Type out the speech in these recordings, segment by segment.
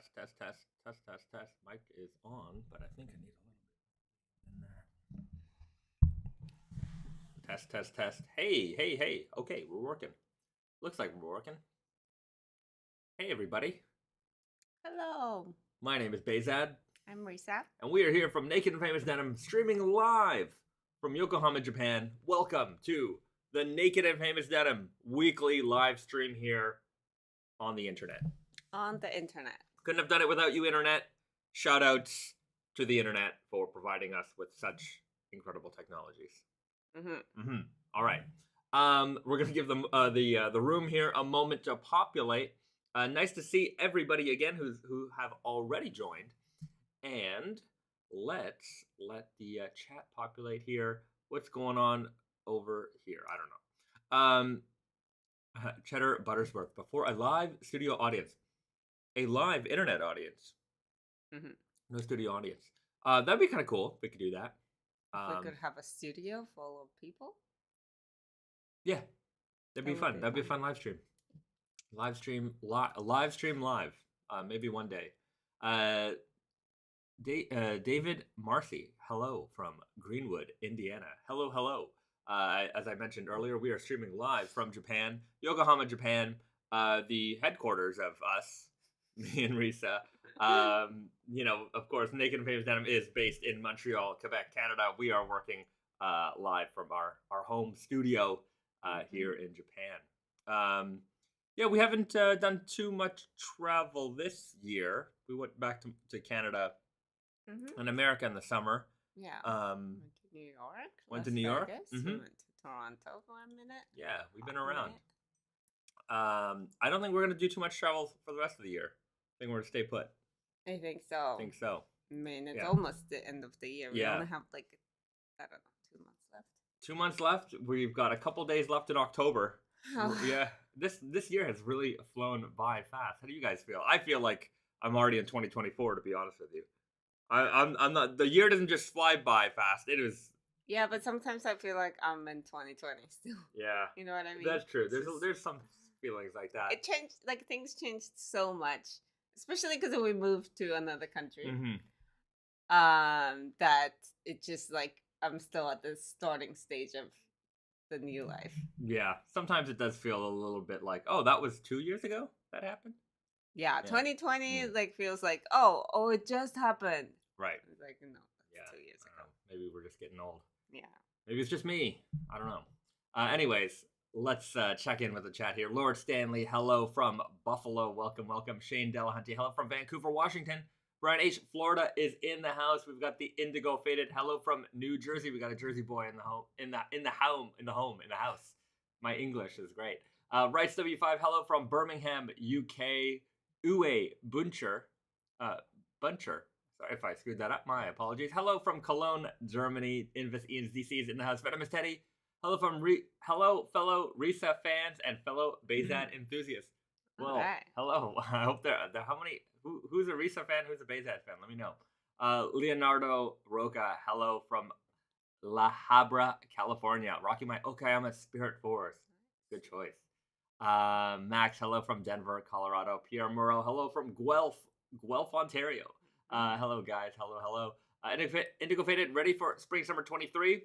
Test, test, test, test, test, test. Mic is on, but I think I need a little bit in there. Test, test, test. Hey, hey, hey. Okay, we're working. Looks like we're working. Hey, everybody. Hello. My name is Bezad. I'm Risa. And we are here from Naked and Famous Denim, streaming live from Yokohama, Japan. Welcome to the Naked and Famous Denim weekly live stream here on the internet. On the internet. Couldn't have done it without you, internet. Shout outs to the internet for providing us with such incredible technologies. All right. We're going to give them the room here a moment to populate. Nice to see everybody again who have already joined. And let's let the chat populate here. What's going on over here? I don't know. Cheddar Buttersworth. Before a live studio audience. A live internet audience. No studio audience. That'd be kind of cool if we could do that. If we could have a studio full of people? Yeah. That'd be fun. That'd be a fun live stream. Live stream live. Maybe one day. David Marcy, hello from Greenwood, Indiana. Hello, hello. As I mentioned earlier, we are streaming live from Japan, Yokohama, Japan, the headquarters of us, me and Risa. Of course, Naked and Famous Denim is based in Montreal, Quebec, Canada. We are working live from our home studio here in Japan. We haven't done too much travel this year. We went back to Canada and America in the summer. Yeah. Went to New York. Went to New York. We went to Toronto for a minute. Yeah, we've been around. I don't think we're going to do too much travel for the rest of the year. I think we're going to stay put. I think so. I mean, it's almost the end of the year. We only have 2 months left. 2 months left. We've got a couple days left in October. Yeah, this year has really flown by fast. How do you guys feel? I feel like I'm already in 2024, to be honest with you. I'm not. The year doesn't just fly by fast. It is. Yeah, but sometimes I feel like I'm in 2020 still. Yeah, you know what I mean. That's true. There's some feelings like that. It changed. Like things changed so much, especially because we moved to another country. That it just like I'm still at the starting stage of the new life. Yeah, sometimes it does feel a little bit like, oh, that was 2 years ago that happened. Yeah, 2020 like feels like oh, it just happened. Right. It's like no, that's 2 years ago. Maybe we're just getting old. Yeah. Maybe it's just me. I don't know. Anyways, let's check in with the chat here. Lord Stanley, hello from Buffalo. Welcome, welcome. Shane Delahunty, hello from Vancouver, Washington. Brian H. Florida is in the house. We've got the Indigo Faded. Hello from New Jersey. We got a Jersey boy in the house. My English is great. Rights W5. Hello from Birmingham, UK. Uwe Buncher. Sorry if I screwed that up. My apologies. Hello from Cologne, Germany. Invis Ian's DC is in the house. Venomous Teddy. Hello from hello fellow Risa fans and fellow Bezad enthusiasts. Well, hello. I hope there how many. Who's a Risa fan? Who's a Bezad fan? Let me know. Leonardo Roca, hello from La Habra, California. Rocky my Okayama Spirit Force. Good choice. Max, hello from Denver, Colorado. Pierre Moreau, hello from Guelph, Ontario. Hello, guys. Hello. Indigo Faded, ready for Spring Summer 23?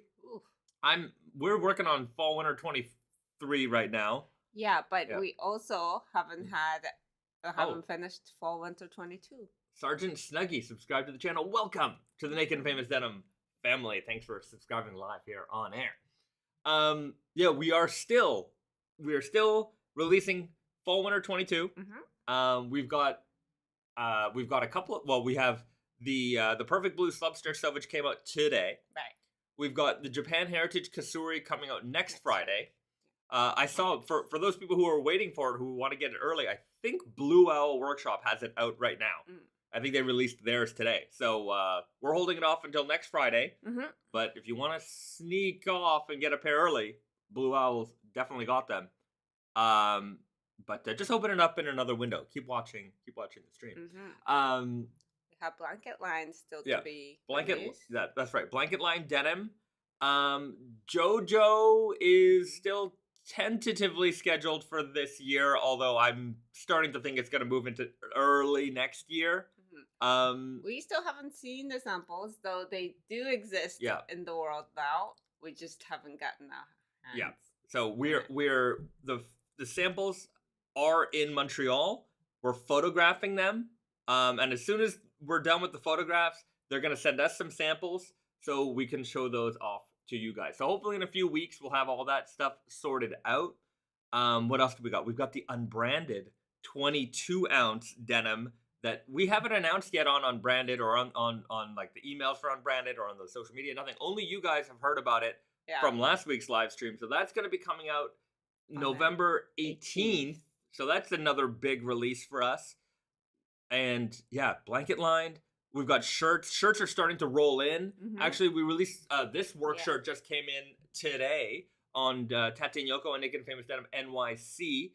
We're working on Fall Winter 23 right now. Yeah, but we also haven't finished Fall Winter 22. Sergeant Snuggy, subscribe to the channel. Welcome to the Naked and Famous Denim family. Thanks for subscribing live here on air. We are still releasing Fall Winter 22. We've got a couple of, we have the Perfect Blue Slubster stuff, which came out today. Right. We've got the Japan Heritage Kasuri coming out next Friday. I saw for those people who are waiting for it, who want to get it early, I think Blue Owl Workshop has it out right now. I think they released theirs today. So we're holding it off until next Friday. But if you want to sneak off and get a pair early, Blue Owl's definitely got them. But just open it up in another window. Keep watching the stream. We have blanket lines still to be released. That's right. Blanket line denim. JoJo is still tentatively scheduled for this year, although I'm starting to think it's going to move into early next year. We still haven't seen the samples, though they do exist in the world now. We just haven't gotten our hands. Yeah. So we're the samples are in Montreal. We're photographing them. And as soon as we're done with the photographs, they're going to send us some samples so we can show those off to you guys. So hopefully in a few weeks, we'll have all that stuff sorted out. What else do we got? We've got the Unbranded 22-ounce denim that we haven't announced yet on Unbranded or on like the emails for Unbranded or on the social media, nothing. Only you guys have heard about it from last week's live stream. So that's going to be coming out November 18th. So that's another big release for us. And yeah, blanket lined. We've got shirts. Shirts are starting to roll in. Actually, we released this work shirt just came in today on Tate and Yoko and Naked Famous Denim NYC.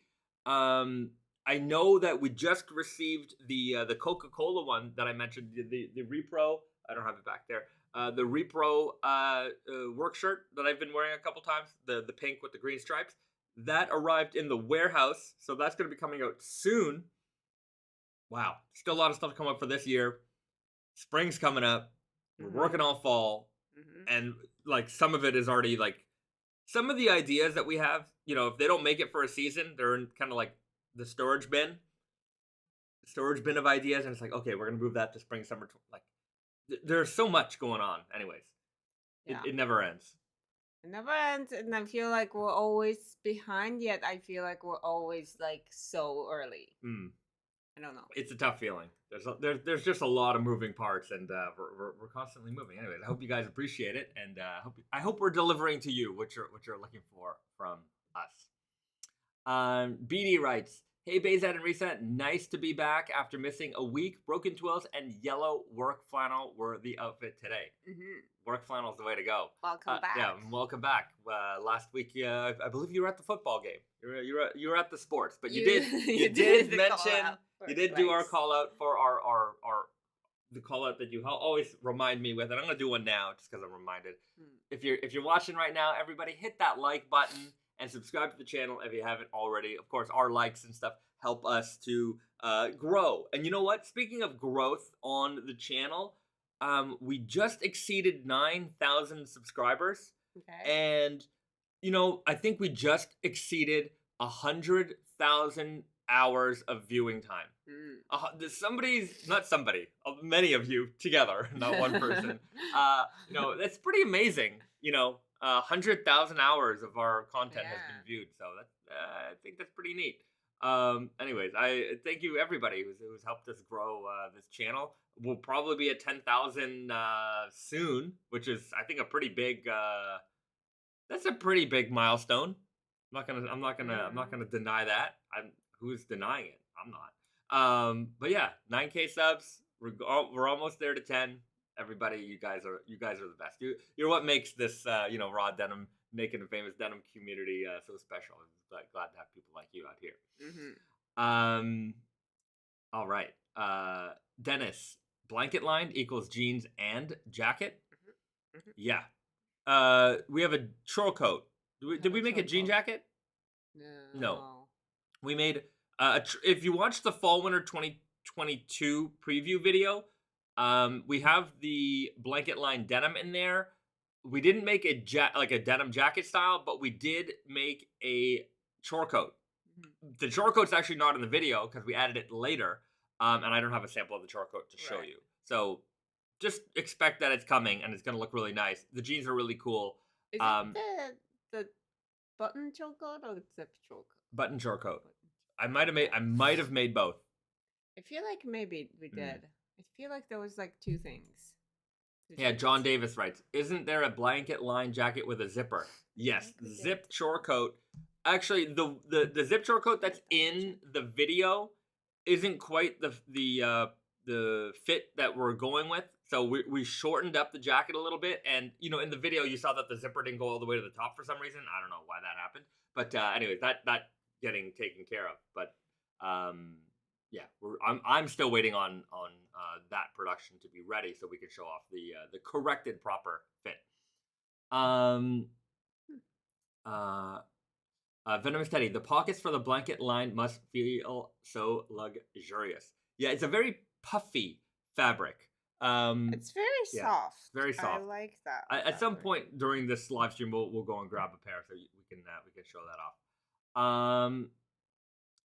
I know that we just received the Coca-Cola one that I mentioned, the Repro. I don't have it back there. The Repro work shirt that I've been wearing a couple times, the pink with the green stripes. That arrived in the warehouse, so that's going to be coming out soon. Wow, still a lot of stuff coming up for this year. Spring's coming up. We're working all fall. And like some of it is already like some of the ideas that we have, you know, if they don't make it for a season, they're in kind of like the storage bin of ideas. And it's like, okay, we're going to move that to spring, summer. Like there's so much going on anyways. It never ends. It never ends. And I feel like we're always behind, yet I feel like we're always like so early. I don't know. It's a tough feeling. There's just a lot of moving parts, and we're constantly moving. Anyways, I hope you guys appreciate it, and I hope we're delivering to you what you're looking for from us. BD writes, "Hey Bezat and Risa, nice to be back after missing a week. Broken twills and yellow work flannel were the outfit today. Work flannel is the way to go. Welcome back. Yeah, welcome back. Last week, I believe you were at the football game. You were at the sports, but you did mention." You did do our call out for our the call out that you always remind me with, and I'm gonna do one now just because I'm reminded. If you're watching right now, everybody hit that like button and subscribe to the channel if you haven't already. Of course, our likes and stuff help us to grow. And you know what? Speaking of growth on the channel, we just exceeded 9,000 subscribers, and you know I think we just exceeded 100,000 hours of viewing time. Many of you together, not one person. You know, that's pretty amazing. You know, 100,000 hours of our content has been viewed. So I think that's pretty neat. Anyways, I thank you everybody who's helped us grow this channel. We'll probably be at 10,000 soon, which is I think a pretty big. That's a pretty big milestone. I'm not gonna deny that. Who's denying it? I'm not. But yeah, 9K subs. We're almost there to 10. Everybody, you guys are the best. You're what makes this Raw Denim, Naked and Famous Denim community so special. I'm glad to have people like you out here. All right. Dennis, blanket lined equals jeans and jacket. Yeah. We have a chore coat. Did we make a jean jacket? No. We made, if you watch the Fall Winter 2022 preview video, we have the blanket line denim in there. We didn't make like a denim jacket style, but we did make a chore coat. The chore coat's actually not in the video because we added it later, and I don't have a sample of the chore coat to show you. So just expect that it's coming, and it's going to look really nice. The jeans are really cool. Is it the button chore coat or zip chore coat? Button chore coat. I might have made both. I feel like maybe we did. I feel like there was like two things. Yeah, John Davis writes, "Isn't there a blanket line jacket with a zipper?" Yes, zipped chore coat. Actually, the zip chore coat that's in the video isn't quite the fit that we're going with. So we shortened up the jacket a little bit, and you know, in the video you saw that the zipper didn't go all the way to the top for some reason. I don't know why that happened, but anyways, that getting taken care of. But yeah, I'm still waiting on that production to be ready so we can show off the corrected proper fit. Venomous Teddy, the pockets for the blanket line must feel so luxurious. Yeah, it's a very puffy fabric. It's very soft. Very soft. I like that. At some point during this live stream, we'll go and grab a pair so we can show that off.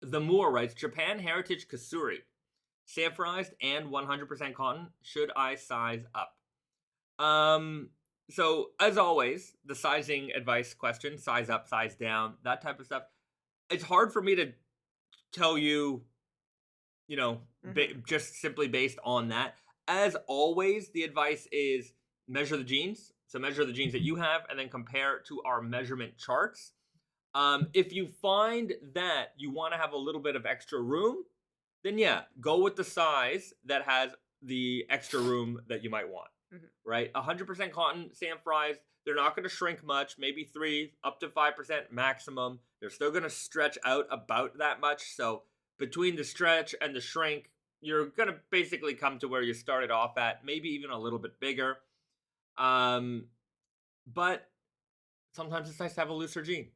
The Moor writes, Japan Heritage Kasuri, sanforized and 100% cotton. Should I size up? So as always, the sizing advice question: size up, size down, that type of stuff. It's hard for me to tell you, just simply based on that. As always, the advice is measure the jeans. So measure the jeans that you have and then compare to our measurement charts. If you find that you want to have a little bit of extra room, then yeah, go with the size that has the extra room that you might want, right? 100% cotton, sanforized, they're not going to shrink much, maybe 3 up to 5% maximum. They're still going to stretch out about that much. So between the stretch and the shrink, you're going to basically come to where you started off at, maybe even a little bit bigger. But sometimes it's nice to have a looser jean.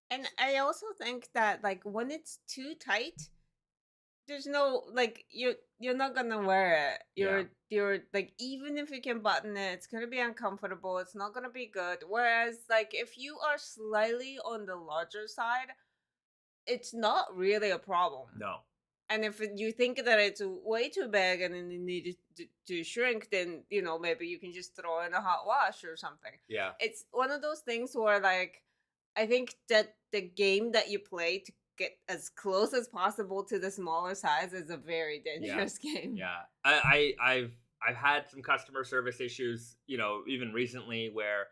And I also think that, like, when it's too tight, there's no, like, you're not gonna wear it. You're like, even if you can button it, it's gonna be uncomfortable. It's not gonna be good. Whereas, like, if you are slightly on the larger side, it's not really a problem. No. And if you think that it's way too big and then you need to shrink, then, maybe you can just throw in a hot wash or something. Yeah. It's one of those things where, like, I think that the game that you play to get as close as possible to the smaller size is a very dangerous game. Yeah. I've had some customer service issues, even recently where,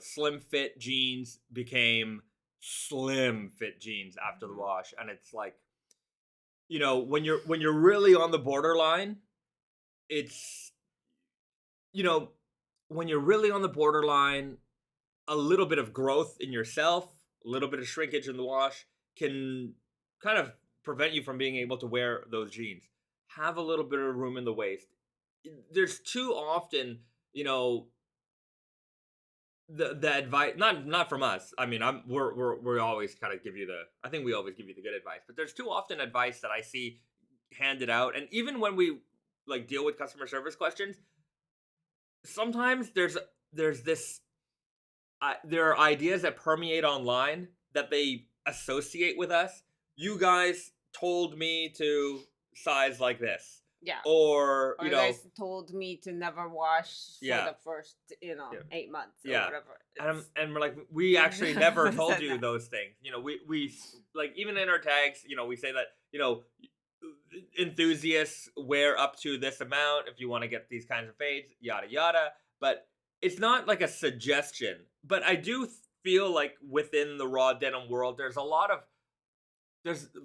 slim fit jeans became slim fit jeans after the wash. And it's like, when you're really on the borderline, it's, when you're really on the borderline, a little bit of growth in yourself, a little bit of shrinkage in the wash can kind of prevent you from being able to wear those jeans. Have a little bit of room in the waist. There's too often, the advice, not from us. I mean, we always kind of give you I think we always give you the good advice, but there's too often advice that I see handed out. And even when we like deal with customer service questions, sometimes there's this, there are ideas that permeate online that they associate with us. You guys told me to size like this. Yeah. Or you guys told me to never wash for the first, 8 months or whatever. And we're like, we actually never told you those things. We like, even in our tags, we say that, enthusiasts wear up to this amount if you want to get these kinds of fades, yada, yada. But it's not like a suggestion. But I do feel like within the raw denim world,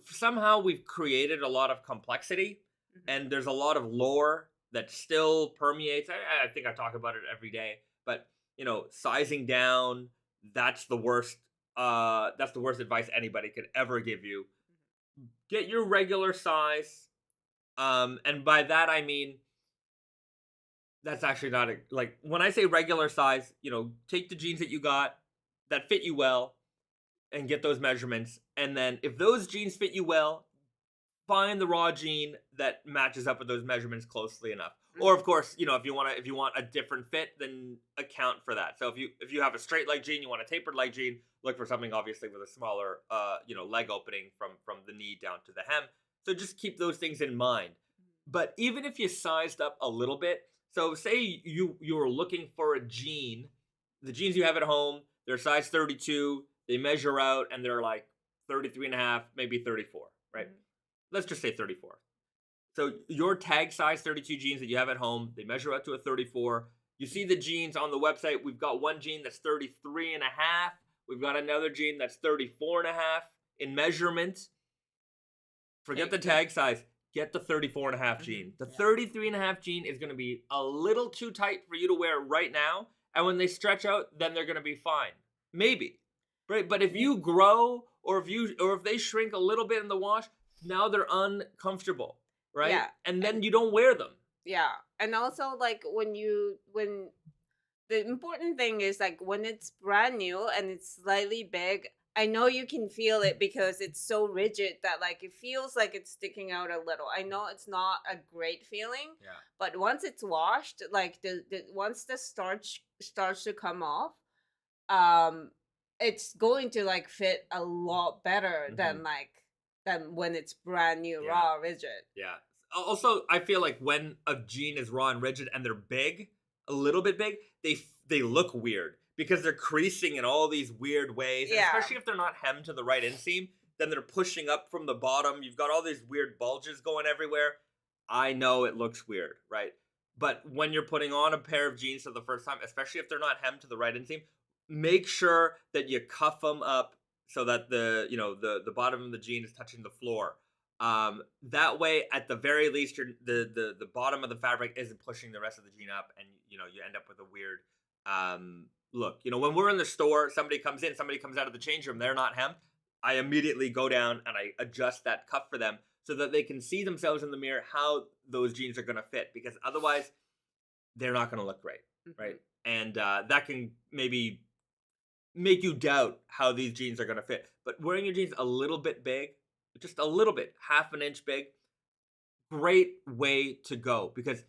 somehow we've created a lot of complexity. And there's a lot of lore that still permeates. I think I talk about it every day. But, sizing down, that's the worst advice anybody could ever give you. Get your regular size. And by that, I mean, that's actually not like, when I say regular size, take the jeans that you got that fit you well and get those measurements. And then if those jeans fit you well, find the raw jean that matches up with those measurements closely enough. Or of course, if you want a different fit, then account for that. So if you have a straight leg jean, you want a tapered leg jean, look for something obviously with a smaller leg opening from the knee down to the hem. So just keep those things in mind. But even if you sized up a little bit, so say you're looking for a jean, the jeans you have at home, they're size 32, they measure out and they're like 33 and a half, maybe 34, right? Let's just say 34. So your tag size 32 jeans that you have at home, they measure out to a 34. You see the jeans on the website. We've got one jean that's 33 and a half. We've got another jean that's 34 and a half in measurement. Forget the tag size. Get the 34 and a half jean. The 33 and a half jean is going to be a little too tight for you to wear right now. And when they stretch out, then they're going to be fine. Maybe. Right? But if you grow or if they shrink a little bit in the wash, now they're uncomfortable, right? Yeah. And then you don't wear them. Yeah. And also, like, when the important thing is, like, when it's brand new and it's slightly big, I know you can feel it because it's so rigid that like it feels like it's sticking out a little. I know it's not a great feeling, but once it's washed, like once the starch starts to come off, it's going to like fit a lot better than when it's brand new raw rigid. Yeah. Also, I feel like when a jean is raw and rigid and they're big, a little bit big, they look weird because they're creasing in all these weird ways. And especially if they're not hemmed to the right inseam, then they're pushing up from the bottom. You've got all these weird bulges going everywhere. I know it looks weird, right? But when you're putting on a pair of jeans for the first time, especially if they're not hemmed to the right inseam, make sure that you cuff them up so that the bottom of the jean is touching the floor. That way, at the very least, the bottom of the fabric isn't pushing the rest of the jean up, and you end up with a weird look. When we're in the store, somebody comes out of the change room, they're not hemmed. I immediately go down and I adjust that cuff for them so that they can see themselves in the mirror how those jeans are going to fit, because otherwise they're not going to look great, right? And that can maybe make you doubt how these jeans are going to fit. But wearing your jeans a little bit big, just a little bit, half an inch big, great way to go. Because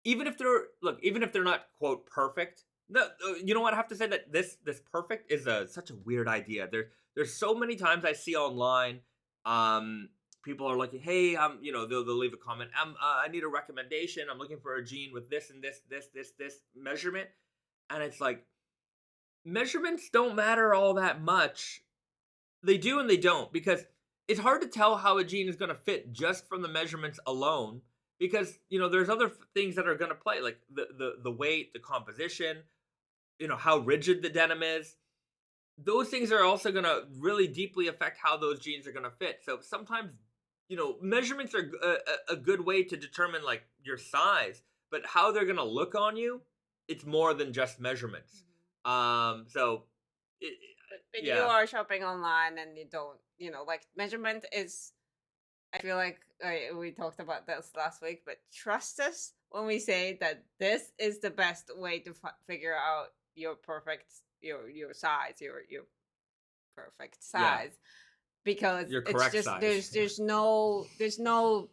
even if they're not quote perfect, no, you know what? I have to say that this perfect is such a weird idea. There's so many times I see online, people are like, hey, they'll leave a comment. I need a recommendation. I'm looking for a jean with this and this measurement, and it's like, measurements don't matter all that much. They do and they don't, because it's hard to tell how a jean is going to fit just from the measurements alone, because there's other things that are going to play, like the weight, the composition, how rigid the denim is. Those things are also going to really deeply affect how those jeans are going to fit. So sometimes measurements are a good way to determine like your size, but how they're going to look on you, it's more than just measurements. But you are shopping online and you don't, like measurement is, I feel like we talked about this last week, but trust us when we say that this is the best way to figure out your perfect, your size, your perfect size, because your it's just size. There's no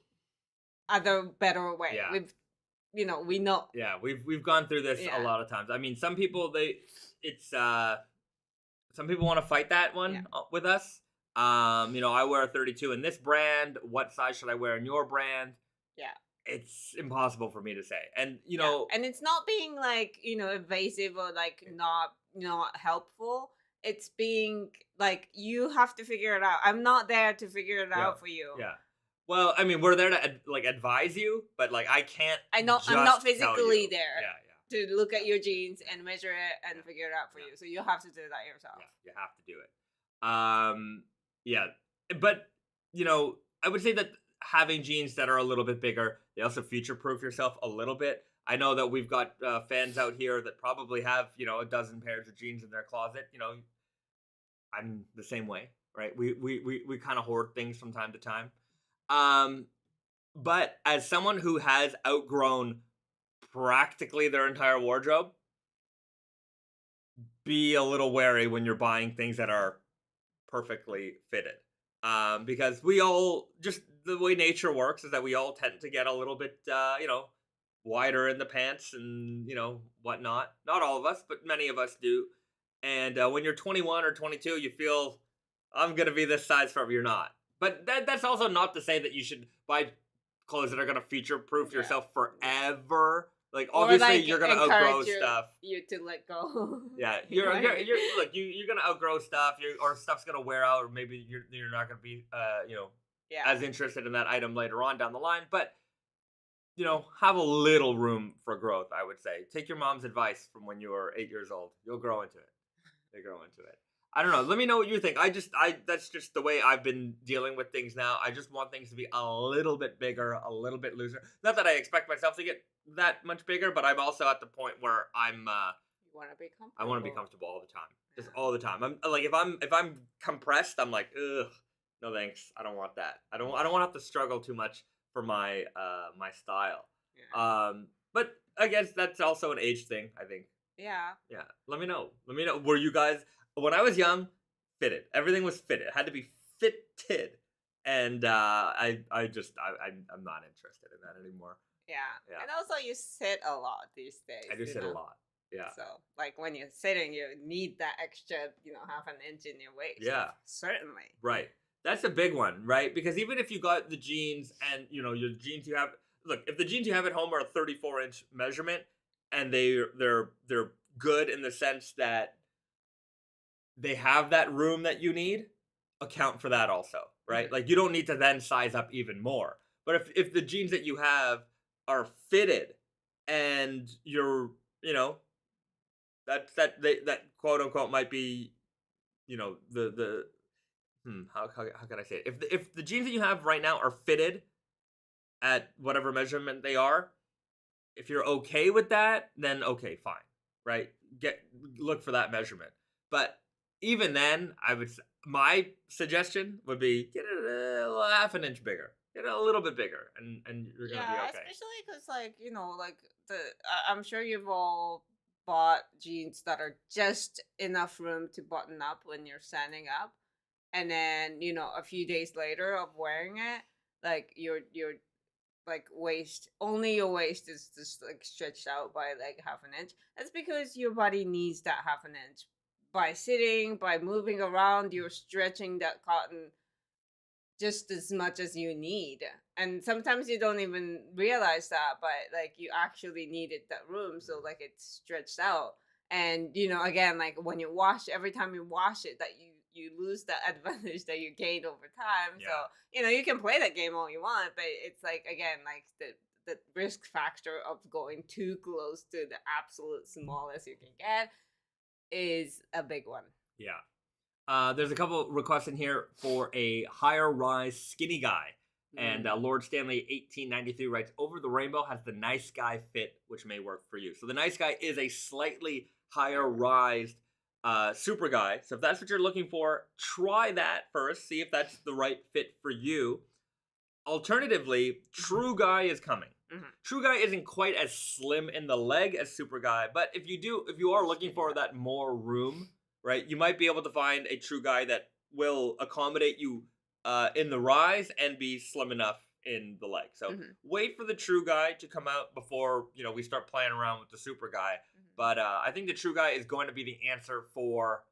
other better way. We know. Yeah, we've gone through this a lot of times. I mean, some people some people want to fight that one with us. I wear a 32 in this brand. What size should I wear in your brand? Yeah. It's impossible for me to say. And, and it's not being like, evasive or like not helpful. It's being like, you have to figure it out. I'm not there to figure it out for you. Yeah. Well, I mean, we're there to like advise you, but like I can't. I'm not physically there. To look at your jeans and measure it and figure it out for you. So you have to do that yourself. Yeah, you have to do it. But I would say that having jeans that are a little bit bigger, they also future-proof yourself a little bit. I know that we've got fans out here that probably have a dozen pairs of jeans in their closet. I'm the same way, right? We kind of hoard things from time to time. But as someone who has outgrown practically their entire wardrobe, be a little wary when you're buying things that are perfectly fitted, because we all, just the way nature works is that we all tend to get a little bit wider in the pants and whatnot. Not all of us, but many of us do. And when you're 21 or 22, you feel, I'm gonna be this size forever. You're not. But that's also not to say that you should buy clothes that are gonna future-proof yourself forever. Like, obviously, you're gonna outgrow stuff. You to let go. Yeah, you're gonna outgrow stuff. Or stuff's gonna wear out, or maybe you're not gonna be as interested in that item later on down the line. But have a little room for growth. I would say take your mom's advice from when you were 8 years old. You'll grow into it. They grow into it. I don't know. Let me know what you think. That's just the way I've been dealing with things now. I just want things to be a little bit bigger, a little bit looser. Not that I expect myself to get that much bigger, but I'm also at the point where I'm you want to be comfortable. I want to be comfortable all the time. Just all the time. I'm like, if I'm compressed, I'm like, ugh, no thanks. I don't want that. I don't want to have to struggle too much for my my style. Yeah. But I guess that's also an age thing, I think. Yeah. Yeah. Let me know. Were you guys, when I was young, fitted. Everything was fitted. It had to be fitted. And I'm not interested in that anymore. Yeah. And also you sit a lot these days. I do sit a lot. Yeah. So like when you're sitting, you need that extra, half an inch in your waist. Yeah. Certainly. Right. That's a big one, right? Because even if you got the jeans and, your jeans you have, look, if the jeans you have at home are a 34-inch measurement and they're good in the sense that they have that room that you need, account for that also, right? Like you don't need to then size up even more. But if the jeans that you have are fitted and you're, that quote unquote might be, how can I say it? If the jeans that you have right now are fitted at whatever measurement they are, if you're okay with that, then okay, fine, right? Look for that measurement. But even then, my suggestion would be get it a half an inch bigger, get it a little bit bigger, and you're gonna be okay. Especially because I'm sure you've all bought jeans that are just enough room to button up when you're standing up, and then a few days later of wearing it, like your like only your waist is just like stretched out by like half an inch. That's because your body needs that half an inch. By sitting, by moving around, you're stretching that cotton just as much as you need. And sometimes you don't even realize that, but like you actually needed that room, so like it's stretched out. And again, like when you wash, every time you wash it, that you lose that advantage that you gained over time. Yeah. So you can play that game all you want, but it's like, again, like the risk factor of going too close to the absolute smallest you can get is a big one. Yeah. There's a couple requests in here for a higher rise skinny guy. And Lord Stanley 1893 writes, over the rainbow has the nice guy fit, which may work for you. So the nice guy is a slightly higher rised super guy. So if that's what you're looking for, try that first. See if that's the right fit for you. Alternatively, True Guy is coming. True Guy isn't quite as slim in the leg as Super Guy, but if you are looking for that more room, right, you might be able to find a True Guy that will accommodate you in the rise and be slim enough in the leg. So wait for the True Guy to come out before we start playing around with the Super Guy. But I think the True Guy is going to be the answer for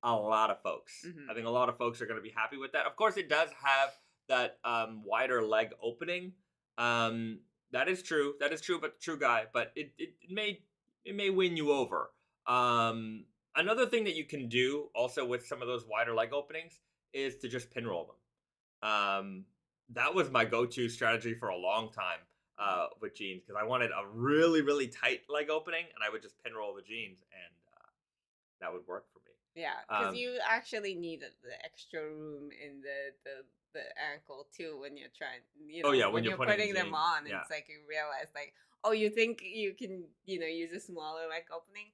a lot of folks. I think a lot of folks are going to be happy with that. Of course, it does have that wider leg opening. That is true. But the True Guy, but it may win you over. Another thing that you can do also with some of those wider leg openings is to just pinroll them. That was my go-to strategy for a long time with jeans, because I wanted a really, really tight leg opening, and I would just pinroll the jeans, and that would work for me. Yeah, because you actually needed the extra room in the ankle too when you're trying. When you're putting them on, it's like you realize, like, oh, you think you can, use a smaller leg opening?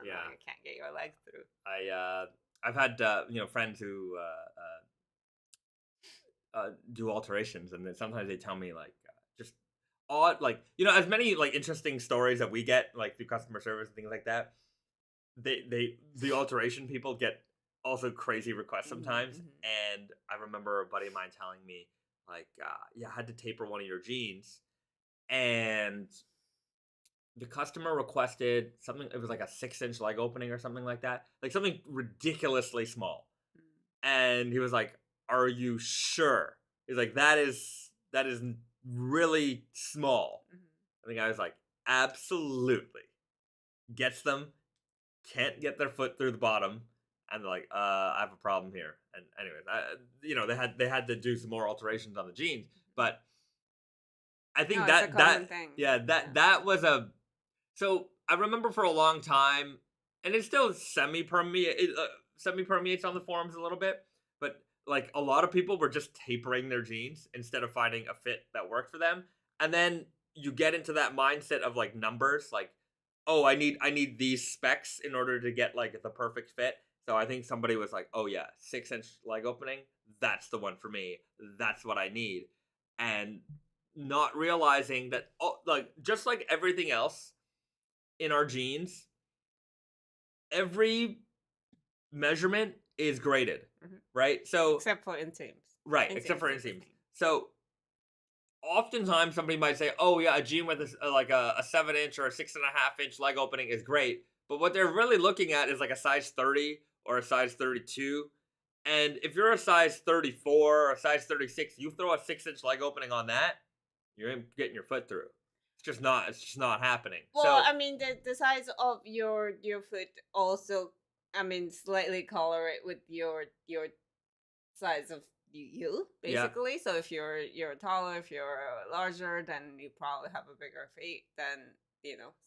No, you can't get your leg through. I've had friends who do alterations, and then sometimes they tell me like just odd, like as many like interesting stories that we get like through customer service and things like that. The alteration people get also crazy requests sometimes, and I remember a buddy of mine telling me like, I had to taper one of your jeans, and the customer requested something. It was like a 6-inch leg opening or something like that, like something ridiculously small. And he was like, "Are you sure?" He's like, "That is really small." I think I was like, "Absolutely." Gets them, can't get their foot through the bottom, and they're like, "I have a problem here." And anyways, they had to do some more alterations on the jeans, but I think that was a. So I remember for a long time, and it still semi permeates on the forums a little bit, but like a lot of people were just tapering their jeans instead of finding a fit that worked for them. And then you get into that mindset of like numbers, like, oh, I need these specs in order to get like the perfect fit. So I think somebody was like, oh yeah, 6-inch leg opening, that's the one for me. That's what I need. And not realizing that, like, just like everything else in our jeans, every measurement is graded, right? So except for inseams. Right, except for inseams. So oftentimes somebody might say, "Oh yeah, a jean with like a 7-inch or a 6.5-inch leg opening is great," but what they're really looking at is like a size 30 or a size 32. And if you're a size 34 or a size 36, you throw a 6-inch leg opening on that, you're getting your foot through. It's just not happening. Well, so, I mean, the size of your foot also, I mean, slightly correlate with your size of you basically. So if you're taller, if you're larger, then you probably have a bigger feet than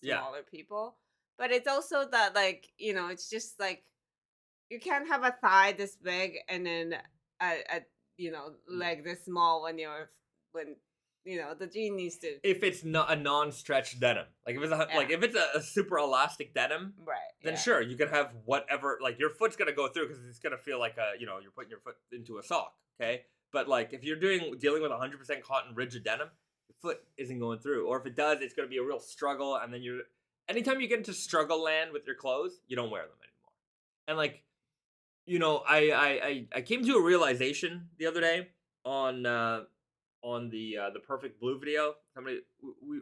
smaller people. But it's also that, like, it's just like you can't have a thigh this big and then a leg this small when the jean needs to. If it's not a non-stretch denim, like if it's a super elastic denim, right? Then sure, you can have whatever. Like your foot's gonna go through because it's gonna feel like you're putting your foot into a sock. Okay, but like if you're dealing with 100% cotton rigid denim, your foot isn't going through, or if it does, it's gonna be a real struggle. And then anytime you get into struggle land with your clothes, you don't wear them anymore. And like, I came to a realization the other day on the Perfect Blue video.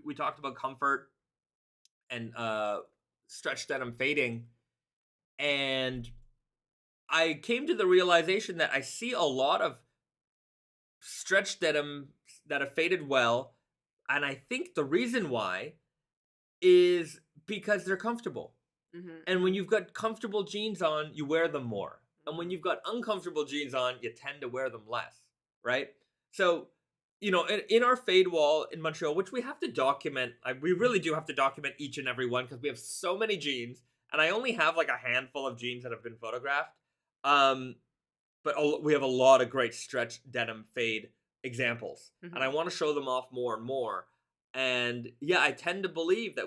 We talked about comfort and stretch denim fading, and I came to the realization that I see a lot of stretch denim that have faded well, and I think the reason why is because they're comfortable. And when you've got comfortable jeans on, you wear them more. And when you've got uncomfortable jeans on, you tend to wear them less, right? So, in our fade wall in Montreal, which we have to document, we really do have to document each and every one because we have so many jeans, and I only have like a handful of jeans that have been photographed. But we have a lot of great stretch denim fade examples, and I want to show them off more and more. And yeah, I tend to believe that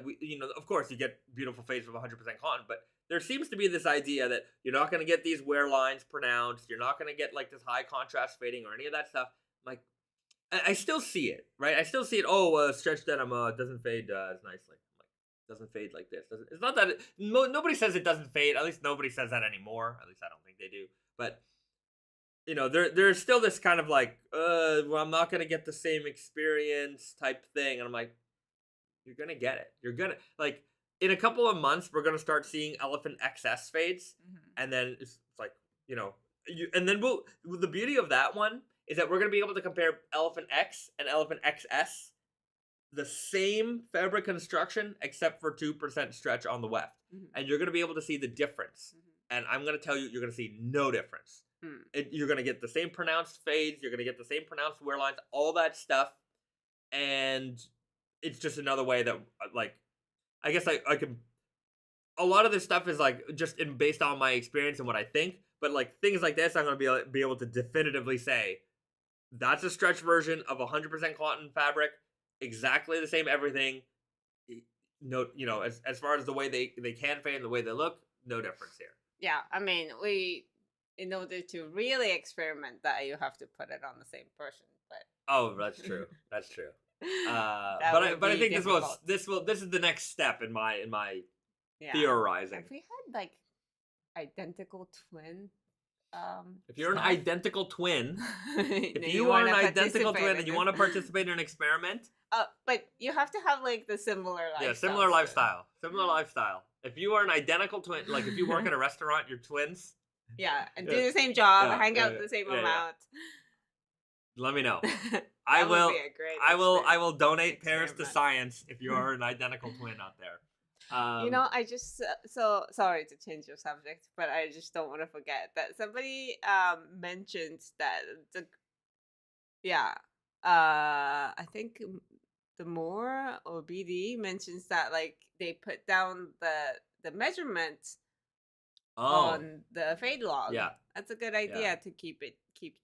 of course, you get beautiful fades from 100% cotton, but there seems to be this idea that you're not going to get these wear lines pronounced. You're not going to get like this high contrast fading or any of that stuff. Like, I still see it, right? I still see it. Oh, stretch denim doesn't fade as nicely. Like, doesn't fade like this. It's not that nobody says it doesn't fade. At least nobody says that anymore. At least I don't think they do. But there's still this kind of like, well, I'm not gonna get the same experience type thing. And I'm like, you're gonna get it. You're gonna, like, in a couple of months, we're gonna start seeing Elephant XS fades, and then it's like, and then the beauty of that one is that we're gonna be able to compare Elephant X and Elephant XS, the same fabric construction except for 2% stretch on the weft, and you're gonna be able to see the difference. And I'm gonna tell you, you're gonna see no difference. You're gonna get the same pronounced fades. You're gonna get the same pronounced wear lines, all that stuff, and it's just another way that, like, I guess I can. A lot of this stuff is like just based on my experience and what I think, but like things like this, I'm gonna be able to definitively say that's a stretch version of 100% cotton fabric, exactly the same everything. No, as far as the way they can fade and the way they look, no difference here. Yeah, I mean, in order to really experiment that, you have to put it on the same person. But that's true. That's true. But I think this is the next step in my theorizing. If we had like identical twin, if you're an identical twin, if you are an identical twin and you want to participate in an experiment, but you have to have like the similar lifestyle. Yeah, similar lifestyle. If you are an identical twin, like if you work at a restaurant, you're twins. Yeah, and do the same job, hang out the same amount. Let me know. I will donate pairs to science if you are an identical twin out there. I just so sorry to change your subject, but I just don't want to forget that somebody mentioned that I think the Moore or BD mentions that like they put down the measurements on the fade log. Yeah, that's a good idea to keep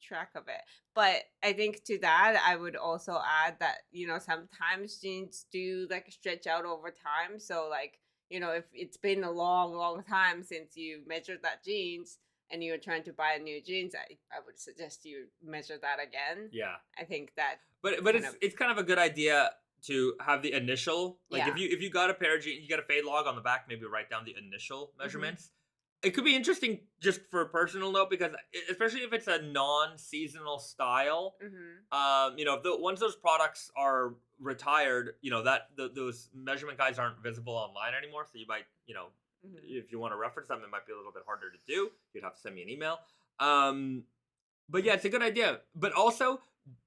track of it. But I think to that, I would also add that, sometimes jeans do like stretch out over time. So like, if it's been a long time since you measured that jeans and you're trying to buy new jeans, I would suggest you measure that again. Yeah. I think that. But it's kind of a good idea to have the initial, like if you got a pair of jeans, you got a fade log on the back, maybe write down the initial measurements. it could be interesting just for a personal note, because especially if it's a non-seasonal style, you know, once those products are retired, you know, that those measurement guides aren't visible online anymore. So you might, you know, if you want to reference them, it might be a little bit harder to do. You'd have to send me an email. But yeah, it's a good idea. But also,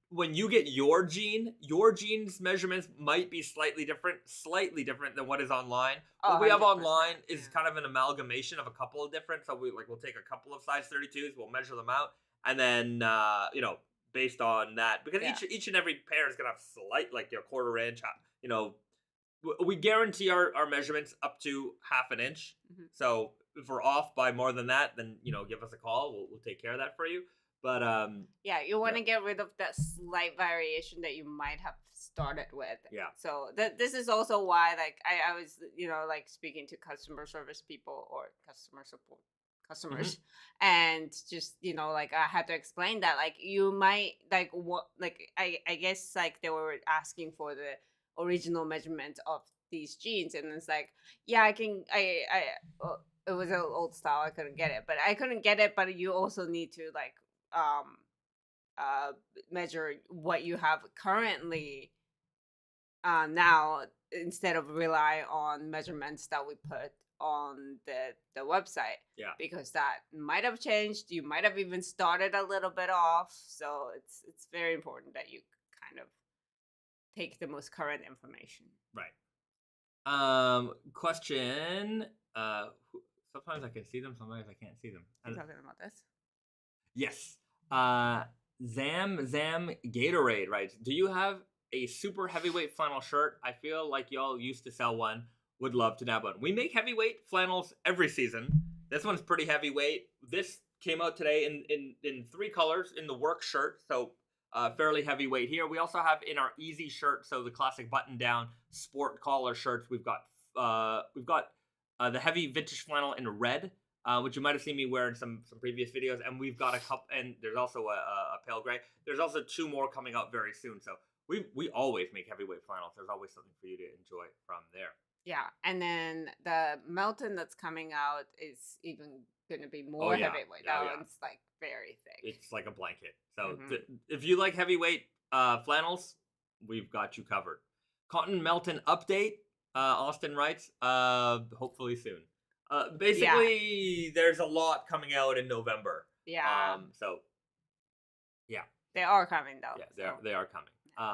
when you get your jeans measurements might be slightly different than what is online. What we have online is kind of an amalgamation of a couple of different. So we'll take a couple of size 32s, we'll measure them out, and then you know, based on that, because each and every pair is gonna have slight, like, your quarter inch, you know, we guarantee our measurements up to half an inch. So if we're off by more than that, then, you know, give us a call. We'll take care of that for you. But yeah, you want to get rid of that slight variation that you might have started with. Yeah. So this is also why, like, I was, you know, like, speaking to customer service people or customer support customers, and just, you know, like, I had to explain that, like, you might, like, what, like, I guess, like, they were asking for the original measurement of these jeans, and it's like, yeah, well, it was an old style, I couldn't get it, but you also need to, like, measure what you have currently now, instead of rely on measurements that we put on the website. Yeah, because that might have changed. You might have even started a little bit off, so it's very important that you kind of take the most current information. Right. Question. Sometimes I can see them, sometimes I can't see them. Are you talking about this? Yes. Zam Gatorade writes, do you have a super heavyweight flannel shirt? I feel like y'all used to sell one. Would love to nab one. We make heavyweight flannels every season. This one's pretty heavyweight. This came out today in 3 colors in the work shirt, so fairly heavyweight here. We also have in our easy shirt, so the classic button down sport collar shirts. We've got the heavy vintage flannel in red, which you might have seen me wear in some previous videos, and we've got a couple, and there's also a pale gray. There's also 2 more coming out very soon, so we always make heavyweight flannels. There's always something for you to enjoy from there. Yeah, and then the Melton that's coming out is even going to be more heavyweight. That one's like very thick. It's like a blanket. So if you like heavyweight flannels, we've got you covered. Cotton Melton update. Austin writes, hopefully soon. Basically, there's a lot coming out in November. Yeah. So, yeah. They are coming, though. Yeah, they are coming.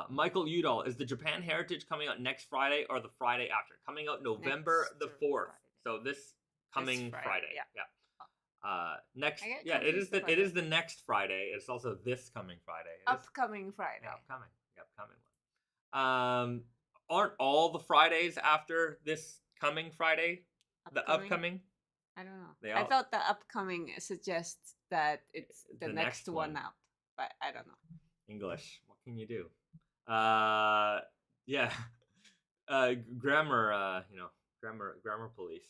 Michael Udall, is the Japan Heritage coming out next Friday or the Friday after? Coming out November the 4th. So this coming Friday. Yeah. Next. Yeah, it is the next Friday. It's also this coming Friday. Upcoming Friday. The upcoming one. Aren't all the Fridays after this coming Friday the upcoming? I don't know. I thought the upcoming suggests that it's the next one out, but I don't know. English. What can you do? Yeah. Grammar. Grammar police.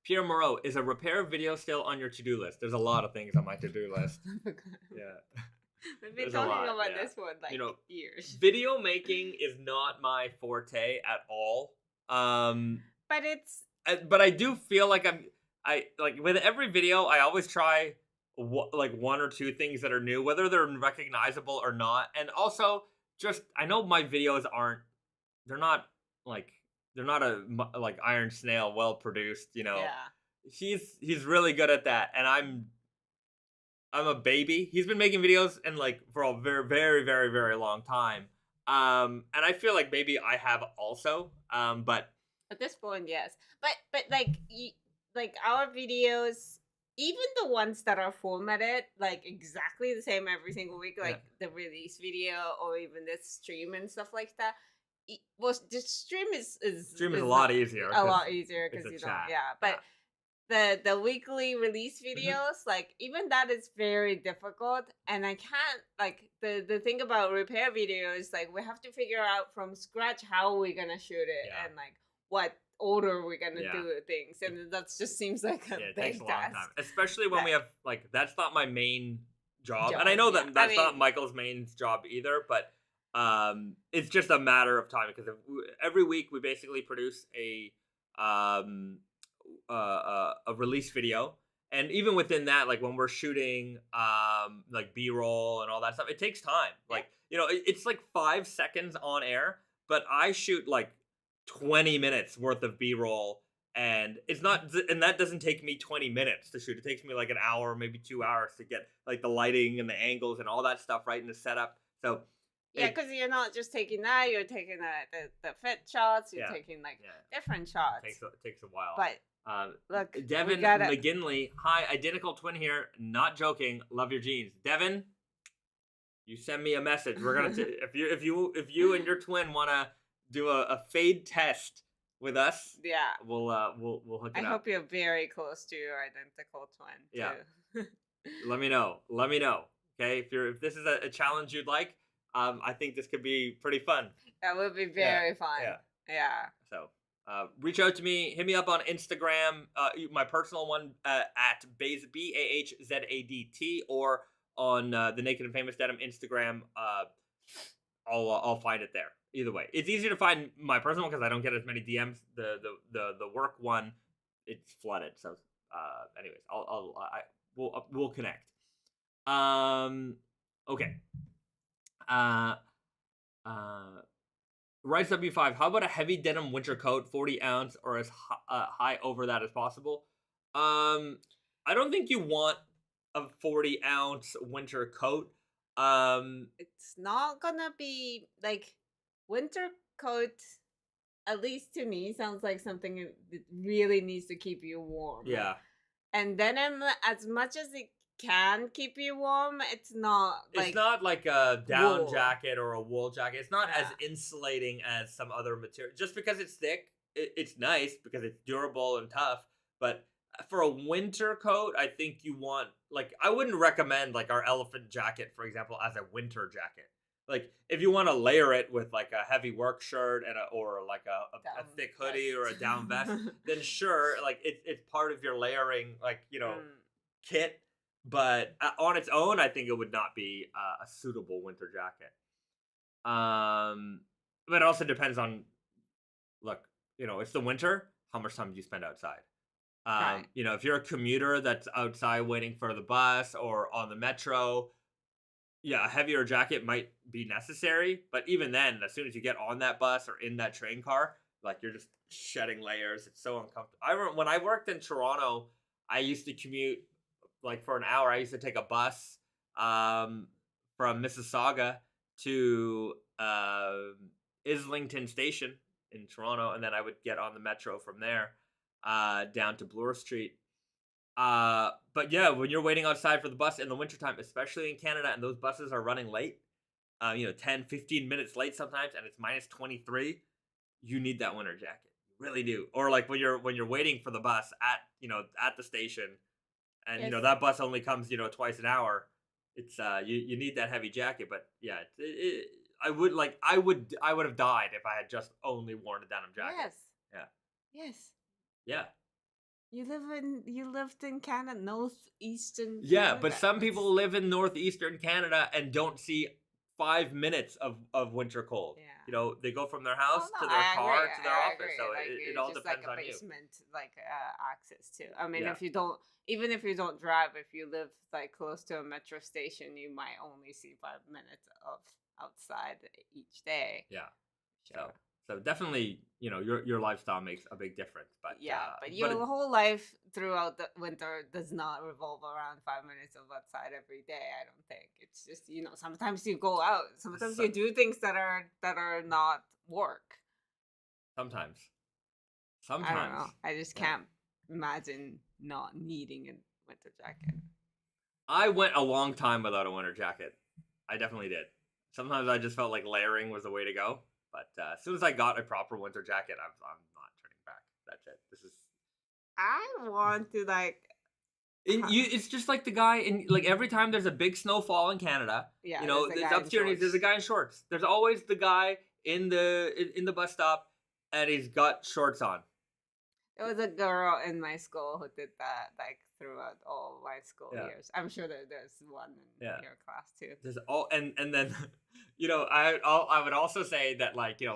Pierre Moreau, is a repair video still on your to-do list? There's a lot of things on my to-do list. Yeah. We've been talking about this one like years. Video making is not my forte at all. But I do feel like I like with every video I always try like 1 or 2 things that are new, whether they're recognizable or not. And also, just I know my videos they're not a like Iron Snail well produced, you know. Yeah. He's really good at that, and I'm a baby. He's been making videos and like for a very, very, very, very long time. And I feel like maybe I have also. But at this point, yes. But like our videos, even the ones that are formatted like exactly the same every single week, like the release video or even this stream and stuff like that. Well, the stream is a lot easier. A lot easier because you don't. Yeah, but. The weekly release videos, like even that is very difficult, and I can't like the thing about repair videos, like we have to figure out from scratch how we're gonna shoot it and like what order we're gonna do things, and that just seems like a big takes a long task. time, especially when we have like that's not my main job. And I know that that's not Michael's main job either, but it's just a matter of time because every week we basically produce a a release video. And even within that, like when we're shooting like B-roll and all that stuff, it takes time. Like, it's like 5 seconds on air, but I shoot like 20 minutes worth of B-roll, and that doesn't take me 20 minutes to shoot. It takes me like an hour, maybe 2 hours to get like the lighting and the angles and all that stuff right in the setup. So yeah, because you're not just taking that, you're taking the fit shots, you're taking like different shots. It takes a while. But look, Devin McGinley, hi, identical twin here. Not joking. Love your jeans, Devin. You send me a message. We're gonna if you and your twin wanna do a fade test with us. Yeah, we'll hook it up. I hope you're very close to your identical twin. Yeah. Let me know. Okay, if this is a challenge you'd like, I think this could be pretty fun. That would be very fun. Yeah. So. Reach out to me. Hit me up on Instagram, my personal one at BAHZADT, or on the Naked and Famous Denim Instagram. I'll find it there. Either way, it's easier to find my personal one because I don't get as many DMs. The work one, it's flooded. So, anyways, we'll connect. Okay. Rice W5, how about a heavy denim winter coat, 40 ounce or as high over that as possible? I don't think you want a 40 ounce winter coat. It's not gonna be like winter coat, at least to me, sounds like something that really needs to keep you warm. Yeah. And denim, as much as it can keep you warm, it's not like a down jacket or a wool jacket. It's not as insulating as some other material. Just because it's thick, it's nice because it's durable and tough. But for a winter coat, I think you want, like, I wouldn't recommend like our elephant jacket, for example, as a winter jacket. Like, if you want to layer it with like a heavy work shirt and or like a thick hoodie or a down vest, then sure, like it's part of your layering, like, kit. But on its own, I think it would not be a suitable winter jacket. But it also depends on, look, it's the winter. How much time do you spend outside? Right. If you're a commuter that's outside waiting for the bus or on the metro, yeah, a heavier jacket might be necessary. But even then, as soon as you get on that bus or in that train car, like, you're just shedding layers. It's so uncomfortable. I remember when I worked in Toronto, I used to commute like for an hour. I used to take a bus from Mississauga to Islington Station in Toronto, and then I would get on the metro from there down to Bloor Street. But yeah, when you're waiting outside for the bus in the wintertime, especially in Canada, and those buses are running late, 10, 15 minutes late sometimes, and it's minus 23, you need that winter jacket. You really do. Or like when you're waiting for the bus at the station, and that bus only comes twice an hour. It's you need that heavy jacket. But yeah, I would have died if I had just only worn a denim jacket. Yes. Yeah. Yes. Yeah. You lived in Canada, northeastern Canada. Yeah, but some people live in northeastern Canada and don't see 5 minutes of winter cold. Yeah. They go from their house to their car to their office. So it all depends on you. Just like a basement, access to. I mean, even if you don't drive, if you live like close to a metro station, you might only see 5 minutes of outside each day. Yeah. Sure. So definitely, your lifestyle makes a big difference. But but your whole life throughout the winter does not revolve around 5 minutes of outside every day. I don't think it's just sometimes you go out, sometimes you do things that are not work. Sometimes. I don't know. I just can't imagine not needing a winter jacket. I went a long time without a winter jacket. I definitely did. Sometimes I just felt like layering was the way to go. But as soon as I got a proper winter jacket, I'm not turning back. That's it. I want to it's just like the guy in every time there's a big snowfall in Canada. Yeah. There's up to there's a guy in shorts. There's always the guy in the bus stop, and he's got shorts on. There was a girl in my school who did that throughout all my school years. I'm sure that there's one in your class too. There's and then I would also say that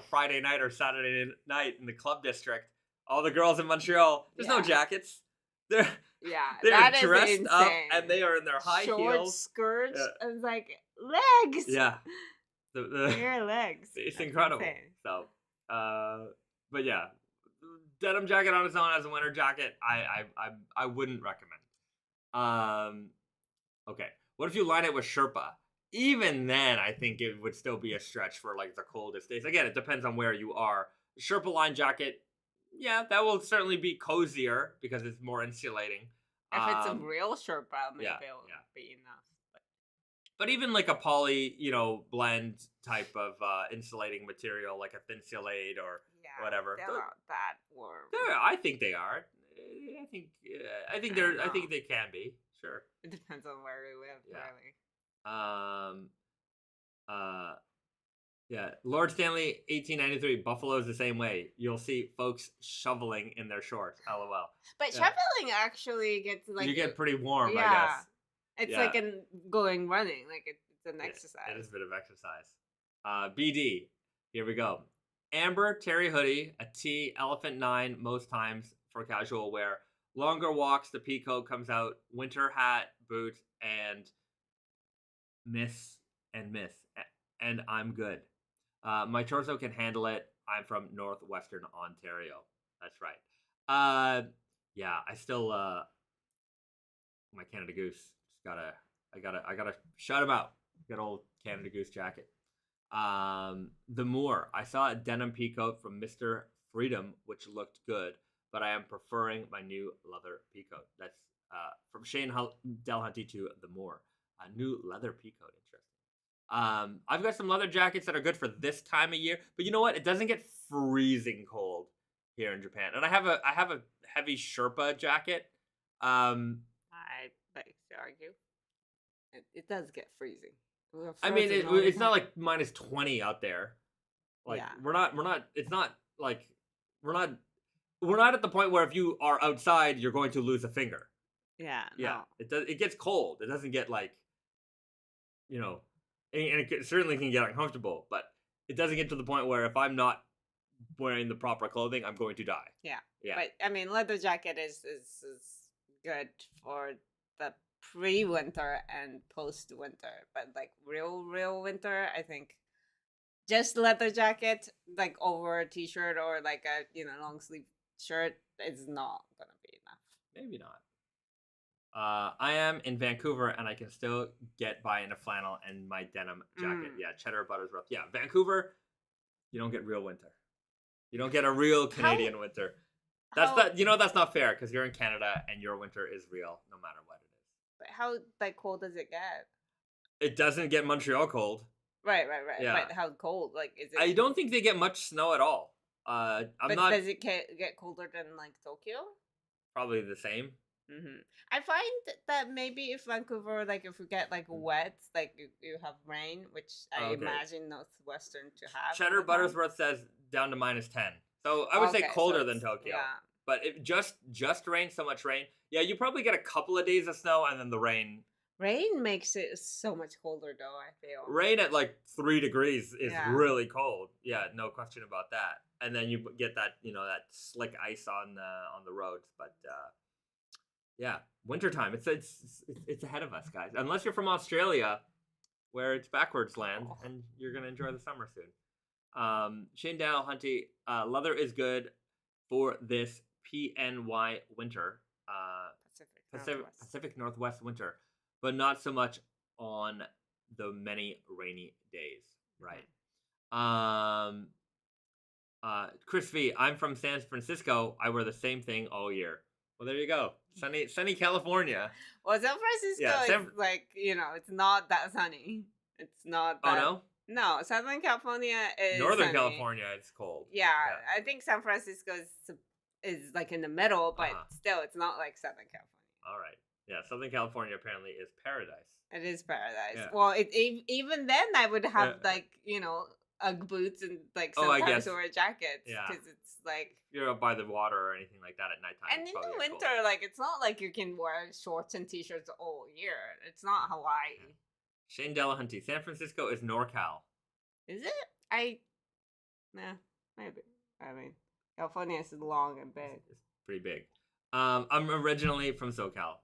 Friday night or Saturday night in the club district, All the girls in Montreal. There's no jackets. They're dressed up and they are in their high heels. Skirts. Yeah. And like legs. Yeah. Bare legs. It's incredible. Insane. So, but yeah, denim jacket on its own as a winter jacket, I wouldn't recommend. Okay. What if you line it with Sherpa? Even then, I think it would still be a stretch for like the coldest days. Again, it depends on where you are. Sherpa line jacket, yeah, that will certainly be cozier because it's more insulating. If it's a real Sherpa, maybe it'll be enough. But even like a poly, blend type of insulating material, like a Thinsulate or whatever. They're not that warm. I think they are. I think they can be. Sure. It depends on where you live, really. Yeah. Lord Stanley, 1893. Buffalo's the same way. You'll see folks shoveling in their shorts. LOL. But shoveling actually gets like you get pretty warm. I guess. It's like going running. Like it's an exercise. It is a bit of exercise. BD. Here we go. Amber terry hoodie, a tee, elephant 9 most times for casual wear. Longer walks, the peacoat comes out. Winter hat, boot, and miss. And I'm good. My torso can handle it. I'm from northwestern Ontario. That's right. Yeah, I still my Canada Goose. I gotta shout him out. Good old Canada Goose jacket. The Moor. I saw a denim peacoat from Mr. Freedom, which looked good, but I am preferring my new leather peacoat. That's from Shane Delhunty to The Moor. A new leather peacoat. Interesting. I've got some leather jackets that are good for this time of year, but you know what? It doesn't get freezing cold here in Japan, and I have a heavy Sherpa jacket. I like to argue. It does get freezing. I mean, it's not like minus 20 out there. Like we're not. It's not like we're not at the point where if you are outside, you're going to lose a finger. Yeah. Yeah. No. It gets cold. It doesn't get like, and it certainly can get uncomfortable, but it doesn't get to the point where if I'm not wearing the proper clothing, I'm going to die. Yeah. But I mean, leather jacket is good for the pre-winter and post-winter, but like real winter, I think just leather jacket like over a t-shirt or like a long sleeve shirt is not gonna be enough. Maybe not. I am in Vancouver and I can still get by in a flannel and my denim jacket. Yeah, Cheddar Buttersworth. Yeah, Vancouver, you don't get real winter. You don't get a real Canadian winter. That's not fair because you're in Canada and your winter is real no matter what it is. But how cold does it get? It doesn't get Montreal cold. Right. Yeah. But how cold? Like, is it? I don't think they get much snow at all. Does it get colder than like Tokyo? Probably the same. Mm-hmm. I find that maybe if Vancouver, like if we get like wet, like you have rain, which I imagine Northwestern to have. Cheddar Buttersworth says down to minus 10. So I would say colder than Tokyo. Yeah. But if just rain, so much rain. Yeah, you probably get a couple of days of snow and then the rain. Rain makes it so much colder though, I feel. Rain at like 3 degrees is really cold. Yeah, no question about that. And then you get that, that slick ice on the roads, but yeah, wintertime. It's ahead of us, guys. Unless you're from Australia, where it's backwards land, and you're gonna enjoy the summer soon. Shane Delhunty, leather is good for this PNY winter, Pacific Northwest winter, but not so much on the many rainy days. Right. Chris V, I'm from San Francisco. I wear the same thing all year. Well, there you go. Sunny California. Well, San Francisco is like, it's not that sunny. It's not that... Oh, no? No, Southern California is Northern sunny. California, it's cold. Yeah, I think San Francisco is like in the middle, but still, it's not like Southern California. All right. Yeah, Southern California apparently is paradise. It is paradise. Yeah. Well, even then, I would have Ugg boots and like sometimes wear jackets because it's like you're up by the water or anything like that at nighttime. And in the winter, like it's not like you can wear shorts and t-shirts all year. It's not Hawaii. Yeah. Shane Delahunty, San Francisco is NorCal. Is it? Maybe. I mean, California is long and big. It's pretty big. I'm originally from SoCal.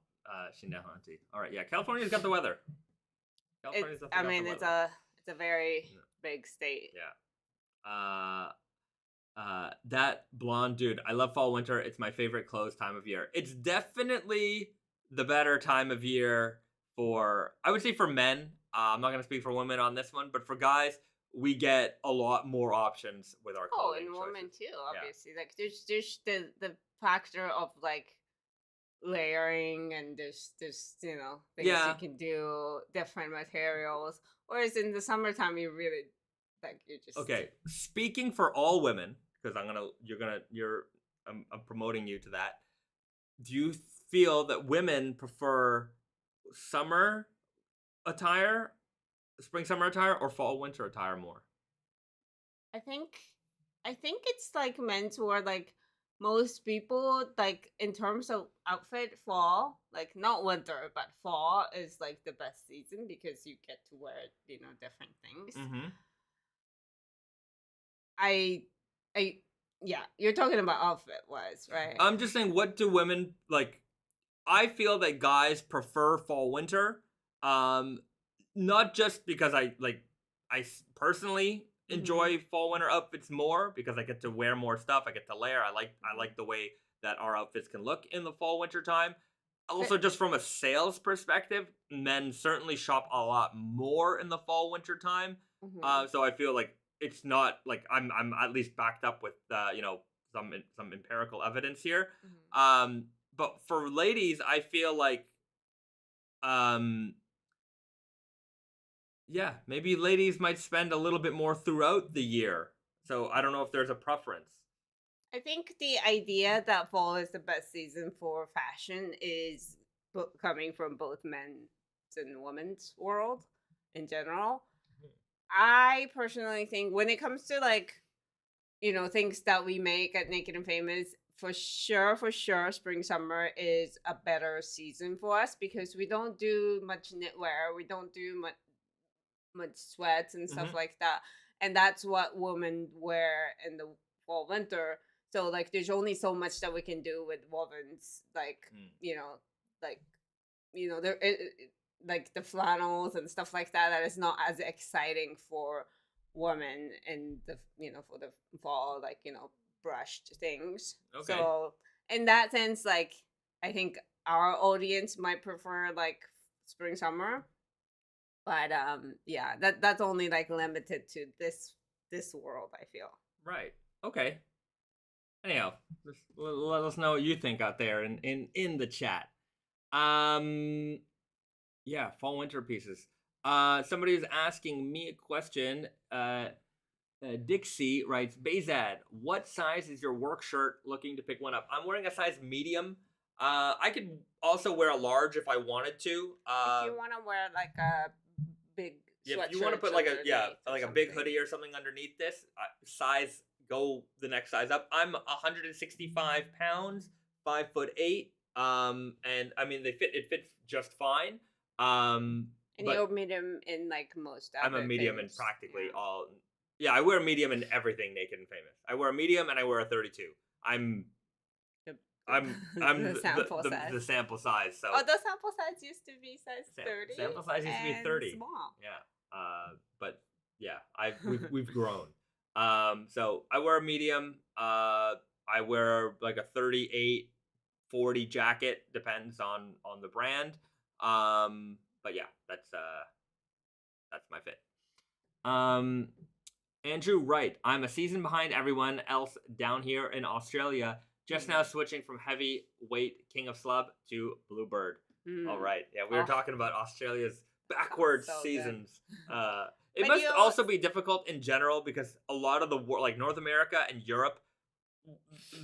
All right, yeah, California's got the weather. It's a very big state. Yeah. That blonde dude. I love fall winter. It's my favorite clothes time of year. It's definitely the better time of year for, I would say, for men. I'm not gonna speak for women on this one, but for guys, we get a lot more options with our clothing. And women too, obviously. Yeah. Like there's the factor of like layering, and there's things you can do, different materials. Whereas in the summertime, you really you just Speaking for all women, because I'm promoting you to that. Do you feel that women prefer summer attire, spring summer attire, or fall winter attire more? I think it's like menswear. Like most people, like in terms of outfit, fall, like not winter, but fall is like the best season because you get to wear different things. Mm-hmm. You're talking about outfit wise, right? I'm just saying, what do women like? I feel that guys prefer fall winter, not just because I personally enjoy fall winter outfits more because I get to wear more stuff, I get to layer. I like the way that our outfits can look in the fall winter time. Also, just from a sales perspective, men certainly shop a lot more in the fall winter time. Mm-hmm. So I feel like it's not like I'm at least backed up with some empirical evidence here. Mm-hmm. But for ladies, I feel like maybe ladies might spend a little bit more throughout the year. So I don't know if there's a preference. I think the idea that fall is the best season for fashion is coming from both men's and women's world in general. I personally think when it comes to like, things that we make at Naked and Famous, for sure, spring, summer is a better season for us because we don't do much knitwear. We don't do much sweats and stuff like that. And that's what women wear in the fall, winter. So like, there's only so much that we can do with wovens, like the flannels and stuff like that. That is not as exciting for women in the for the fall, brushed things. Okay. So in that sense, like I think our audience might prefer like spring, summer, but that's only like limited to this world, I feel. Right. Okay. Anyhow, let us know what you think out there in the chat. Yeah, fall winter pieces. Somebody is asking me a question. Dixie writes, Bezad, what size is your work shirt? Looking to pick one up. I'm wearing a size medium. I could also wear a large if I wanted to. If you want to wear like a big sweatshirt, if you want to put like a big hoodie or something underneath this, go the next size up. I'm 165 pounds, 5'8". And I mean it fits just fine. And you're medium in like most. I'm a medium in practically all. Yeah, I wear a medium in everything Naked and Famous. I wear a medium and I wear a 32. I'm the sample size. The sample size. So the sample size used to be size 30. Sample size used to be 30. Small. Yeah. But yeah, we've grown. So I wear a medium. I wear like a 38, 40 jacket, depends on the brand. But yeah, that's my fit. Andrew Wright, I'm a season behind everyone else down here in Australia. Just now switching from heavyweight King of Slub to Bluebird. All right. Yeah, we were talking about Australia's backwards seasons. It must also be difficult in general because a lot of the like North America and Europe,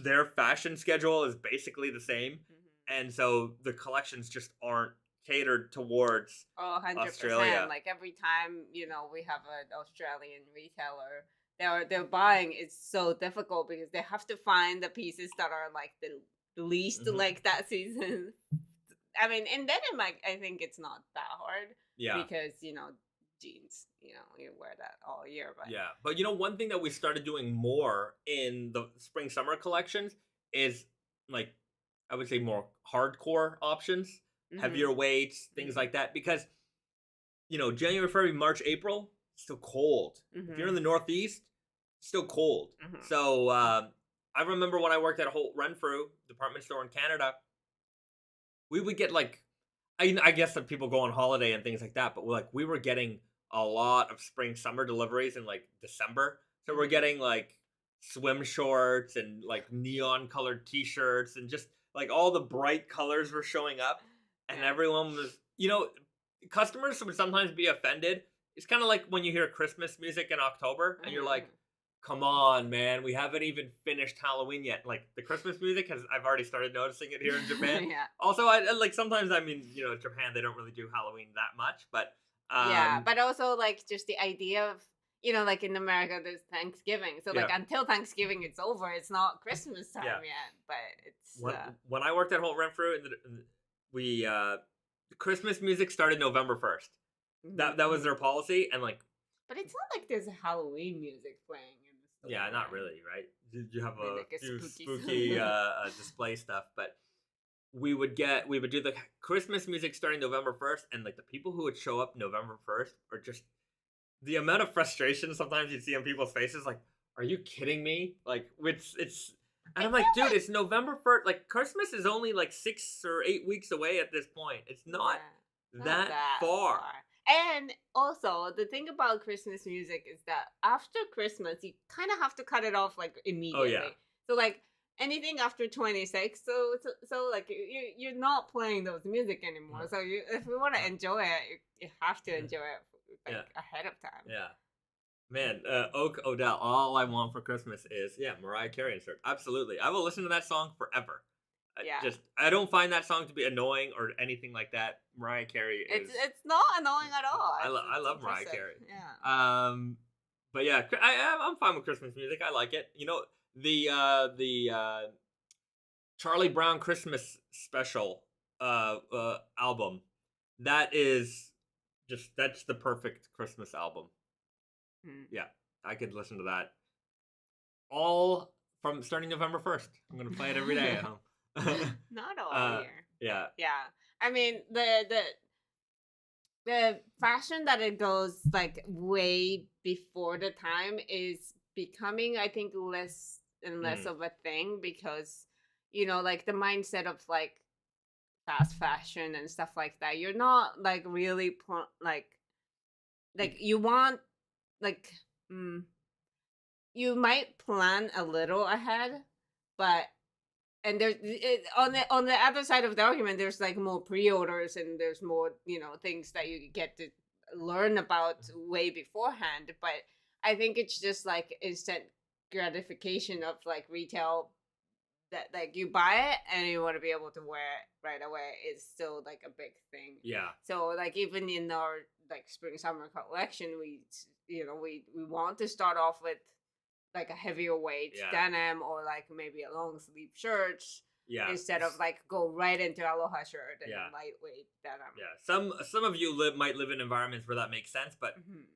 their fashion schedule is basically the same. Mm-hmm. And so the collections just aren't catered towards 100%. Australia. Like every time, we have an Australian retailer, they're buying, it's so difficult because they have to find the pieces that are like the least like that season. I mean, in denim, I think it's not that hard. Yeah. Because, jeans. You wear that all year. But yeah, but one thing that we started doing more in the spring summer collections is like I would say more hardcore options, heavier weights, things like that, because January, February, March, April, still cold. If you're in the Northeast, still cold. So I remember when I worked at Holt Renfrew department store in Canada, we would get like, I guess that people go on holiday and things like that, but we were getting a lot of spring summer deliveries in like December. So we're getting like swim shorts and like neon colored t-shirts and just like all the bright colors were showing up, and everyone was, customers would sometimes be offended. It's kind of like when you hear Christmas music in October and you're like, come on, man, we haven't even finished Halloween yet. Like the Christmas music I've already started noticing it here in Japan. Also, I like sometimes, Japan, they don't really do Halloween that much, but but also like just the idea of, like in America, there's Thanksgiving. So like until Thanksgiving it's over, it's not Christmas time yet. But it's when I worked at Holt Renfrew, we Christmas music started November 1st. That was their policy, and like. But it's not like there's Halloween music playing in the store. Yeah, not really, right? You have a few spooky display stuff, but we would do the Christmas music starting November 1st, and like the people who would show up November 1st are just the amount of frustration sometimes you'd see on people's faces, like, are you kidding me? Like, it's and I'm like, dude, it's November 1st. Like, Christmas is only like 6 or 8 weeks away at this point. It's not that far. And also, the thing about Christmas music is that after Christmas, you kind of have to cut it off like immediately. Oh, yeah. So like anything after 26, so like you're not playing those music anymore. So if you want to enjoy it, you have to enjoy it ahead of time. Yeah. Man, Oak Odell, all I want for Christmas is, Mariah Carey insert. Absolutely. I will listen to that song forever. I don't find that song to be annoying or anything like that. Mariah Carey is... It's not annoying at all. I love Mariah Carey. Yeah. But yeah, I'm fine with Christmas music. I like it. The Charlie Brown Christmas special album, that's the perfect Christmas album. Yeah, I could listen to that all from starting November 1st. I'm gonna play it every day at home. Not all year. Yeah. I mean, the fashion that it goes like way before the time is becoming, I think, less and less of a thing because, like the mindset of like fast fashion and stuff like that. You're not like really like you want like you might plan a little ahead, but. And there's on the other side of the argument, there's like more pre-orders and there's more things that you get to learn about way beforehand. But I think it's just like instant gratification of like retail that like you buy it and you want to be able to wear it right away is still like a big thing. Yeah. So like even in our like spring summer collection, we want to start off with like a heavier weight denim or like maybe a long sleeve shirt instead of like go right into aloha shirt and lightweight denim. Yeah, some of you might live in environments where that makes sense, but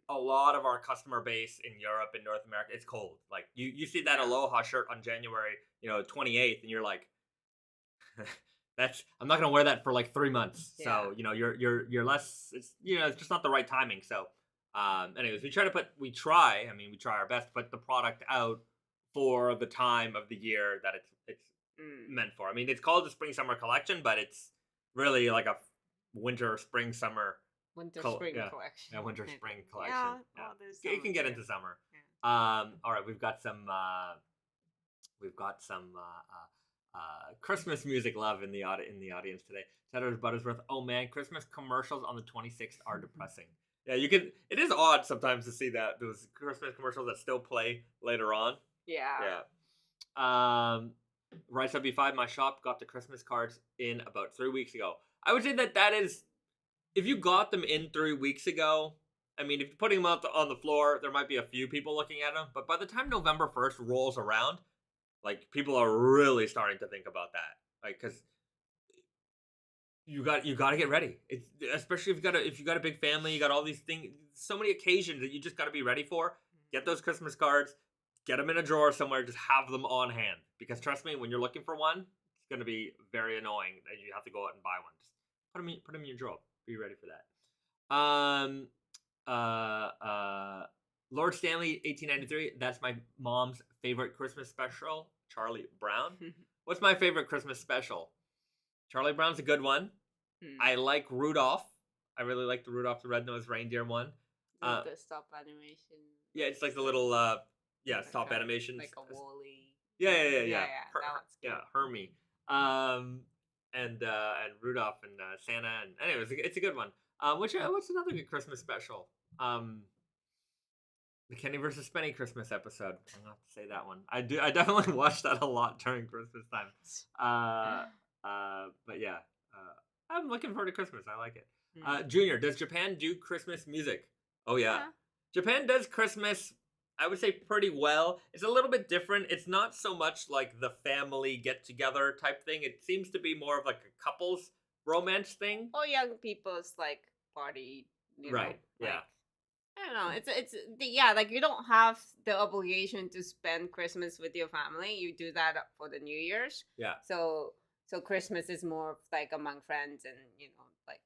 a lot of our customer base in Europe and North America, it's cold. Like you see that aloha shirt on January 28th, and you're like, I'm not gonna wear that for like 3 months. So you're less. It's it's just not the right timing. So. Anyways, we try our best to put the product out for the time of the year that it's meant for. I mean, it's called the spring summer collection, but it's really like a winter spring summer collection. Yeah, winter spring collection. Yeah. It can get into summer. Yeah. All right, we've got some Christmas music love in the audience today. Cheddar's Buttersworth. Oh man, Christmas commercials on the 26th are depressing. Yeah, it is odd sometimes to see those Christmas commercials that still play later on. Yeah. Right 75, my shop got the Christmas cards in about 3 weeks ago. I would say that is, if you got them in 3 weeks ago, I mean, if you're putting them out on the floor, there might be a few people looking at them. But by the time November 1st rolls around, like, people are really starting to think about that. Like, because you got to get ready. It's especially if you got a big family, you got all these things, so many occasions that you just got to be ready for. Get those Christmas cards, get them in a drawer somewhere, just have them on hand. Because trust me, when you're looking for one, it's going to be very annoying that you have to go out and buy one. Just put them in your drawer. Be ready for that. Lord Stanley 1893. That's my mom's favorite Christmas special. Charlie Brown. What's my favorite Christmas special? Charlie Brown's a good one. I like Rudolph. I really like the Rudolph the Red-Nosed Reindeer one. The stop animation. Yeah, it's like the little stop animation. Like a Wall-E. Yeah. Yeah, Hermie. And Rudolph and Santa, and anyways, it's a good one. What's another good Christmas special? The Kenny versus Spenny Christmas episode. I'm gonna have to say that one. I definitely watched that a lot during Christmas time. But yeah, I'm looking forward to Christmas. I like it. Junior, does Japan do Christmas music? Oh yeah. Japan does Christmas, I would say, pretty well. It's a little bit different. It's not so much like the family get-together type thing. It seems to be more of like a couples romance thing. Or young people's like party. Right. Like, yeah. I don't know. Like you don't have the obligation to spend Christmas with your family. You do that for the New Year's. Yeah. So Christmas is more of like among friends and like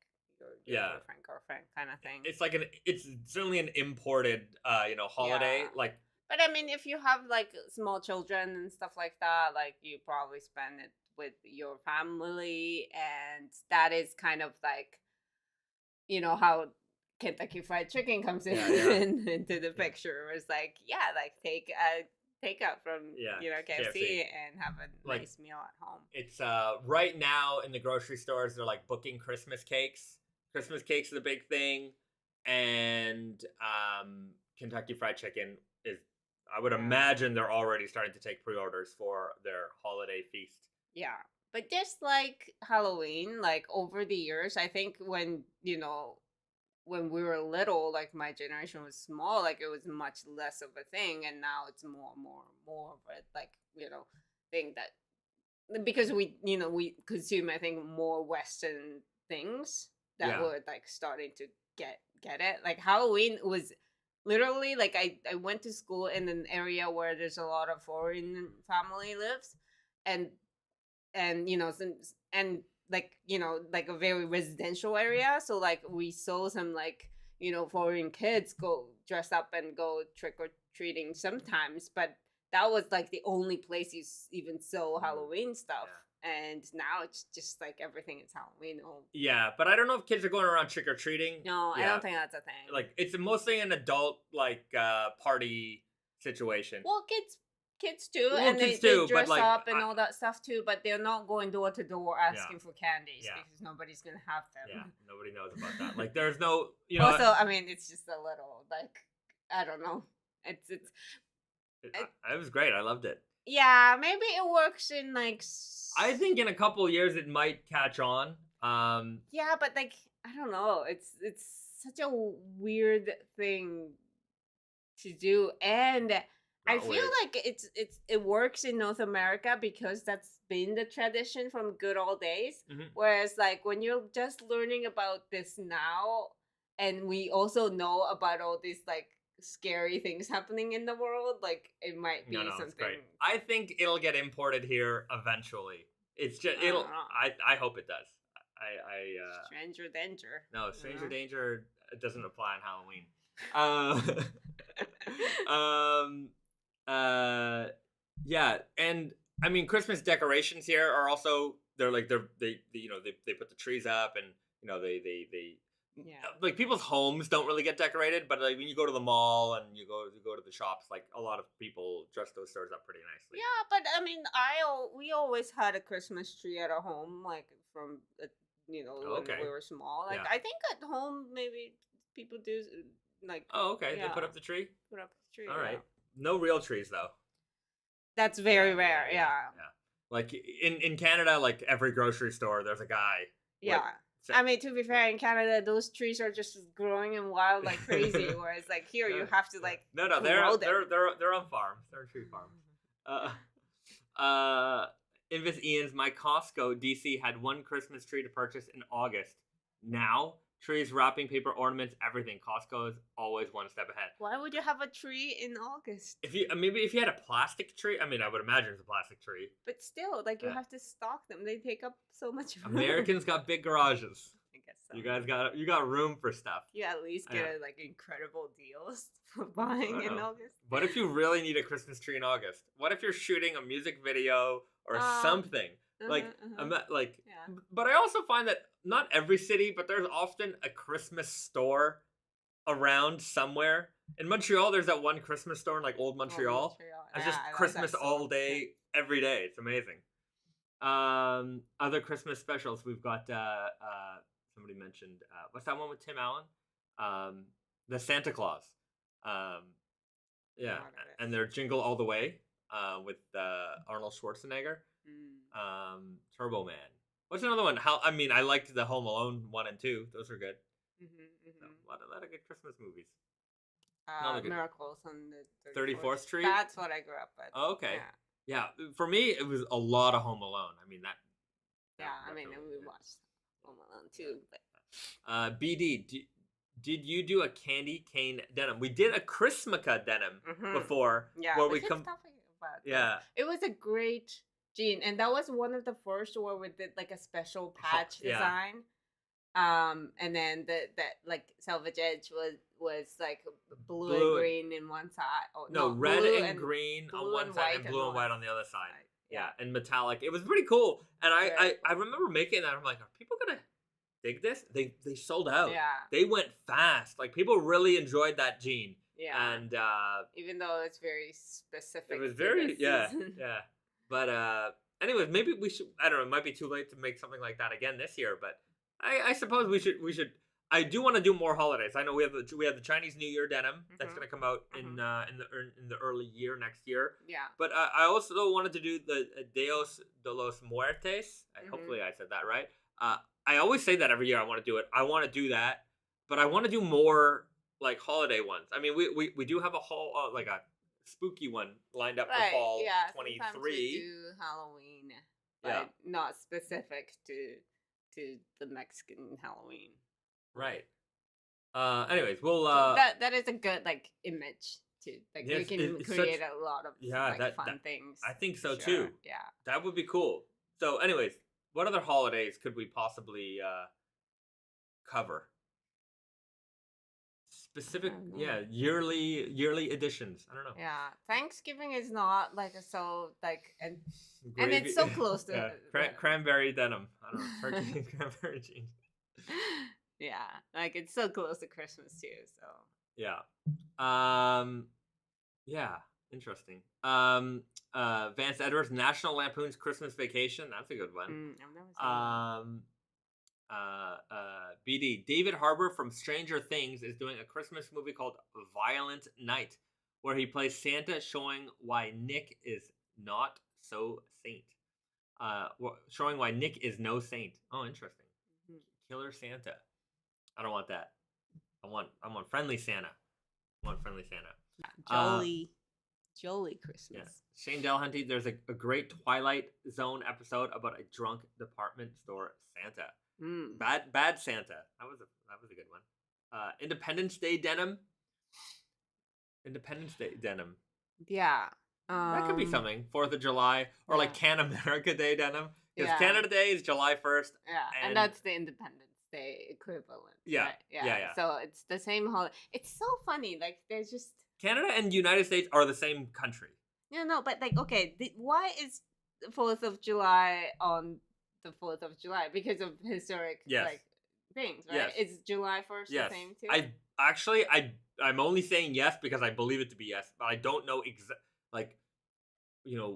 your girlfriend kind of thing. It's like it's certainly an imported holiday. Yeah. Like, but I mean, if you have like small children and stuff like that, like you probably spend it with your family, and that is kind of like, how Kentucky Fried Chicken comes into the picture. It's like, like take out from KFC and have a nice meal at home. It's right now in the grocery stores they're like booking Christmas cakes. Christmas cakes are the big thing, and Kentucky Fried Chicken is. I would imagine they're already starting to take pre-orders for their holiday feast. Yeah, but just like Halloween, like over the years, I think when when we were little, like my generation was small, like it was much less of a thing, and now it's more of a like thing that because we consume, I think, more Western things that were like starting to get it. Like Halloween was literally like I went to school in an area where there's a lot of foreign family lives, and like a very residential area. So like we saw some like foreign kids go dress up and go trick-or-treating sometimes, but that was like the only place you even saw Halloween stuff. And now it's just like everything is Halloween. Yeah, but I don't know if kids are going around trick-or-treating. No, I don't think that's a thing. Like it's mostly an adult like party situation. Well, kids too, and they dress up and all that stuff too, but they're not going door to door asking for candies because nobody's gonna have them. Yeah, nobody knows about that. Like there's no, Also, I mean, it's just a little like, I don't know. It was great. I loved it. Yeah, maybe it works in like. I think in a couple years it might catch on. Yeah, but like I don't know. It's such a weird thing to do, and I feel like it works in North America because that's been the tradition from good old days. Mm-hmm. Whereas like when you're just learning about this now, and we also know about all these like scary things happening in the world, like it might be something. It's great. I think it'll get imported here eventually. It's just I hope it does. Stranger danger. No, stranger danger doesn't apply on Halloween. Yeah, and I mean Christmas decorations here are also they put the trees up, and like people's homes don't really get decorated, but like when you go to the mall and you go to the shops, like a lot of people dress those stores up pretty nicely. Yeah, but I mean, we always had a Christmas tree at our home, like from when we were small. Like I think at home maybe people do like. Oh, okay. Yeah. They put up the tree. Put up the tree. All right. No real trees though. That's very rare. Yeah. Like in Canada, like every grocery store, there's a guy. Yeah. I mean, to be fair, in Canada, those trees are just growing in wild like crazy. Whereas, like here, you have to like they're on farms. They're tree farms. Invis Ian's, my Costco DC had one Christmas tree to purchase in August. Now, trees, wrapping paper, ornaments, everything. Costco is always one step ahead. Why would you have a tree in August? If you if you had a plastic tree, I mean, I would imagine it's a plastic tree. But still, like you have to stock them. They take up so much room. Americans got big garages. I guess so. You got room for stuff. You at least get like incredible deals for buying in August. What if you really need a Christmas tree in August? What if you're shooting a music video or something? But I also find that not every city, but there's often a Christmas store around somewhere. In Montreal, there's that one Christmas store in like Old Montreal. It's just Christmas all day, every day. It's amazing. Other Christmas specials, we've got somebody mentioned what's that one with Tim Allen? The Santa Claus. And their Jingle All the Way with Arnold Schwarzenegger. Turbo Man. What's another one? I liked the Home Alone 1 and 2. Those are good. So, a lot of good Christmas movies. Miracles on the 34th Street. That's what I grew up with. Oh, okay. Yeah. For me, it was a lot of Home Alone. I mean that. Yeah, we watched Home Alone too. But BD, did you do a candy cane denim? We did a Chrismica denim before. Yeah. Where we come. Yeah. It was a great jean, and that was one of the first where we did like a special patch design. And then that like selvage edge was like blue and green in one side. Oh, no, red and green on one side and blue and white on the other side. Yeah, and metallic. It was pretty cool. And I remember making that. I'm like, are people gonna dig this? They sold out. Yeah. They went fast. Like people really enjoyed that jean. Yeah. And even though it's very specific. It was very yeah. But anyways, maybe we should. I don't know. It might be too late to make something like that again this year, but. I suppose we should. I do want to do more holidays. I know we have the Chinese New Year denim that's going to come out in the early year next year. Yeah. But I also wanted to do the Dios de los Muertos. Hopefully I said that right. I always say that every year. I want to do it. I want to do that, but I want to do more like holiday ones. I mean, we do have a whole like a spooky one lined up for fall 23. Sometimes we do Halloween, but not specific to the Mexican Halloween. Right. Anyways, we'll that is a good like image too. Like we can create a lot of fun things. I think so too. Yeah. That would be cool. So anyways, what other holidays could we possibly cover? Specific yearly editions. I don't know. Yeah. Thanksgiving is not like and it's so close to cranberry denim. I don't know, turkey and cranberry jeans. Yeah, like it's so close to Christmas too. So yeah, interesting. Vance Edwards, National Lampoon's Christmas Vacation. That's a good one. I've never seen BD David Harbour from Stranger Things is doing a Christmas movie called Violent Night, where he plays Santa, showing why Nick is not so saint. Showing why Nick is no saint. Oh, interesting. Killer Santa. I don't want that. I want friendly Santa. I want friendly Santa. Jolly Christmas. Yeah. Shane Delhunty, there's a great Twilight Zone episode about a drunk department store Santa. Bad Santa. That was a good one. Independence Day denim. Yeah. That could be something. 4th of July or like Can America Day denim. Because Canada Day is July 1st. Yeah, and that's the Independence Day equivalent. Yeah. Right? Yeah. So it's the same holiday. It's so funny. Like there's just Canada and United States are the same country. No, but like okay, why is the 4th of July on the 4th of July? Because of historic like things, right? Yes. Is July 1st the same too? I'm only saying yes because I believe it to be yes, but I don't know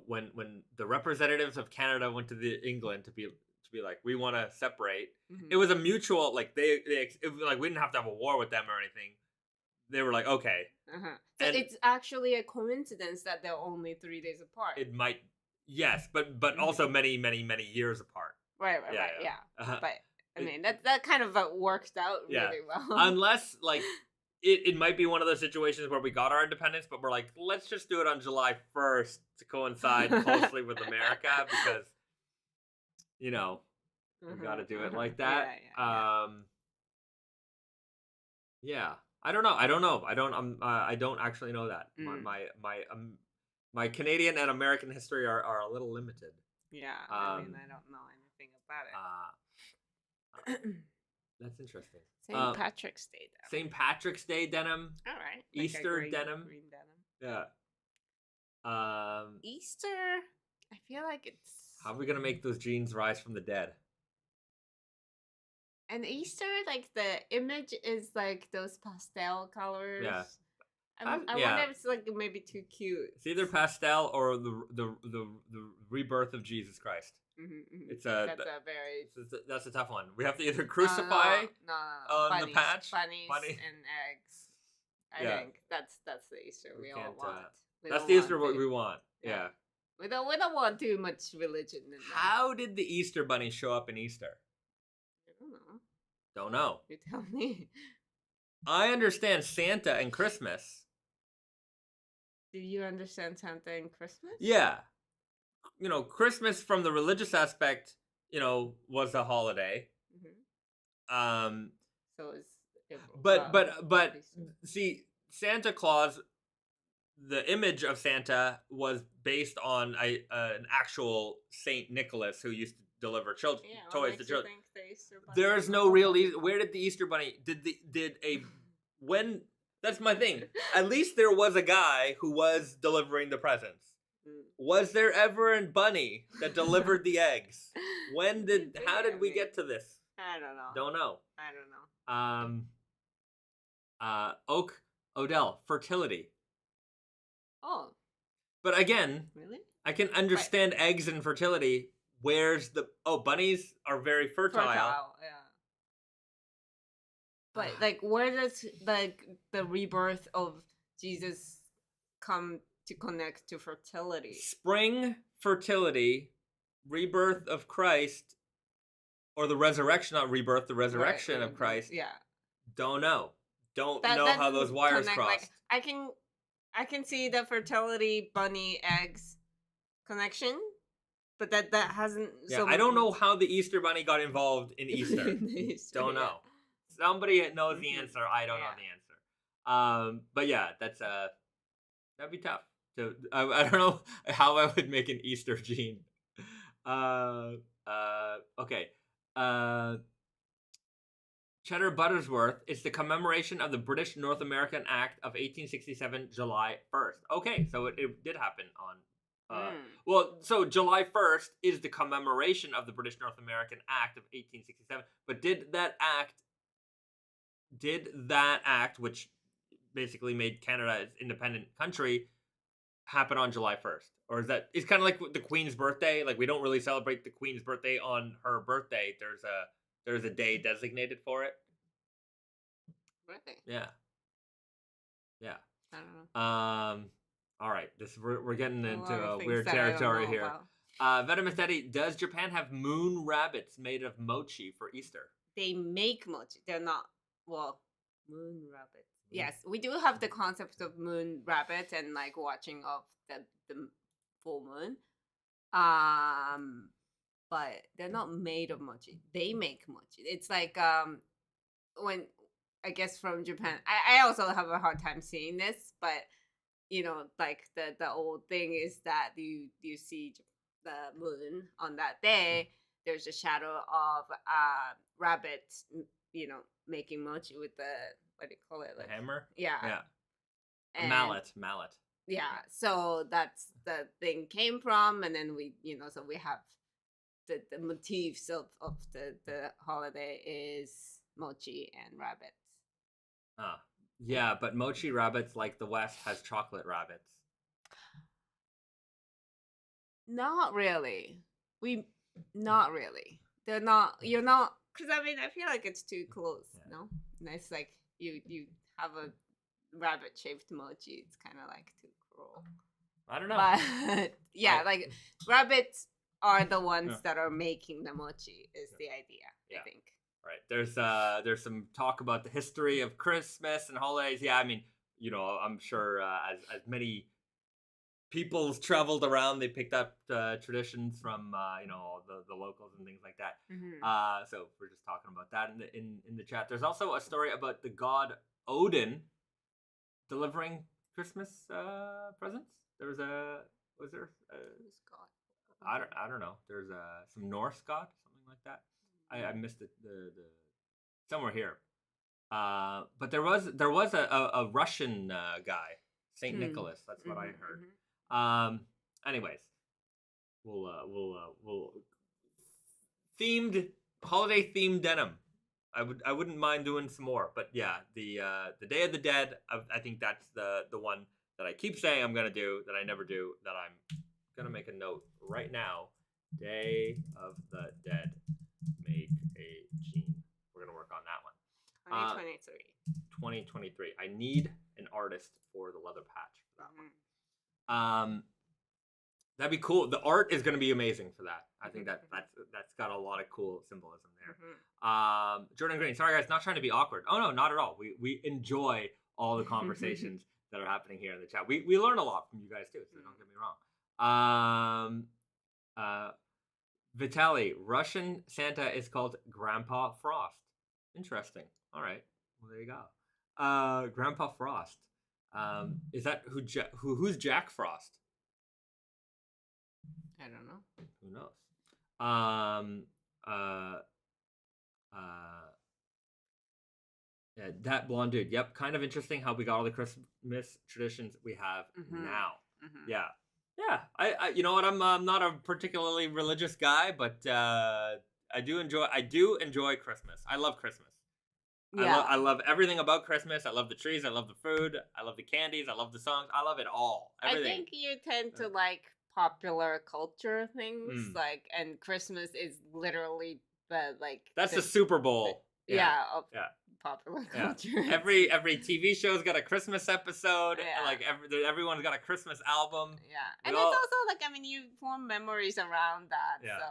when the representatives of Canada went to England to be like, we want to separate. It was a mutual we didn't have to have a war with them or anything. They were like, okay. So it's actually a coincidence that they're only 3 days apart. It might, yes, but also many, many, many years apart. Right. But I mean that kind of worked out really well. Unless it might be one of those situations where we got our independence, but we're like, let's just do it on July 1st to coincide closely with America because you know, we got to do it like that. Yeah. I don't know. I don't actually know that. My Canadian and American history are a little limited. Yeah. I mean, I don't know anything about it. That's interesting. St. Patrick's Day denim. St. Patrick's Day denim. All right. Easter denim. Green denim. Yeah. Easter. I feel like it's. How are we gonna make those jeans rise from the dead? And Easter, like the image is like those pastel colors. Yeah. I wonder if it's like maybe too cute. It's either pastel or the rebirth of Jesus Christ. It's that's a tough one. We have to either crucify on the patch, bunnies and eggs. I think that's the Easter we all want. That's the Easter what we want. Yeah. We don't want too much religion in that. How did the Easter bunny show up in Easter? I don't know. Don't know. You tell me. I understand Santa and Christmas. Do you understand Santa and Christmas? Yeah. You know, Christmas from the religious aspect, you know, was a holiday. So it's but see, Santa Claus, the image of Santa was based on an actual Saint Nicholas who used to deliver toys to children. There is no real where did the Easter bunny that's my thing. At least there was a guy who was delivering the presents. Was there ever a bunny that delivered the eggs? How did we get to this? I don't know. Don't know. I don't know. Oak Odell, fertility. Oh. But again, really? I can understand eggs and fertility. Where's bunnies are very fertile. Yeah. But like, where does like the rebirth of Jesus come to connect to fertility? Spring, fertility, rebirth of Christ, or the resurrection, not rebirth, the resurrection of Christ. Yeah. Don't know. Don't know how those wires crossed. Like, I can see the fertility bunny eggs connection, but that hasn't. Yeah, I don't know how the Easter bunny got involved in Easter. Don't know. Somebody knows the answer. I don't know the answer. But yeah, that'd be tough. I don't know how I would make an Easter jean. Okay. Cheddar Buttersworth is the commemoration of the British North American Act of 1867, July 1st. Okay, so it did happen on... Well, so July 1st is the commemoration of the British North American Act of 1867, but did that act, which basically made Canada an independent country, happen on July 1st? Or it's kind of like the Queen's birthday. Like, we don't really celebrate the Queen's birthday on her birthday. There's a day designated for it. Really? Yeah. I don't know. All right. We're getting into a weird territory here. Venomous Daddy, does Japan have moon rabbits made of mochi for Easter? They make mochi. They're not moon rabbits. Yes, we do have the concept of moon rabbits and like watching of the full moon. But they're not made of mochi. They make mochi. It's like when I guess from Japan. I also have a hard time seeing this, but you know, like the old thing is that you see the moon on that day. There's a shadow of rabbits, you know, making mochi with the what do you call it? Like, the hammer? Yeah. And mallet. Yeah. So that's the thing came from, and then we have the motifs of the holiday is mochi and rabbits. Yeah, but mochi rabbits, like the West, has chocolate rabbits. Not really. Not really. They're not. You're not. Because I mean, I feel like it's too close. Yeah. No, and it's like you have a rabbit shaped mochi. It's kind of like too cruel. I don't know. But yeah, like rabbits are the ones that are making the mochi. Is the idea? I think. Right. There's some talk about the history of Christmas and holidays. Yeah, I mean, you know, I'm sure as many peoples traveled around. They picked up traditions from the locals and things like that. So we're just talking about that in the chat. There's also a story about the god Odin delivering Christmas presents. Was there I don't know. There's some Norse god, something like that. I missed it the somewhere here. But there was a Russian guy, Saint Nicholas. That's what I heard. Anyways, we'll holiday themed denim. I wouldn't mind doing some more, but yeah, the Day of the Dead. I think that's the one that I keep saying I'm gonna do that I never do. That I'm gonna make a note right now. Day of the Dead. Make a jean. We're gonna work on that one. 2023. I need an artist for the leather patch for that one. That'd be cool. The art is going to be amazing for that. I think that's got a lot of cool symbolism there. Jordan Green, sorry guys, not trying to be awkward. Oh no, not at all. We enjoy all the conversations that are happening here in the chat. We learn a lot from you guys too, so don't get me wrong. Vitaly, Russian Santa is called Grandpa Frost. Interesting. All right. Well, there you go. Grandpa Frost. Is that who's Jack Frost? I don't know. Who knows? Yeah, that blonde dude. Yep, kind of interesting how we got all the Christmas traditions we have now. Yeah. I you know what? I'm not a particularly religious guy, but I do enjoy Christmas. I love Christmas. Yeah. I love everything about Christmas. I love the trees. I love the food. I love the candies. I love the songs. I love it all. Everything. I think you tend to like popular culture things, and Christmas is literally that's the Super Bowl. Popular culture. Every TV show's got a Christmas episode. Yeah. Everyone's got a Christmas album. Yeah, and it's also you form memories around that. Yeah. So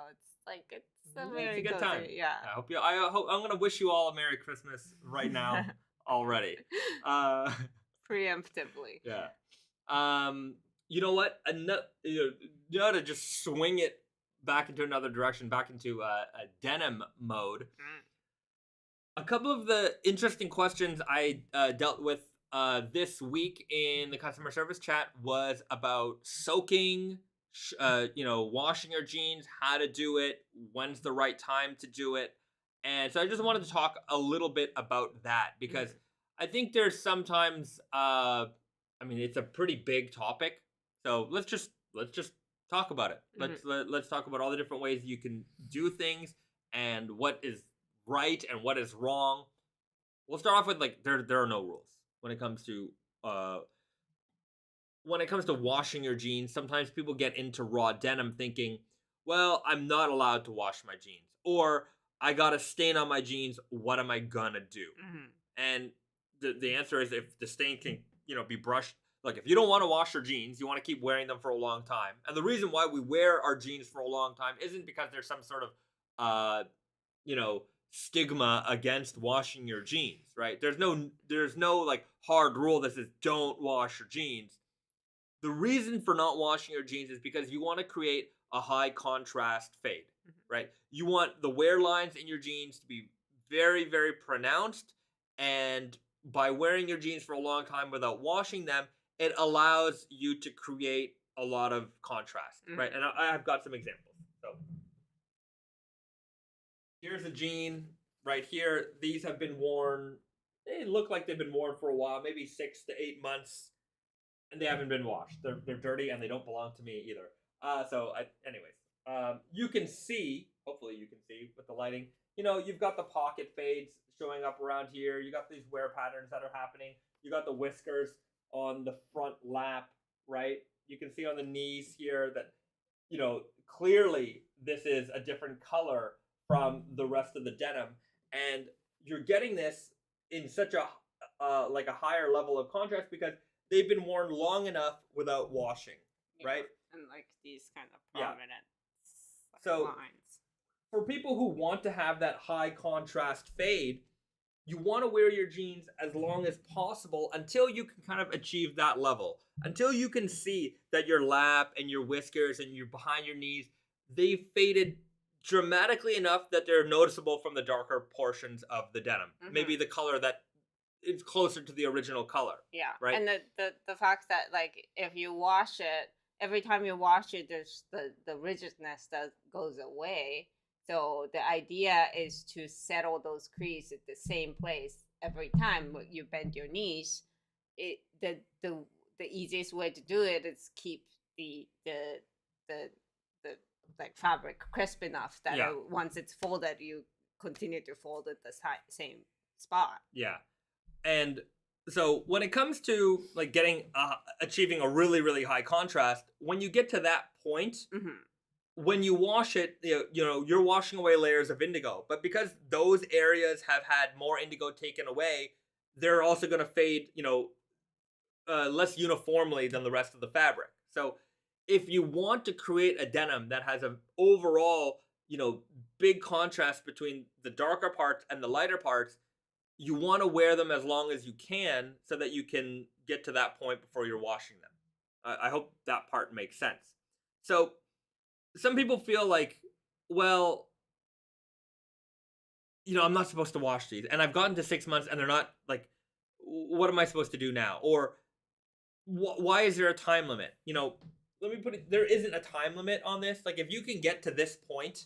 it's a very good time. Yeah. I hope I'm gonna wish you all a Merry Christmas right now already. Preemptively. Yeah. You know what? You know to just swing it back into another direction, back into a denim mode. A couple of the interesting questions I dealt with this week in the customer service chat was about soaking, washing your jeans, how to do it, when's the right time to do it. And so I just wanted to talk a little bit about that because I think there's sometimes, it's a pretty big topic. So let's just talk about it. Let's talk about all the different ways you can do things and what is right and what is wrong. We'll start off with there are no rules when it comes to washing your jeans. Sometimes people get into raw denim thinking, well, I'm not allowed to wash my jeans, or I got a stain on my jeans. What am I gonna do? And the answer is if the stain can be brushed. Like if you don't want to wash your jeans, you want to keep wearing them for a long time. And the reason why we wear our jeans for a long time isn't because there's some sort of stigma against washing your jeans, right? There's no hard rule that says don't wash your jeans. The reason for not washing your jeans is because you want to create a high contrast fade, right? You want the wear lines in your jeans to be very, very pronounced, and by wearing your jeans for a long time without washing them, it allows you to create a lot of contrast, right? And I've got some examples. So here's a jean right here. These have been worn. They look like they've been worn for a while, maybe 6 to 8 months, and they haven't been washed. They're dirty and they don't belong to me either. You can see, hopefully you can see with the lighting, you've got the pocket fades showing up around here. You got these wear patterns that are happening. You got the whiskers on the front lap, right? You can see on the knees here that, clearly this is a different color from the rest of the denim. And you're getting this in such a higher level of contrast because they've been worn long enough without washing, right? And these kind of prominent lines. For people who want to have that high contrast fade, you want to wear your jeans as long as possible until you can kind of achieve that level. Until you can see that your lap and your whiskers and your behind your knees, they've faded dramatically enough that they're noticeable from the darker portions of the denim. Maybe the color that is closer to the original color. Yeah. Right. And the fact that like if you wash it, every time you wash it, there's the rigidness that goes away. So the idea is to settle those creases at the same place every time you bend your knees. The easiest way to do it is keep the like fabric crisp enough that once it's folded, you continue to fold it the same spot. Yeah. And so when it comes to like achieving a really, really high contrast, when you get to that point, when you wash it, you're washing away layers of indigo. But because those areas have had more indigo taken away, they're also going to fade, less uniformly than the rest of the fabric. So if you want to create a denim that has an overall, big contrast between the darker parts and the lighter parts, you want to wear them as long as you can so that you can get to that point before you're washing them. I hope that part makes sense. So some people feel like, well, I'm not supposed to wash these. And I've gotten to 6 months and they're not like, what am I supposed to do now? Or why is there a time limit? Let me put it, there isn't a time limit on this. Like if you can get to this point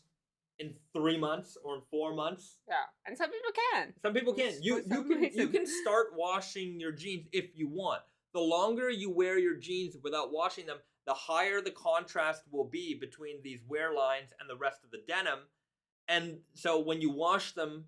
in 3 months or in 4 months. Yeah, and some people can. Some people can. You can start washing your jeans if you want. The longer you wear your jeans without washing them, the higher the contrast will be between these wear lines and the rest of the denim. And so when you wash them,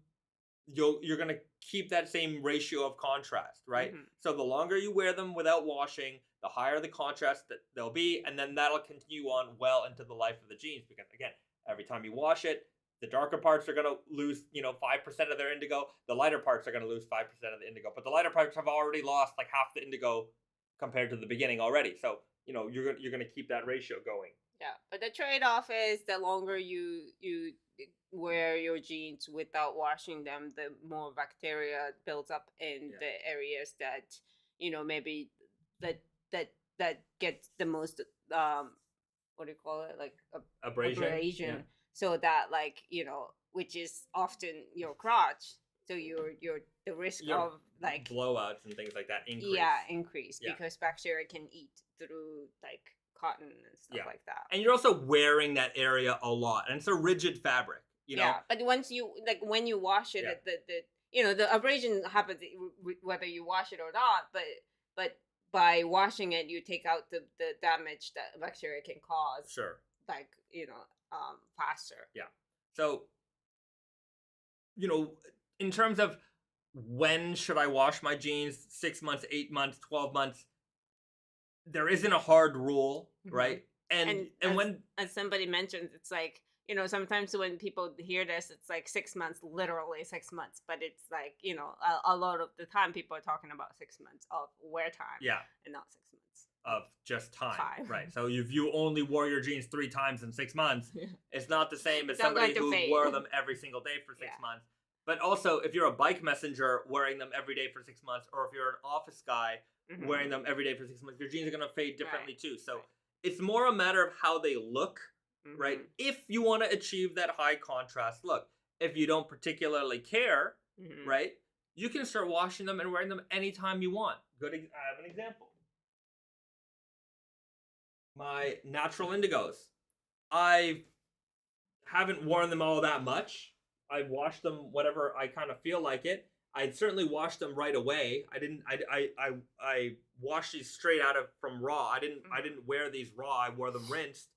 you're going to keep that same ratio of contrast, right? So the longer you wear them without washing, the higher the contrast that they'll be, and then that'll continue on well into the life of the jeans. Because again, every time you wash it, the darker parts are going to lose, 5% of their indigo. The lighter parts are going to lose 5% of the indigo. But the lighter parts have already lost like half the indigo compared to the beginning already. So, you're going to keep that ratio going. Yeah, but the trade-off is the longer you wear your jeans without washing them, the more bacteria builds up in the areas that, maybe that gets the most what do you call it, like abrasion. Yeah. So that like which is often your crotch, so the risk of like blowouts and things like that increase because bacteria can eat through like cotton and stuff like that. And you're also wearing that area a lot, and it's a rigid fabric, Yeah, but once you when you wash it, the abrasion happens whether you wash it or not. But by washing it, you take out the damage that bacteria can cause. Sure. Like faster. Yeah. So in terms of when should I wash my jeans, 6 months, 8 months, 12 months, there isn't a hard rule, right? And when, as somebody mentioned, it's like, sometimes when people hear this, it's like 6 months, literally 6 months, but it's like, a lot of the time people are talking about 6 months of wear time. Yeah. And not 6 months. Of just time. Right. So if you only wore your jeans 3 times in 6 months, it's not the same as somebody who wore them every single day for 6 months. But also, if you're a bike messenger wearing them every day for 6 months, or if you're an office guy wearing them every day for 6 months, your jeans are going to fade differently too. So it's more a matter of how they look, right? If you want to achieve that high contrast look. If you don't particularly care, right, you can start washing them and wearing them anytime you want. I have an example. My natural indigos. I haven't worn them all that much. I wash them whenever I kind of feel like it. I certainly washed them right away. I washed these straight out from raw. I didn't wear these raw. I wore them rinsed.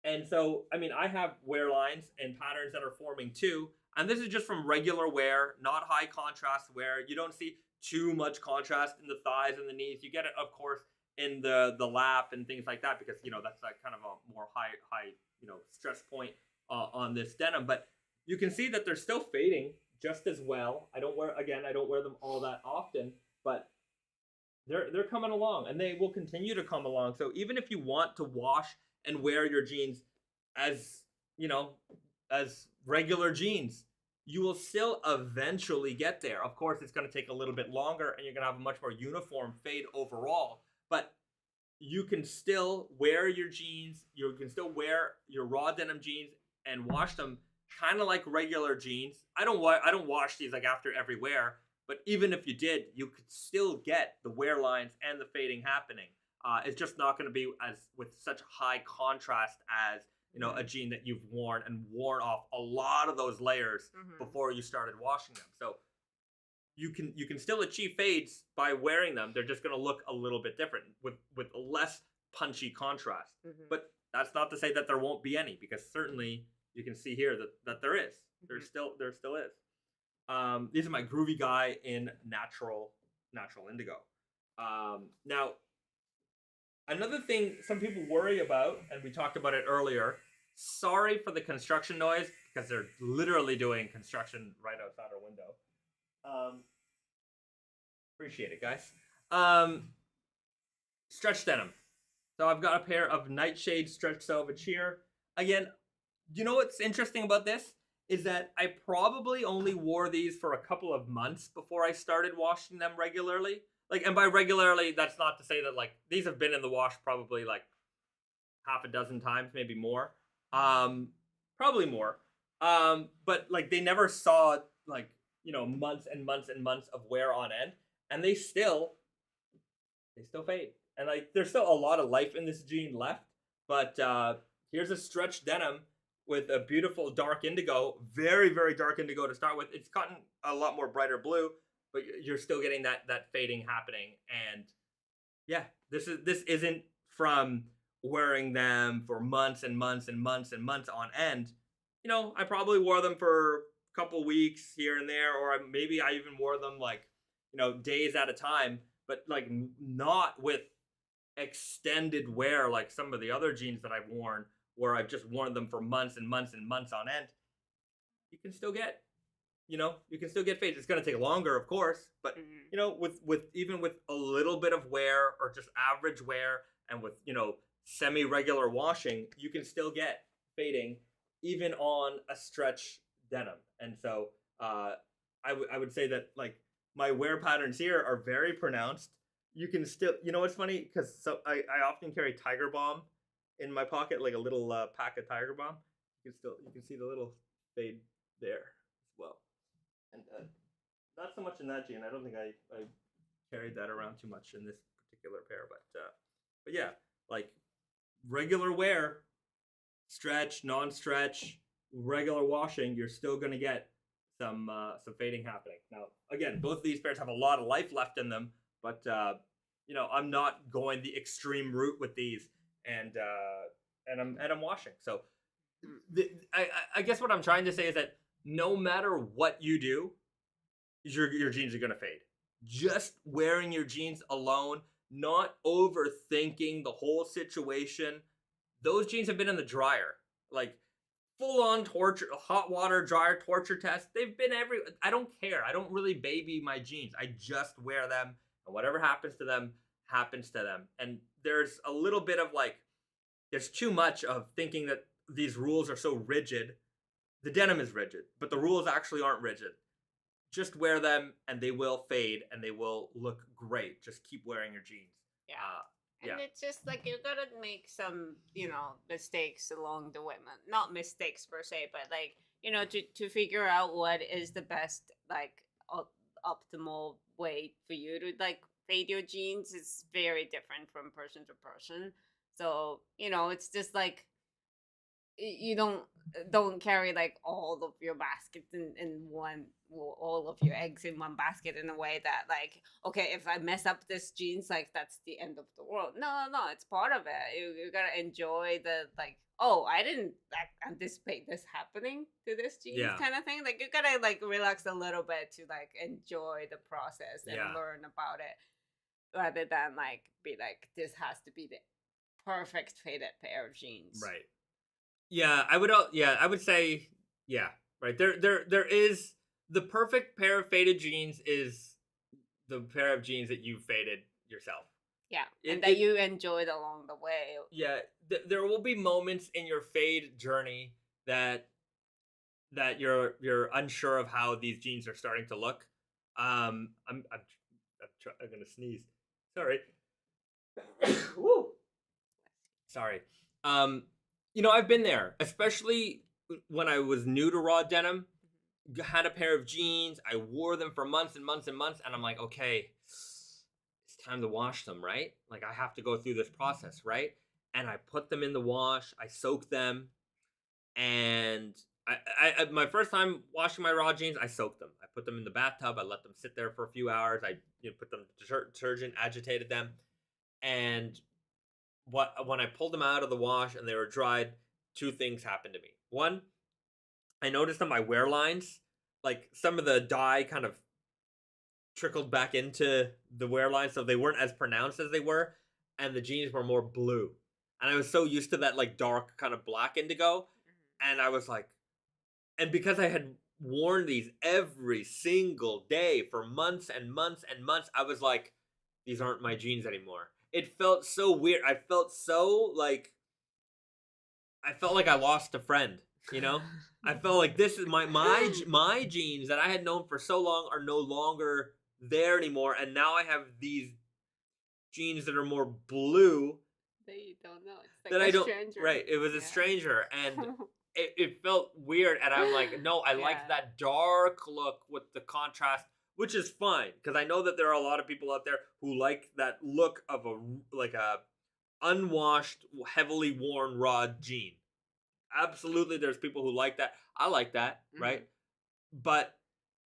And so, I have wear lines and patterns that are forming too. And this is just from regular wear, not high contrast wear. You don't see too much contrast in the thighs and the knees. You get it, of course, in the lap and things like that because, that's like kind of a more high stress point on this denim. But you can see that they're still fading just as well. I don't wear them all that often, but they're coming along, and they will continue to come along. So even if you want to wash and wear your jeans as regular jeans, you will still eventually get there. Of course, it's going to take a little bit longer, and you're going to have a much more uniform fade overall. But you can still wear your jeans. You can still wear your raw denim jeans and wash them kind of like regular jeans. I don't wash these like after every wear, but even if you did, you could still get the wear lines and the fading happening. It's just not going to be as with such high contrast as a jean that you've worn off a lot of those layers before you started washing them. So you can still achieve fades by wearing them. They're just going to look a little bit different with less punchy contrast. But that's not to say that there won't be any, because certainly you can see here that there is. There still is. These are my groovy guy in natural indigo. Now, another thing some people worry about, and we talked about it earlier. Sorry for the construction noise, because they're literally doing construction right outside our window. Appreciate it, guys. Stretch denim. So I've got a pair of nightshade stretch selvage here. Again, you know what's interesting about this is that I probably only wore these for a couple of months before I started washing them regularly. Like, and by regularly, that's not to say that like these have been in the wash probably like half a dozen times, maybe more. Probably more. But like they never saw like, months and months and months of wear on end, and they still fade. And like there's still a lot of life in this jean left, but here's a stretch denim with a beautiful dark indigo, very, very dark indigo to start with. It's gotten a lot more brighter blue, but you're still getting that fading happening. And yeah, this isn't from wearing them for months and months and months and months on end. I probably wore them for a couple weeks here and there, or maybe I even wore them like, days at a time, but like not with extended wear like some of the other jeans that I've worn, where I've just worn them for months and months and months on end. You can still get, fades. It's going to take longer, of course, but with even with a little bit of wear or just average wear, and with semi-regular washing, you can still get fading even on a stretch denim. And so I would say that like my wear patterns here are very pronounced. You can still, what's funny, because I often carry Tiger Balm in my pocket, like a little pack of Tiger Balm. You can see the little fade there as well. And not so much in that jean. I don't think I carried that around too much in this particular pair, but yeah, like regular wear, stretch, non-stretch, regular washing, you're still gonna get some fading happening. Now, again, both of these pairs have a lot of life left in them, but I'm not going the extreme route with these, and I'm washing. So I guess what I'm trying to say is that no matter what you do, your jeans are gonna fade. Just wearing your jeans alone, not overthinking the whole situation. Those jeans have been in the dryer, like full on torture, hot water dryer torture test. They've been I don't care. I don't really baby my jeans. I just wear them, and whatever happens to them happens to them. And there's a little bit of like, there's too much of thinking that these rules are so rigid. The denim is rigid, but the rules actually aren't rigid. Just wear them and they will fade and they will look great. Just keep wearing your jeans. Yeah. And it's just like you're gonna make some, mistakes along the way. Not mistakes per se, but like, to figure out what is the best, like, optimal way for you to like fade your jeans. Is very different from person to person. So, it's just like you don't carry like all of your baskets in one, all of your eggs in one basket, in a way that like, okay, if I mess up this jeans, like that's the end of the world. No, it's part of it. You gotta enjoy the like, oh, I didn't anticipate this happening to this jeans kind of thing. Like you gotta like relax a little bit to like enjoy the process and learn about it, rather than like be like, this has to be the perfect faded pair of jeans. Right. Yeah, I would say, right. There is the perfect pair of faded jeans is the pair of jeans that you faded yourself. Yeah, and that you enjoyed along the way. Yeah, there will be moments in your fade journey that that you're unsure of how these jeans are starting to look. I'm gonna sneeze. Sorry. Woo. Sorry. Um, I've been there, especially when I was new to Raw Denim. Had a pair of jeans. I wore them for months and months and months, and I'm like, okay, it's time to wash them, right? Like I have to go through this process, right? And I put them in the wash. I soaked them, and my first time washing my raw jeans, I soaked them. I put them in the bathtub. I let them sit there for a few hours. I put them detergent, agitated them, and when I pulled them out of the wash and they were dried, two things happened to me. One, I noticed on my wear lines, like some of the dye kind of trickled back into the wear lines, so they weren't as pronounced as they were, and the jeans were more blue. And I was so used to that like dark kind of black indigo, and I was like, and because I had worn these every single day for months and months and months, I was like, these aren't my jeans anymore. It felt so weird. I felt like I lost a friend, you know? I felt like this is my jeans that I had known for so long are no longer there anymore, and now I have these jeans that are more blue that you don't know. It's like that a I don't. stranger. Right, it was a stranger, and it felt weird, and I'm like, no, I like that dark look with the contrast, which is fine because I know that there are a lot of people out there who like that look of a unwashed, heavily worn raw jean. Absolutely, there's people who like that. I like that, right? But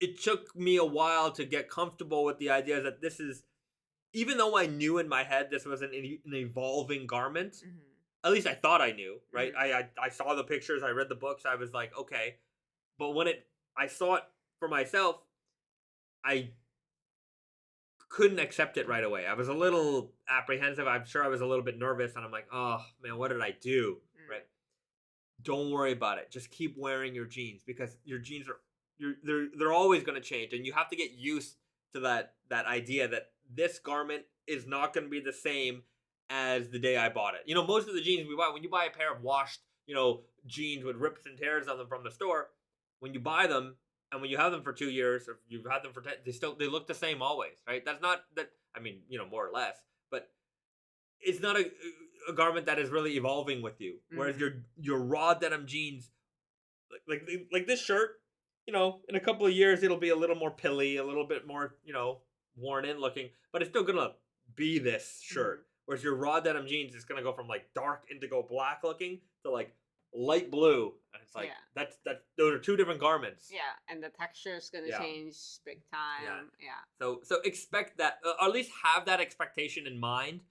it took me a while to get comfortable with the idea that this is, even though I knew in my head this was an evolving garment, at least I thought I knew, right? I saw the pictures, I read the books, I was like, okay. But when I saw it for myself, I couldn't accept it right away. I was a little apprehensive. I'm sure I was a little bit nervous, and I'm like, oh man, what did I do? Right? Don't worry about it. Just keep wearing your jeans because your jeans they're always going to change, and you have to get used to that idea that this garment is not going to be the same as the day I bought it. Most of the jeans we buy, when you buy a pair of washed, jeans with rips and tears on them from the store, when you buy them and when you have them for 2 years, or you've had them for 10, they look the same always, right? That's not that. I mean, more or less, but it's not a garment that is really evolving with you. Whereas your raw denim jeans, like this shirt, in a couple of years it'll be a little more pilly, a little bit more, worn in looking, but it's still gonna be this shirt. Whereas your raw denim jeans is gonna go from like dark indigo black looking to like light blue, and it's like that's those are two different garments. Yeah, and the texture is gonna change big time. So expect that, or at least have that expectation in mind.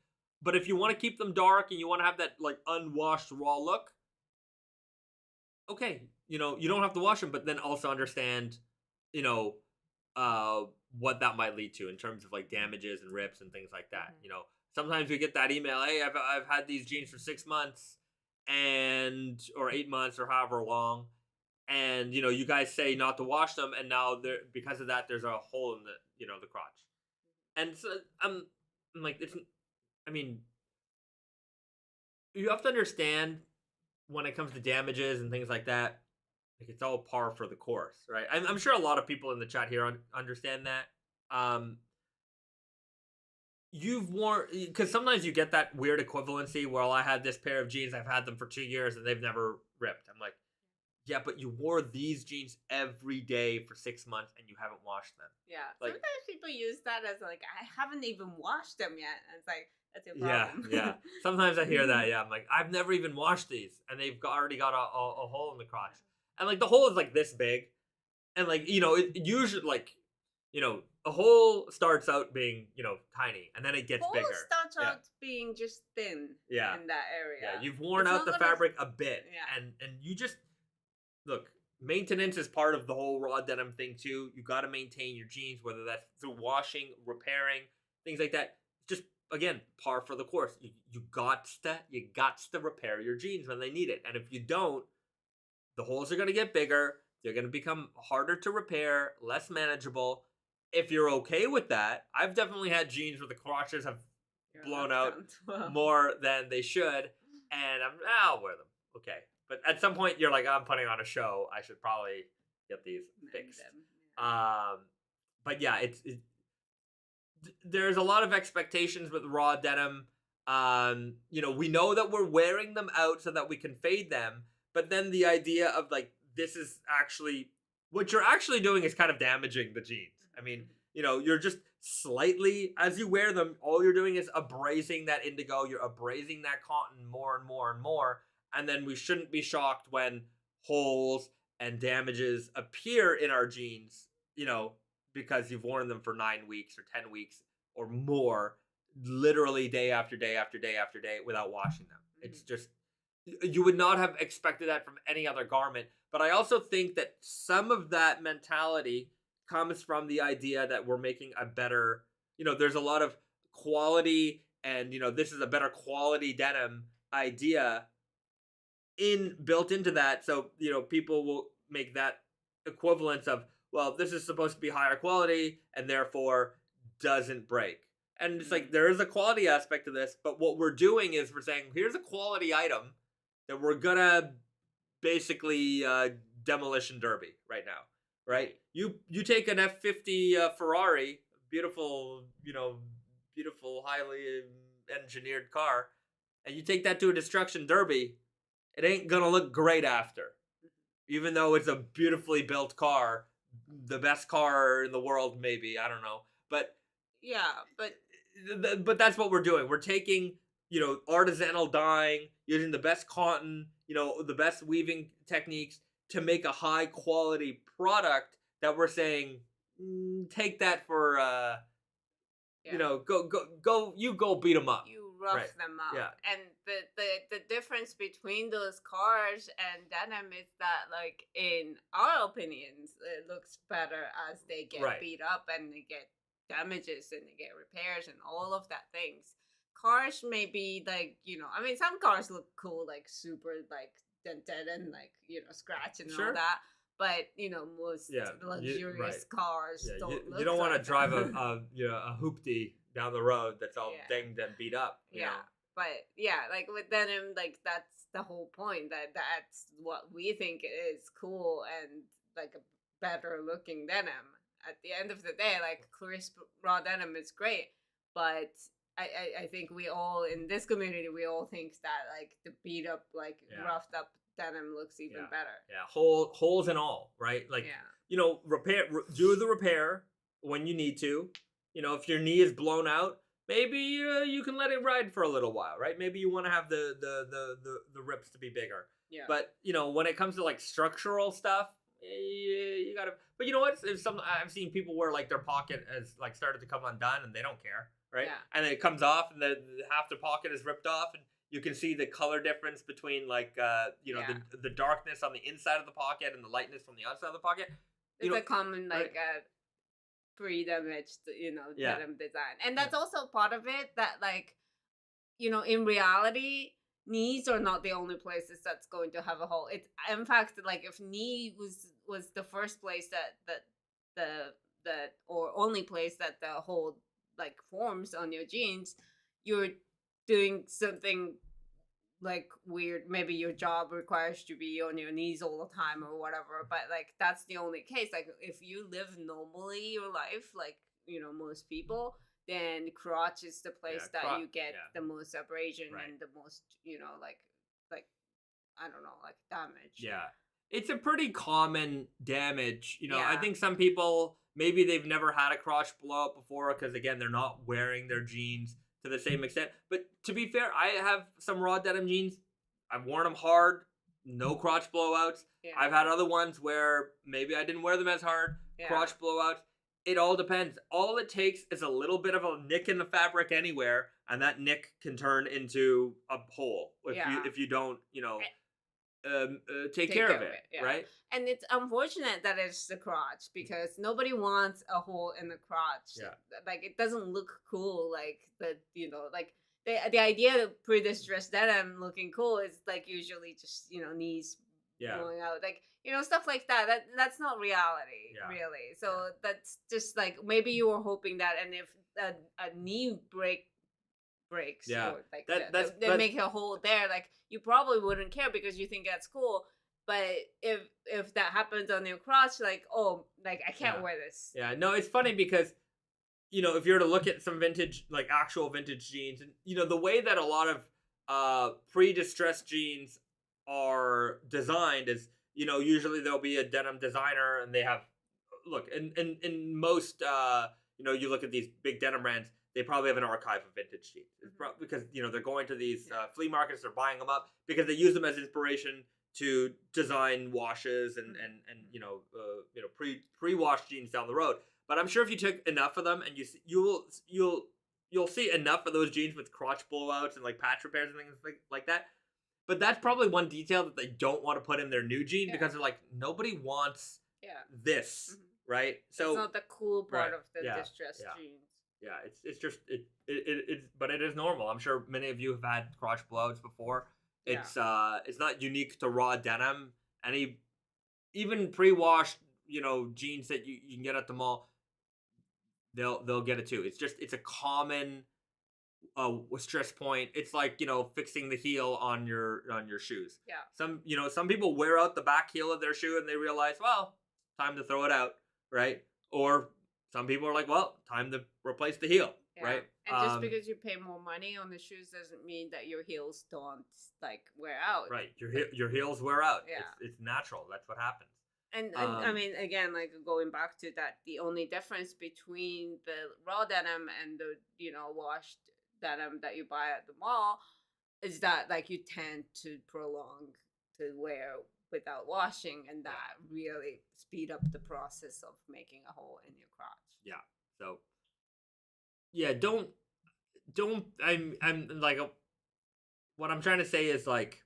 But if you want to keep them dark and you want to have that like unwashed raw look, okay, you don't have to wash them, but then also understand, what that might lead to in terms of like damages and rips and things like that. Sometimes we get that email, hey, I've had these jeans for 6 months or 8 months or however long, and you guys say not to wash them, and now because of that there's a hole in the the crotch, and so I'm like, you have to understand when it comes to damages and things like that, like it's all par for the course, right? I'm sure a lot of people in the chat here understand that. You've worn, because sometimes you get that weird equivalency. Well, I had this pair of jeans, I've had them for 2 years, and they've never ripped. I'm like, yeah, but you wore these jeans every day for 6 months and you haven't washed them. Yeah, sometimes people use that as like, I haven't even washed them yet. And it's like, that's your problem. Yeah. Sometimes I hear that. Yeah, I'm like, I've never even washed these, and they've already got a hole in the crotch, and like the hole is like this big, and like it usually like a hole starts out being tiny, and then it gets bigger. Starts out being just thin. In that area. Yeah, you've worn out the fabric a bit. Yeah, and you just look. Maintenance is part of the whole raw denim thing too. You got to maintain your jeans, whether that's through washing, repairing, things like that. Just again, par for the course. You got to repair your jeans when they need it, and if you don't, the holes are going to get bigger. They're going to become harder to repair, less manageable. If you're okay with that, I've definitely had jeans where the crotches have blown out more than they should, and I'll wear them. Okay, But at some point, you're like, I'm putting on a show. I should probably get these fixed. But yeah, there's a lot of expectations with raw denim. You know, we know that we're wearing them out so that we can fade them. But then the idea of like, this is actually, what you're actually doing is kind of damaging the jeans. I mean, you know, you're just slightly, as you wear them, all you're doing is abrasing that indigo. You're abrasing that cotton more and more and more. And then we shouldn't be shocked when holes and damages appear in our jeans, you know, because you've worn them for 9 weeks or 10 weeks or more, literally day after day after day after day without washing them. It's just, you would not have expected that from any other garment. But I also think that some of that mentality comes from the idea that we're making a better, you know, there's a lot of quality and, you know, this is a better quality denim idea built into that. So, you know, people will make that equivalence of, well, this is supposed to be higher quality and therefore doesn't break. And it's like, there is a quality aspect to this, but what we're doing is we're saying, here's a quality item that we're gonna basically demolition derby right now, right? You take an F50 Ferrari, beautiful, you know, beautiful, highly engineered car, and you take that to a destruction derby, it ain't gonna look great after. Even though it's a beautifully built car, the best car in the world, maybe, I don't know. But yeah, but that's what we're doing. We're taking, you know, artisanal dyeing, using the best cotton, you know, the best weaving techniques to make a high quality product that we're saying, take that for, you know, go beat them up. You rough them up. Yeah. And the difference between those cars and denim is that, like, in our opinions, it looks better as they get beat up and they get damages and they get repairs and all of that things. Cars may be like, you know, I mean, some cars look cool, like super like dented and like, you know, scratch and all that. But, you know, most luxurious cars don't look. You don't want to drive a hoopty down the road that's all dinged and beat up. You know? But yeah, like with denim, like that's the whole point. That's what we think is cool and like a better looking denim. At the end of the day, like crisp raw denim is great, but I think we all in this community, we all think that like the beat up, like roughed up denim looks even better. Yeah, holes and all, right? Like, you know, do the repair when you need to. You know, if your knee is blown out, maybe you can let it ride for a little while, right? Maybe you want to have the rips to be bigger. Yeah. But, you know, when it comes to like structural stuff, you gotta. But you know what? I've seen people where like their pocket has like started to come undone and they don't care, right? Yeah. And then it comes off and half the pocket is ripped off and you can see the color difference between like you know the darkness on the inside of the pocket and the lightness from the outside of the pocket. It's a common like pre-damaged, you know, denim design, and that's also part of it. That like, you know, in reality, knees are not the only places that's going to have a hole. It's in fact like if knee was the first place that or only place that the hole like forms on your jeans, you're doing something like weird. Maybe your job requires you to be on your knees all the time or whatever, but like that's the only case. Like if you live normally your life, like, you know, most people, then crotch is the place that you get the most abrasion and the most, you know, like I don't know, like damage. Yeah, it's a pretty common damage. You know, I think some people, maybe they've never had a crotch blow up before because again, they're not wearing their jeans to the same extent. But to be fair, I have some raw denim jeans. I've worn them hard, no crotch blowouts. Yeah. I've had other ones where maybe I didn't wear them as hard, crotch blowouts. It all depends. All it takes is a little bit of a nick in the fabric anywhere, and that nick can turn into a hole if you don't, you know, take care of it, right? And it's unfortunate that it's the crotch because nobody wants a hole in the crotch. Yeah. Like it doesn't look cool. Like the, you know, like the idea of pre-distressed denim looking cool is like usually just, you know, knees blowing out, like, you know, stuff like that. That's not reality, really. So that's just like maybe you were hoping that, and if a knee break breaks Yeah. or like That's they make a hole there, like you probably wouldn't care because you think that's cool. But if that happens on your crotch, like, oh, like I can't wear this. Yeah, no, it's funny because, you know, if you were to look at some vintage, like actual vintage jeans, and you know the way that a lot of pre-distressed jeans are designed is, you know, usually there'll be a denim designer and they have, look, in most, you know, you look at these big denim brands, they probably have an archive of vintage jeans. It's because, you know, they're going to these flea markets, they're buying them up because they use them as inspiration to design washes and you know pre-washed jeans down the road. But I'm sure if you took enough of them and you'll see enough of those jeans with crotch blowouts and like patch repairs and things like that. But that's probably one detail that they don't want to put in their new jean because they're like, nobody wants this, right? So it's not the cool part of the distressed jeans. Yeah, it's just it's but it is normal. I'm sure many of you have had crotch blowouts before. It's not unique to Raw Denim. Even pre-washed, you know, jeans that you can get at the mall, they'll get it too. It's a common stress point. It's like, you know, fixing the heel on your shoes. Yeah. Some people wear out the back heel of their shoe and they realize, well, time to throw it out, right? Or some people are like, well, time to replace the heel, right? And just because you pay more money on the shoes doesn't mean that your heels don't like wear out. Right. Your heels wear out. Yeah. It's natural. That's what happens. And I mean, again, like going back to that, the only difference between the raw denim and the, you know, washed denim that you buy at the mall is that like you tend to prolong to wear without washing, and that really speed up the process of making a hole in your crotch. Yeah. So yeah, don't I'm like what I'm trying to say is, like,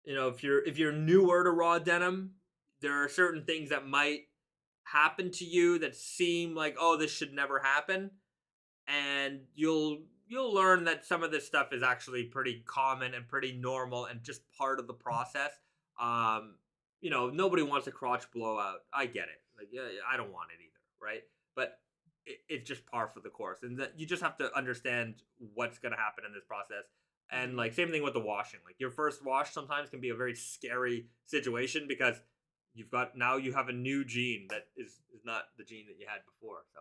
you know, if you're newer to raw denim, there are certain things that might happen to you that seem like, oh, this should never happen, and you'll learn that some of this stuff is actually pretty common and pretty normal and just part of the process. You know, nobody wants a crotch blowout. I get it. Like, yeah, I don't want it either, right? But it's just par for the course, and that you just have to understand what's going to happen in this process. And like, same thing with the washing. Like, your first wash sometimes can be a very scary situation because you have a new jean that is not the jean that you had before. So,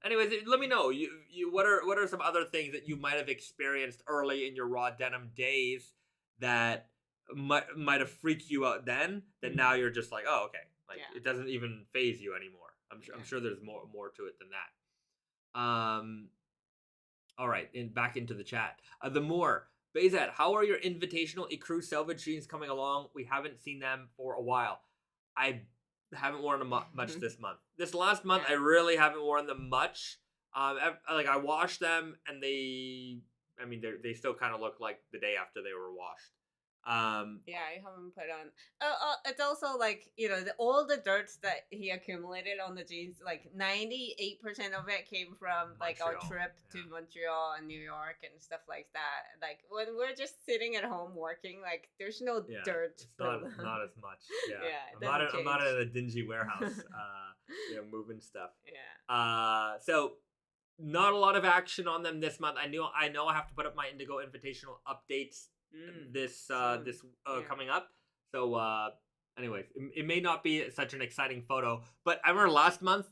anyways, let me know what are some other things that you might have experienced early in your raw denim days that might have freaked you out then, that now you're just like, oh, okay, like it doesn't even faze you anymore. I'm sure there's more to it than that. All right, back into the chat. The more Bezat, how are your Invitational Ecru selvage jeans coming along? We haven't seen them for a while. I haven't worn them much this month. This last month, I really haven't worn them much. Like, I washed them, and they still kind of look like the day after they were washed. I haven't put on. It's also like, you know, all the dirt that he accumulated on the jeans, like 98% of it came from like our trip to Montreal and New York and stuff like that. Like, when we're just sitting at home working, like there's no dirt. It's not as much. Yeah, I'm not in a dingy warehouse. Moving stuff. Yeah. So not a lot of action on them this month. I know I have to put up my Indigo Invitational updates this coming up. So anyways, it may not be such an exciting photo, but I remember last month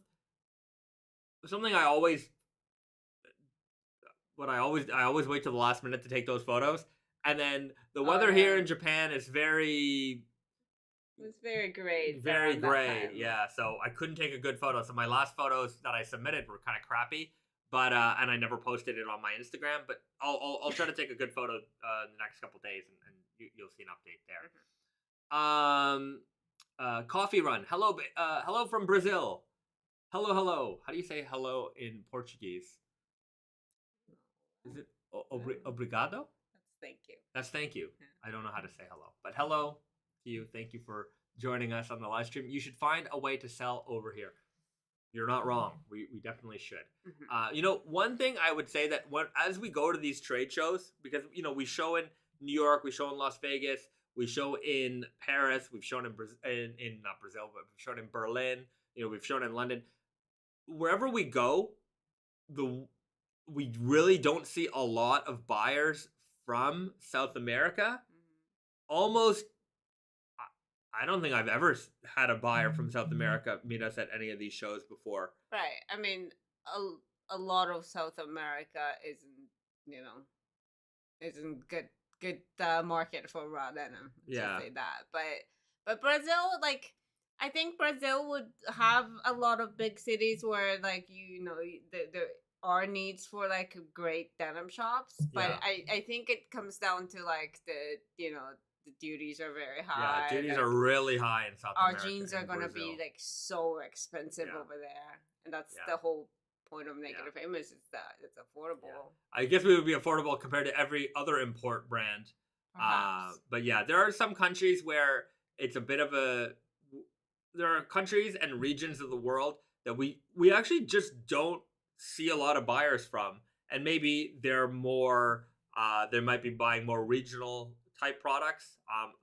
something I always wait till the last minute to take those photos, and then the weather here in Japan is very gray. Very gray. Yeah, so I couldn't take a good photo. So my last photos that I submitted were kind of crappy. But and I never posted it on my Instagram. But I'll try to take a good photo in the next couple days, and you'll see an update there. Coffee Run. Hello from Brazil. Hello. How do you say hello in Portuguese? Is it obrigado? That's thank you. That's thank you. Yeah. I don't know how to say hello, but hello to you. Thank you for joining us on the live stream. You should find a way to sell over here. You're not wrong. We definitely should. You know, one thing I would say that as we go to these trade shows, because, you know, we show in New York, we show in Las Vegas, we show in Paris, we've shown in not Brazil, but we've shown in Berlin, you know, we've shown in London. Wherever we go, we really don't see a lot of buyers from South America. Almost, I don't think I've ever had a buyer from South America meet us at any of these shows before. Right. I mean, a lot of South America isn't good market for raw denim. Yeah. To say that, but Brazil, like, I think Brazil would have a lot of big cities where, like, there are needs for like great denim shops, but I think it comes down to like the duties are very high. Yeah, duties like, are really high in South America. Our jeans are gonna be like so expensive over there, and that's the whole point of Naked Famous is that it's affordable. Yeah. I guess we would be affordable compared to every other import brand. But yeah, there are some countries where it's a bit of a. There are countries and regions of the world that we actually just don't see a lot of buyers from, and maybe they're more. They might be buying more regional type products.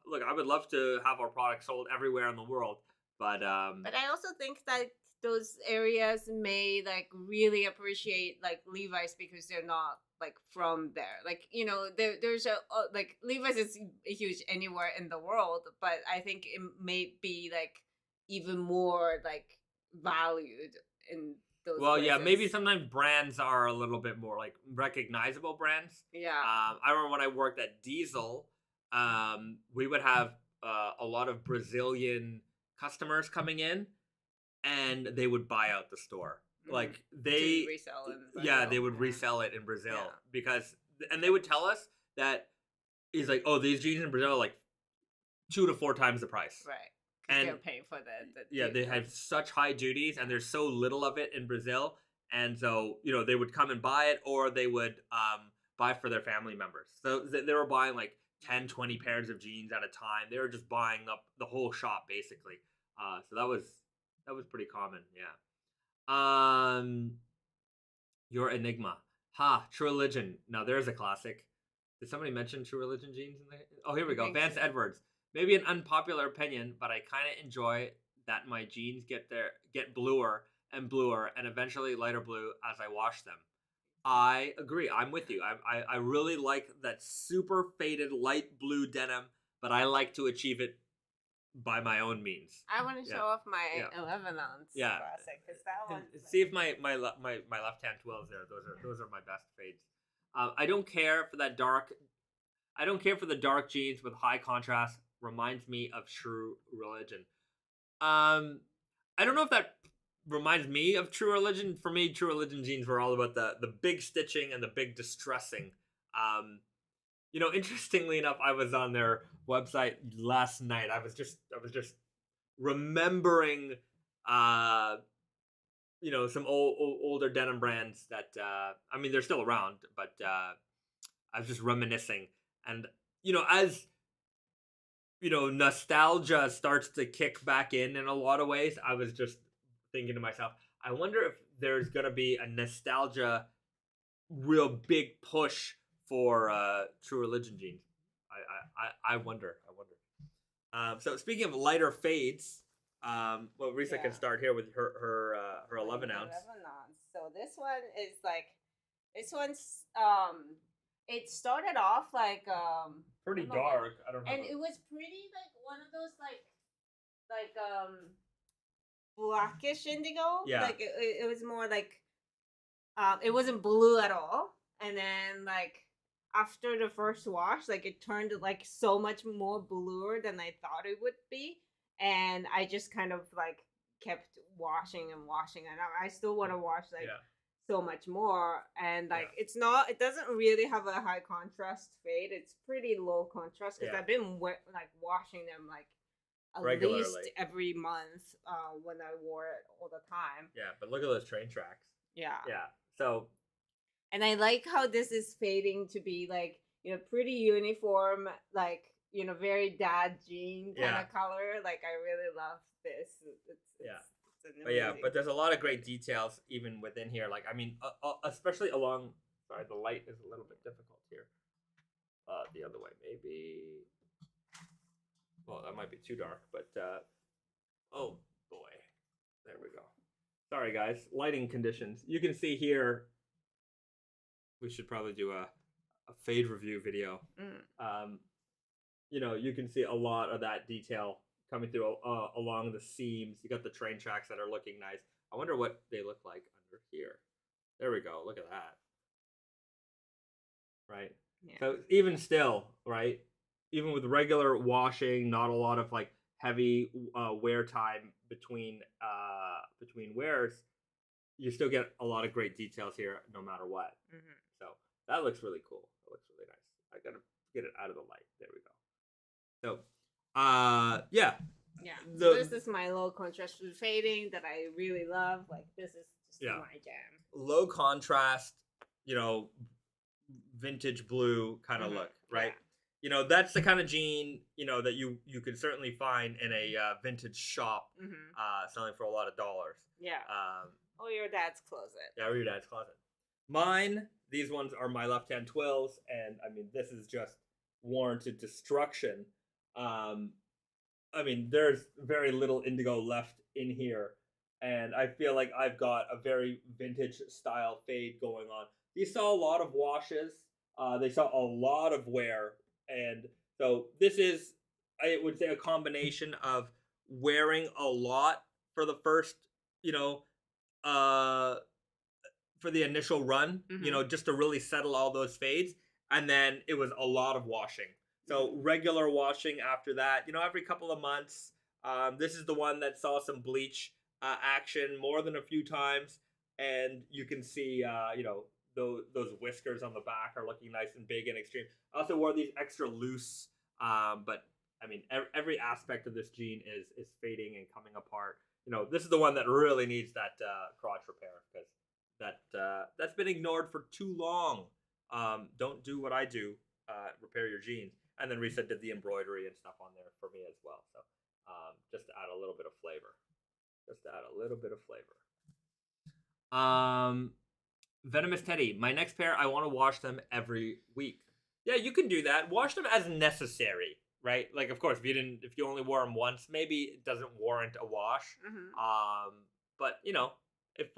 Look, I would love to have our products sold everywhere in the world, but I also think that those areas may like really appreciate like Levi's because they're not like from there. Like, there's like Levi's is huge anywhere in the world, but I think it may be like even more like valued in those places. Maybe sometimes brands are a little bit more like recognizable brands. I remember when I worked at Diesel, we would have a lot of Brazilian customers coming in, and they would buy out the store. Like they resell in Brazil. They would resell it in Brazil because, and they would tell us that he's like, oh, these jeans in Brazil are like 2 to 4 times the price. Right. And they're paying for the they have such high duties, and there's so little of it in Brazil, and so they would come and buy it, or they would buy for their family members. So they were buying like 10, 20 pairs of jeans at a time. They were just buying up the whole shop basically. So that was pretty common. Your Enigma. True Religion. Now there's a classic. Did somebody mention True Religion jeans in there? Oh, here we go. Vance Edwards. Maybe an unpopular opinion, but I kind of enjoy that my jeans get bluer and bluer and eventually lighter blue as I wash them. I agree. I'm with you. I really like that super faded light blue denim, but I like to achieve it by my own means. I want to show off my 11-ounce classic, because that one. See if my left hand 12s there. Those are my best fades. I don't care for that dark. I don't care for the dark jeans with high contrast. Reminds me of True Religion. I don't know if that reminds me of True Religion. For me, True Religion jeans were all about the big stitching and the big distressing. Interestingly enough, I was on their website last night. I was just remembering some older denim brands that they're still around, but I was just reminiscing. And as nostalgia starts to kick back in a lot of ways, I was just thinking to myself, I wonder if there's gonna be a nostalgia real big push for True Religion jeans. I wonder. So speaking of lighter fades, Risa can start here with her 11 ounce. 11 ounce. So this one's it started off like pretty dark. I don't know. And it was pretty like one of those like blackish indigo. Yeah. Like it was more like it wasn't blue at all. And then like after the first wash, like it turned like so much more bluer than I thought it would be. And I just kind of like kept washing and I still want to wash so much more. And like it doesn't really have a high contrast fade. It's pretty low contrast because I've been washing them like at regularly, least every month when I wore it all the time. Yeah, but look at those train tracks. Yeah. So, and I like how this is fading to be like pretty uniform, like very dad jean kind of color. Like I really love this. But there's a lot of great details even within here. Like especially along. Sorry, the light is a little bit difficult here. The other way, maybe. Well, that might be too dark, but oh boy, there we go. Sorry guys, lighting conditions. You can see here we should probably do a fade review video. You know, you can see a lot of that detail coming through along the seams. You got the train tracks that are looking nice. I wonder what they look like under here. There we go. Look at that. Right? Yeah. So even still, right? Even with regular washing, not a lot of like heavy wear time between wears, you still get a lot of great details here no matter what. So that looks really cool. That looks really nice. I gotta get it out of the light. There we go. So, yeah. Yeah. So this is my low contrast fading that I really love. Like, this is just my jam. Low contrast, you know, vintage blue kind of look, right? Yeah. You know, that's the kind of jean, you know, that you could certainly find in a vintage shop selling for a lot of dollars. Yeah. Or your dad's closet. Yeah, or your dad's closet. Mine, these ones are my left-hand twills, and I mean, this is just warranted destruction. I mean, there's very little indigo left in here, and I feel like I've got a very vintage style fade going on. These saw a lot of washes. They saw a lot of wear, and so this is, I would say, a combination of wearing a lot for the first, you know, for the initial run, you know, just to really settle all those fades, and then it was a lot of washing. So regular washing after that, you know, every couple of months. This is the one that saw some bleach action more than a few times, and you can see, you know, those whiskers on the back are looking nice and big and extreme. I also wore these extra loose, but I mean, every aspect of this jean is fading and coming apart. You know, this is the one that really needs that crotch repair, because that's been ignored for too long. Don't do what I do. Repair your jeans. And then Risa did the embroidery and stuff on there for me as well. So just to add a little bit of flavor. Venomous Teddy. My next pair, I want to wash them every week. Yeah, you can do that. Wash them as necessary, right? Like, of course, if you only wore them once, maybe it doesn't warrant a wash. But, you know, if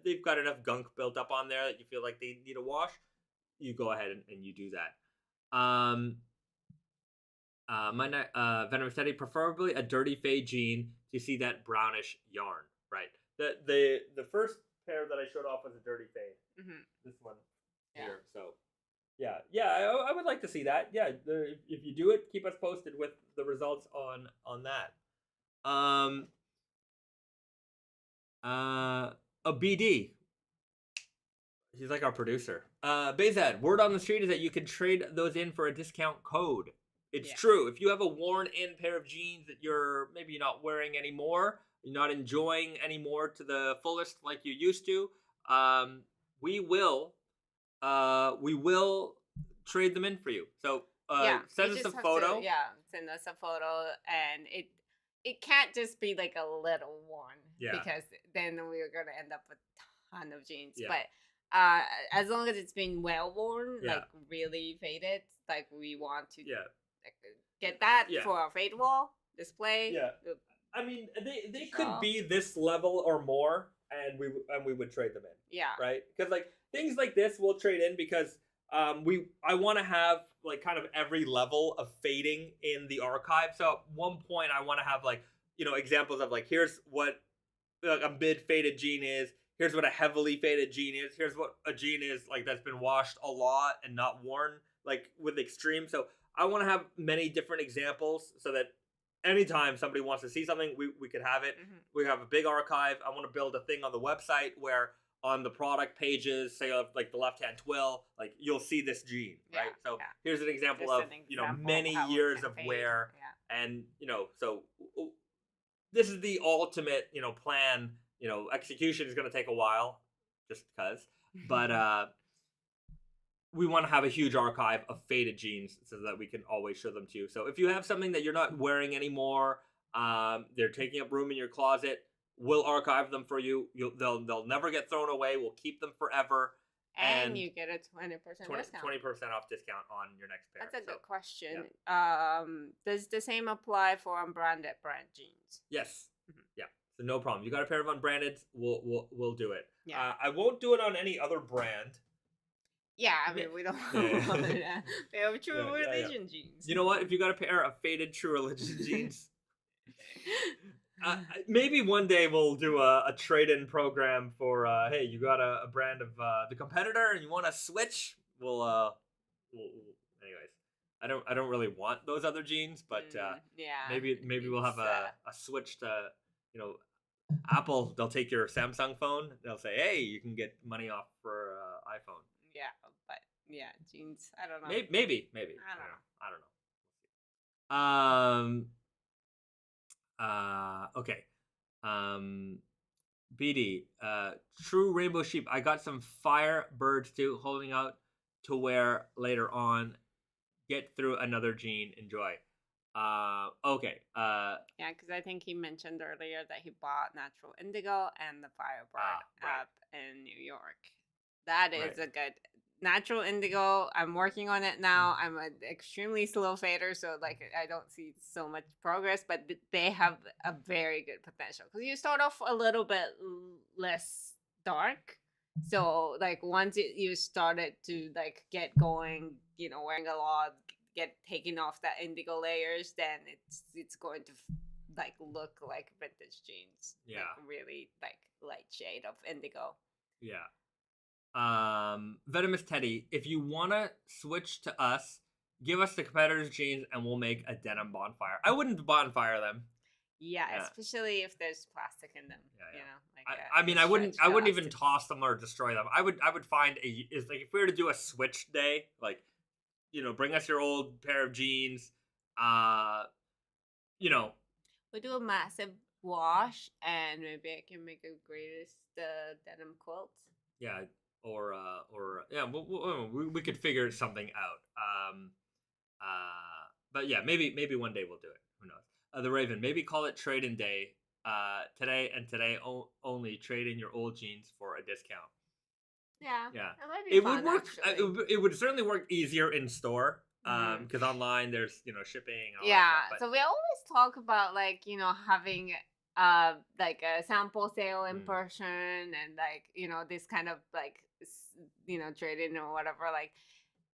they've got enough gunk built up on there that you feel like they need a wash, you go ahead and you do that. Venomous Teddy, preferably a dirty fade jean to see that brownish yarn, right? The first pair that I showed off was a dirty fade. This one here. So yeah, I would like to see that. Yeah, if you do it, keep us posted with the results on that. A BD. He's like our producer. Bezad, word on the street is that you can trade those in for a discount code. It's true. If you have a worn-in pair of jeans that you're maybe not wearing anymore, you're not enjoying anymore to the fullest like you used to, we will trade them in for you. So send us a photo. Send us a photo, and it can't just be like a little worn, because then we're gonna end up with a ton of jeans. But as long as it's been well worn, like really faded, like we want to get that for our fade wall display. Yeah, I mean, they could be this level or more, and we would trade them in. Yeah, right? Because like things like this, we'll trade in because I want to have like kind of every level of fading in the archive. So at one point, I want to have like, you know, examples of like, here's what like a mid faded jean is. Here's what a heavily faded jean is. Here's what a jean is like that's been washed a lot and not worn like with extreme. So I want to have many different examples so that anytime somebody wants to see something, we could have it. We have a big archive. I want to build a thing on the website where on the product pages, say like the left-hand twill, like you'll see this jean, right? So here's an example of, you know, many years of wear. And, you know, so this is the ultimate, you know, plan. You know, execution is going to take a while just because, but we want to have a huge archive of faded jeans so that we can always show them to you. So if you have something that you're not wearing anymore, they're taking up room in your closet, we'll archive them for you. They'll never get thrown away. We'll keep them forever. And you get a 20% discount. 20% off discount on your next pair. That's a good question. Yeah. Does the same apply for unbranded brand jeans? Yes. Yeah. So no problem. You got a pair of unbranded, we'll do it. Yeah. I won't do it on any other brand. Yeah, I mean, we don't want that. We have True Religion jeans. You know what? If you got a pair of faded True Religion jeans, maybe one day we'll do a trade-in program for, hey, you got a brand of the competitor and you want to switch? Anyways, I don't really want those other jeans, but maybe we'll have a switch to, you know, Apple. They'll take your Samsung phone. They'll say, hey, you can get money off for iPhone. Yeah, but jeans. I don't know. Maybe. I don't know. Okay. BD, True Rainbow Sheep. I got some fire birds too, holding out to wear later on. Get through another jean. Enjoy. Okay. Yeah, because I think he mentioned earlier that he bought Natural Indigo and the Firebird up in New York. That is a good Natural Indigo. I'm working on it now. I'm an extremely slow fader, so like I don't see so much progress, but they have a very good potential because you start off a little bit less dark. So like once you started to like get going, you know, wearing a lot, get taking off that indigo layers, then it's going to like look like vintage jeans. Yeah, like, really like light shade of indigo. Yeah. Venomous Teddy, if you wanna switch to us, give us the competitor's jeans and we'll make a denim bonfire. I wouldn't bonfire them. Yeah, especially if there's plastic in them. You know, like I mean, I wouldn't even toss them or destroy them. I would find is like if we were to do a switch day, like, you know, bring us your old pair of jeans. You know, we do a massive wash and maybe I can make a greatest denim quilt. Yeah, or we could figure something out. But yeah, maybe one day we'll do it. Who knows? The Raven, maybe call it trade-in day. Today only. Trade in your old jeans for a discount. Yeah. That might be fun, would work. It would certainly work easier in store. Because online there's, you know, shipping. And all that stuff, so we always talk about like, you know, having like a sample sale in person and like, you know, this kind of like, you know, trade-in or whatever, like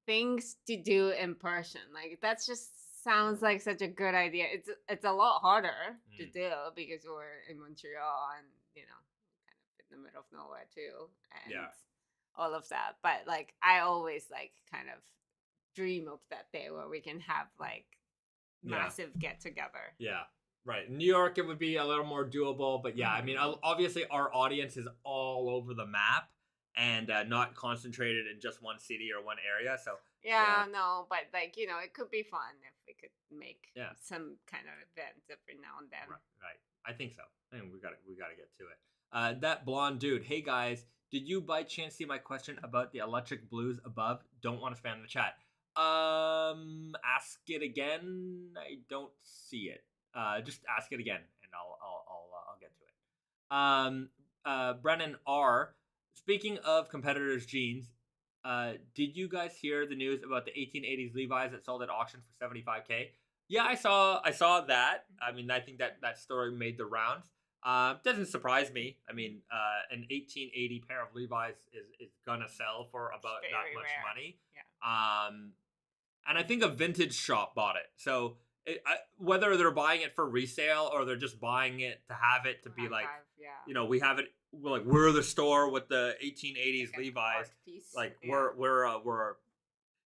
things to do in person. Like that's just sounds like such a good idea. It's a lot harder to do because we're in Montreal and, you know, kind of in the middle of nowhere too, and all of that. But like I always like kind of dream of that day where we can have like massive get together. Yeah, right. In New York it would be a little more doable, but I mean, obviously our audience is all over the map and not concentrated in just one city or one area, so no, but like, you know, it could be fun if we could make some kind of event every now and then. Right. I think so. I mean, we gotta get to it. That blonde dude. Hey guys, did you by chance see my question about the electric blues above? Don't want to spam the chat. Ask it again. I don't see it. Just ask it again, and I'll get to it. Brennan R. Speaking of competitors' jeans, did you guys hear the news about the 1880s Levi's that sold at auction for $75K? Yeah, I saw that. I mean, I think that story made the rounds. Doesn't surprise me. I mean, an 1880 pair of Levi's is gonna sell for about that much money. Yeah. And I think a vintage shop bought it. So whether they're buying it for resale or they're just buying it to have it to be like, you know, we have it. We're the store with the 1880s Levi's. Like we're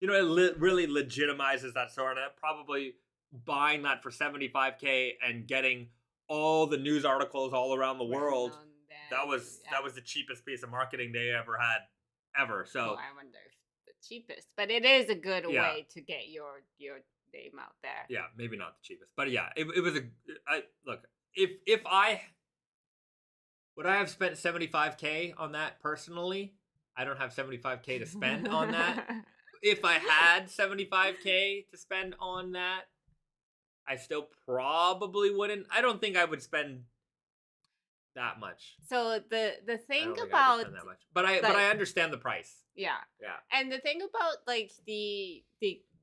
you know, it really legitimizes that store, and probably buying that for $75K and getting all the news articles all around the world. That was the cheapest piece of marketing they ever had ever. So I wonder if the cheapest, but it is a good way to get your name out there. Yeah, maybe not the cheapest, but it was look, if I would I have spent $75K on that personally. I don't have $75K to spend on that. If I had $75K to spend on that, I still probably wouldn't. I don't think I would spend that much. So the thing about that much. But I understand the price. Yeah. And the thing about like the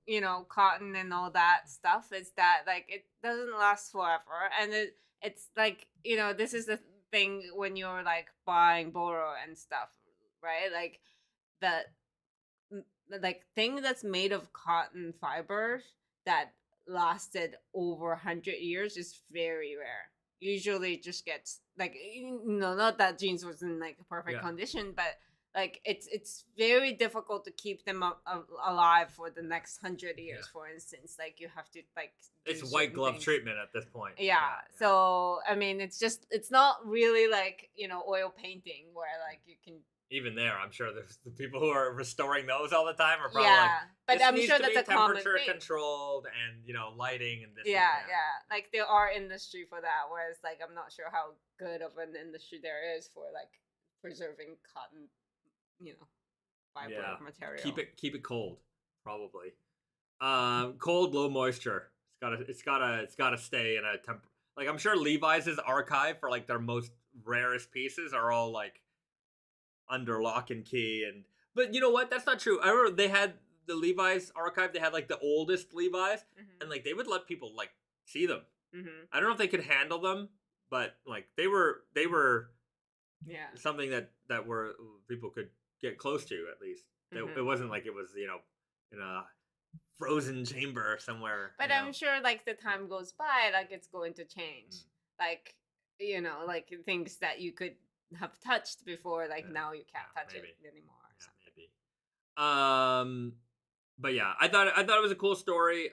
you know, cotton and all that stuff is that like it doesn't last forever, and it's like, you know, this is the thing when you're like buying borrow and stuff, right? Like the like thing that's made of cotton fibers that lasted over 100 years is very rare. Usually it just gets like, not that jeans was in like perfect condition, but like it's very difficult to keep them alive for the next 100 years. For instance, like you have to like it's white glove treatment at this point. So I mean, it's not really like oil painting where like you can. Even there, I'm sure there's the people who are restoring those all the time are probably like, but I'm sure that's a temperature controlled and lighting and this. Like there are industry for that, whereas like I'm not sure how good of an industry there is for like preserving cotton, fiber material. Keep it cold, probably. Cold, low moisture. It's gotta stay in a temp. Like I'm sure Levi's archive for like their most rarest pieces are all like under lock and key, but you know what? That's not true. I remember they had the Levi's archive. They had like the oldest Levi's, and like they would let people like see them. I don't know if they could handle them, but like they were something that were people could get close to at least. It wasn't like it was in a frozen chamber somewhere. But I'm sure like the time goes by, like it's going to change. Like like things that you could have touched before, like now you can't touch it anymore. Maybe. But yeah, I thought it was a cool story.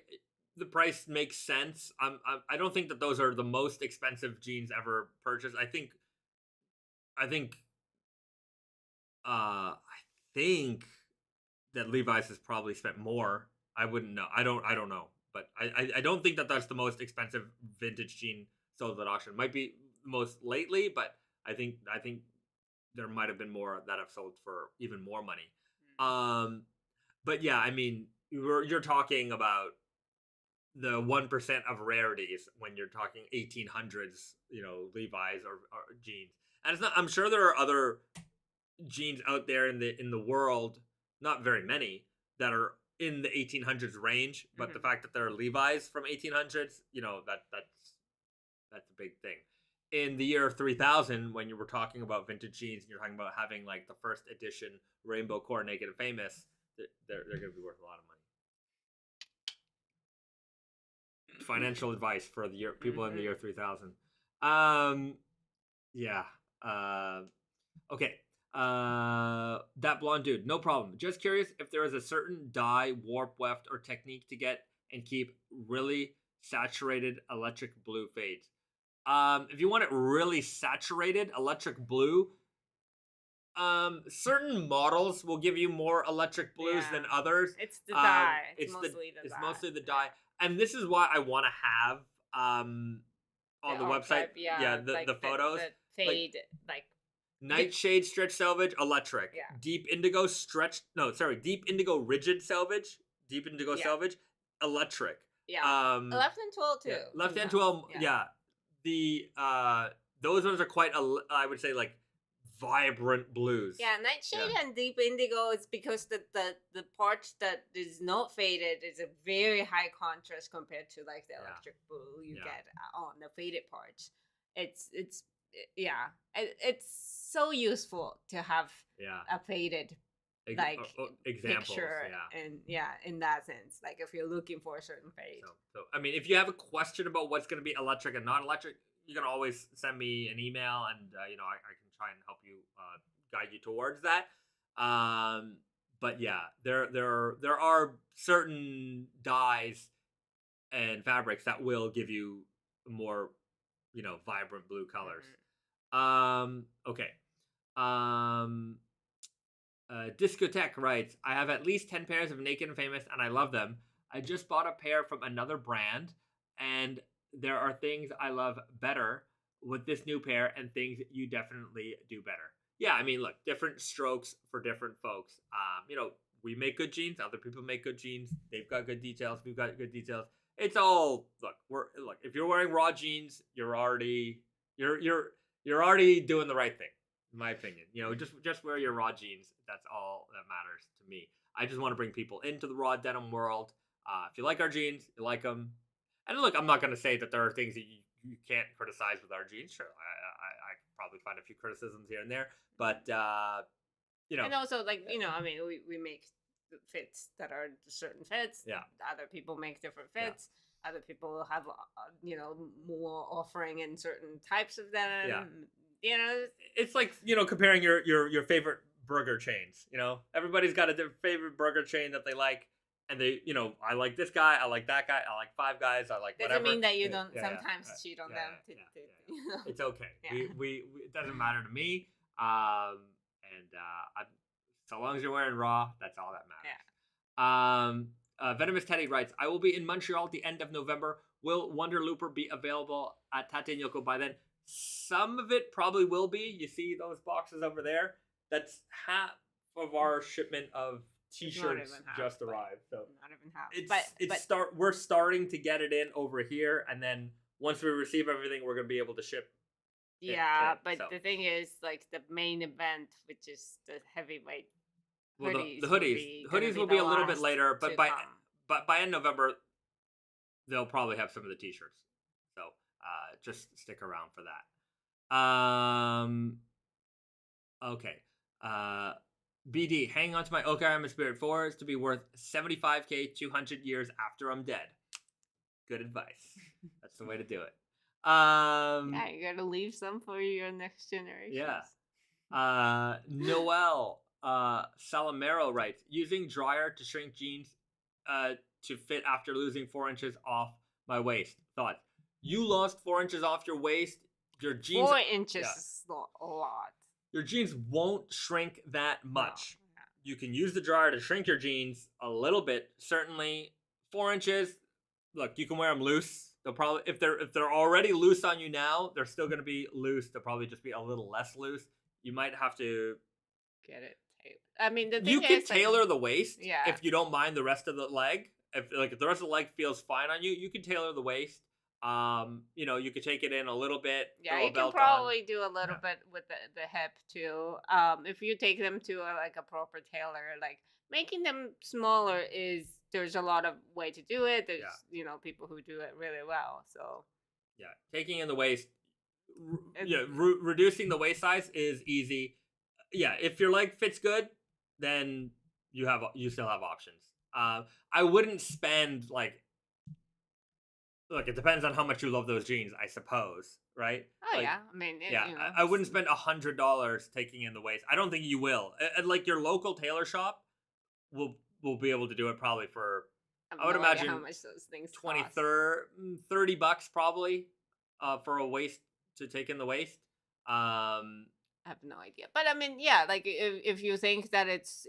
The price makes sense. I don't think that those are the most expensive jeans ever purchased. I think that Levi's has probably spent more. I wouldn't know. I don't know. But I don't think that that's the most expensive vintage jean sold at auction. Might be most lately, but I think there might have been more that have sold for even more money. But yeah, I mean, you're talking about the 1% of rarities when you're talking 1800s, Levi's or jeans. And it's not. I'm sure there are other jeans out there in the world, not very many, that are in the 1800s range. But the fact that there are Levi's from 1800s, that's a big thing. In the year 3000, when you were talking about vintage jeans and you're talking about having like the first edition rainbow core Naked and Famous, they're going to be worth a lot of money. Financial advice for the people in the year 3000. Okay. That blonde dude, no problem. Just curious if there is a certain dye, warp, weft, or technique to get and keep really saturated electric blue fades. If you want it really saturated electric blue, certain models will give you more electric blues than others. It's the dye. It's mostly the dye. And this is why I want to have on the website, the photos. The fade, Nightshade stretch selvage, electric. Deep indigo rigid selvage, selvage, electric. Left and twill too. Left and twill, those ones are quite, I would say, like vibrant blues. Nightshade and deep indigo is because the part that is not faded is a very high contrast compared to like the electric blue you get on the faded parts. It's so useful to have a faded picture and in that sense, like if you're looking for a certain fade. So I mean, if you have a question about what's going to be electric and not electric, you can always send me an email and I can try and help you guide you towards that. But yeah, there are certain dyes and fabrics that will give you more vibrant blue colors. Okay. Discotheque writes, I have at least 10 pairs of Naked and Famous and I love them. I just bought a pair from another brand and there are things I love better with this new pair and things you definitely do better. Yeah, I mean, look, different strokes for different folks. We make good jeans, other people make good jeans. They've got good details, we've got good details. It's all look, if you're wearing raw jeans, you're already doing the right thing. In my opinion, just wear your raw jeans. That's all that matters to me. I just want to bring people into the raw denim world. If you like our jeans, you like them. And look, I'm not going to say that there are things that you can't criticize with our jeans. Sure, I probably find a few criticisms here and there, but and also I mean, we make fits that are certain fits. Yeah. Other people make different fits. Yeah. Other people have, more offering in certain types of denim. Yeah. You know, it's like, comparing your favorite burger chains. Everybody's got a different favorite burger chain that they like. And they, I like this guy, I like that guy, I like Five Guys, I like whatever. Doesn't mean that you don't sometimes cheat on them. It's okay. Yeah. We it doesn't matter to me. So long as you're wearing Raw, that's all that matters. Yeah. Venomous Teddy writes, I will be in Montreal at the end of November. Will Wonder Looper be available at Tate Nyoko by then? Some of it probably will be. You see those boxes over there? That's half of our shipment of T-shirts just arrived, so not even half. We're starting to get it in over here, and then once we receive everything, we're gonna be able to ship. The thing is, like the main event, which is the heavyweight. Well, the hoodies will be a little bit later, but by end November, they'll probably have some of the T-shirts. So just stick around for that. Okay. BD, hang on to my Okayama Spirit 4s to be worth 75k 200 years after I'm dead. Good advice. That's the way to do it. You gotta leave some for your next generation. Yeah. Noel Salamero writes, using dryer to shrink jeans to fit after losing 4 inches off my waist. Thoughts? You lost 4 inches off your waist. Your jeans. 4 inches is a lot. Your jeans won't shrink that much. No. You can use the dryer to shrink your jeans a little bit. Certainly, 4 inches. Look, you can wear them loose. They'll probably, if they're already loose on you now, they're still going to be loose. They'll probably just be a little less loose. You might have to get it tailored. I mean, the thing you can tailor the waist. Yeah. If you don't mind the rest of the leg. If the rest of the leg feels fine on you, you can tailor the waist. You could take it in a little bit. Yeah, you can probably do a little bit with the hip too. If you take them to a proper tailor, like making them smaller there's a lot of way to do it. There's people who do it really well. So taking in the waist, reducing the waist size is easy. Yeah, if your leg fits good, then you still have options. I wouldn't spend Look, it depends on how much you love those jeans, I suppose, right? Oh, I mean, I wouldn't spend $100 taking in the waist. I don't think you will. Your local tailor shop will be able to do it probably for, I would imagine, how much those things $30 probably for a waist to take in the waist. I have no idea, but I mean, if you think that it's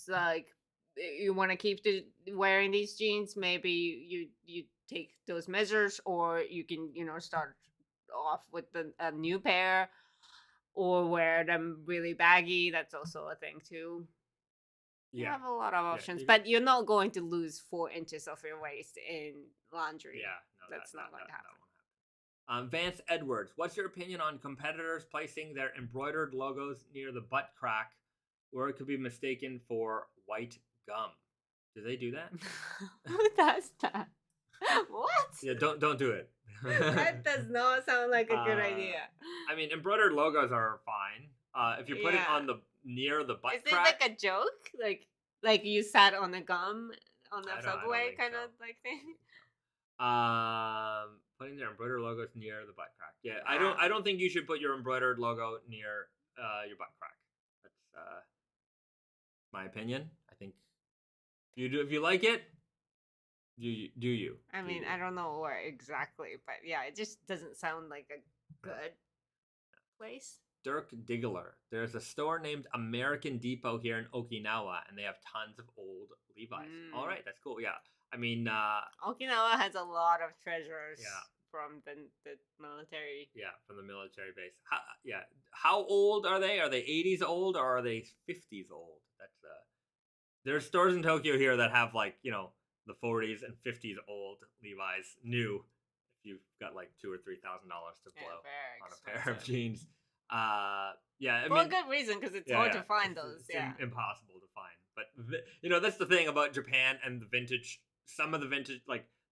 like you want to keep wearing these jeans, maybe you take those measures, or you can start off with a new pair, or wear them really baggy. That's also a thing too. You have a lot of options, but you're not going to lose 4 inches of your waist in laundry. That's not going to happen. Vance Edwards, what's your opinion on competitors placing their embroidered logos near the butt crack, where it could be mistaken for white gum? Do they do that? Who does that? What? Yeah, don't do it. That does not sound like a good idea. I mean, embroidered logos are fine. If you put it on near the butt crack. Is it like a joke? Like you sat on the gum on the subway kind of thing? Putting their embroidered logos near the butt crack. Yeah, I don't think you should put your embroidered logo near your butt crack. That's my opinion. I think if you like it, do you? I mean, I don't know where exactly, but yeah, it just doesn't sound like a good place. Dirk Diggler. There's a store named American Depot here in Okinawa, and they have tons of old Levi's. All right, that's cool. Yeah, I mean, Okinawa has a lot of treasures. From the military. Yeah, from the military base. How old are they? Are they 80s old or are they 50s old? That's there's stores in Tokyo here that have the 40s and 50s old Levi's new. If you've got $2,000 or $3,000 to blow on a pair of jeans. I mean, a good reason, because it's hard to find those. It's impossible to find. But that's the thing about Japan and the vintage. Some of the vintage,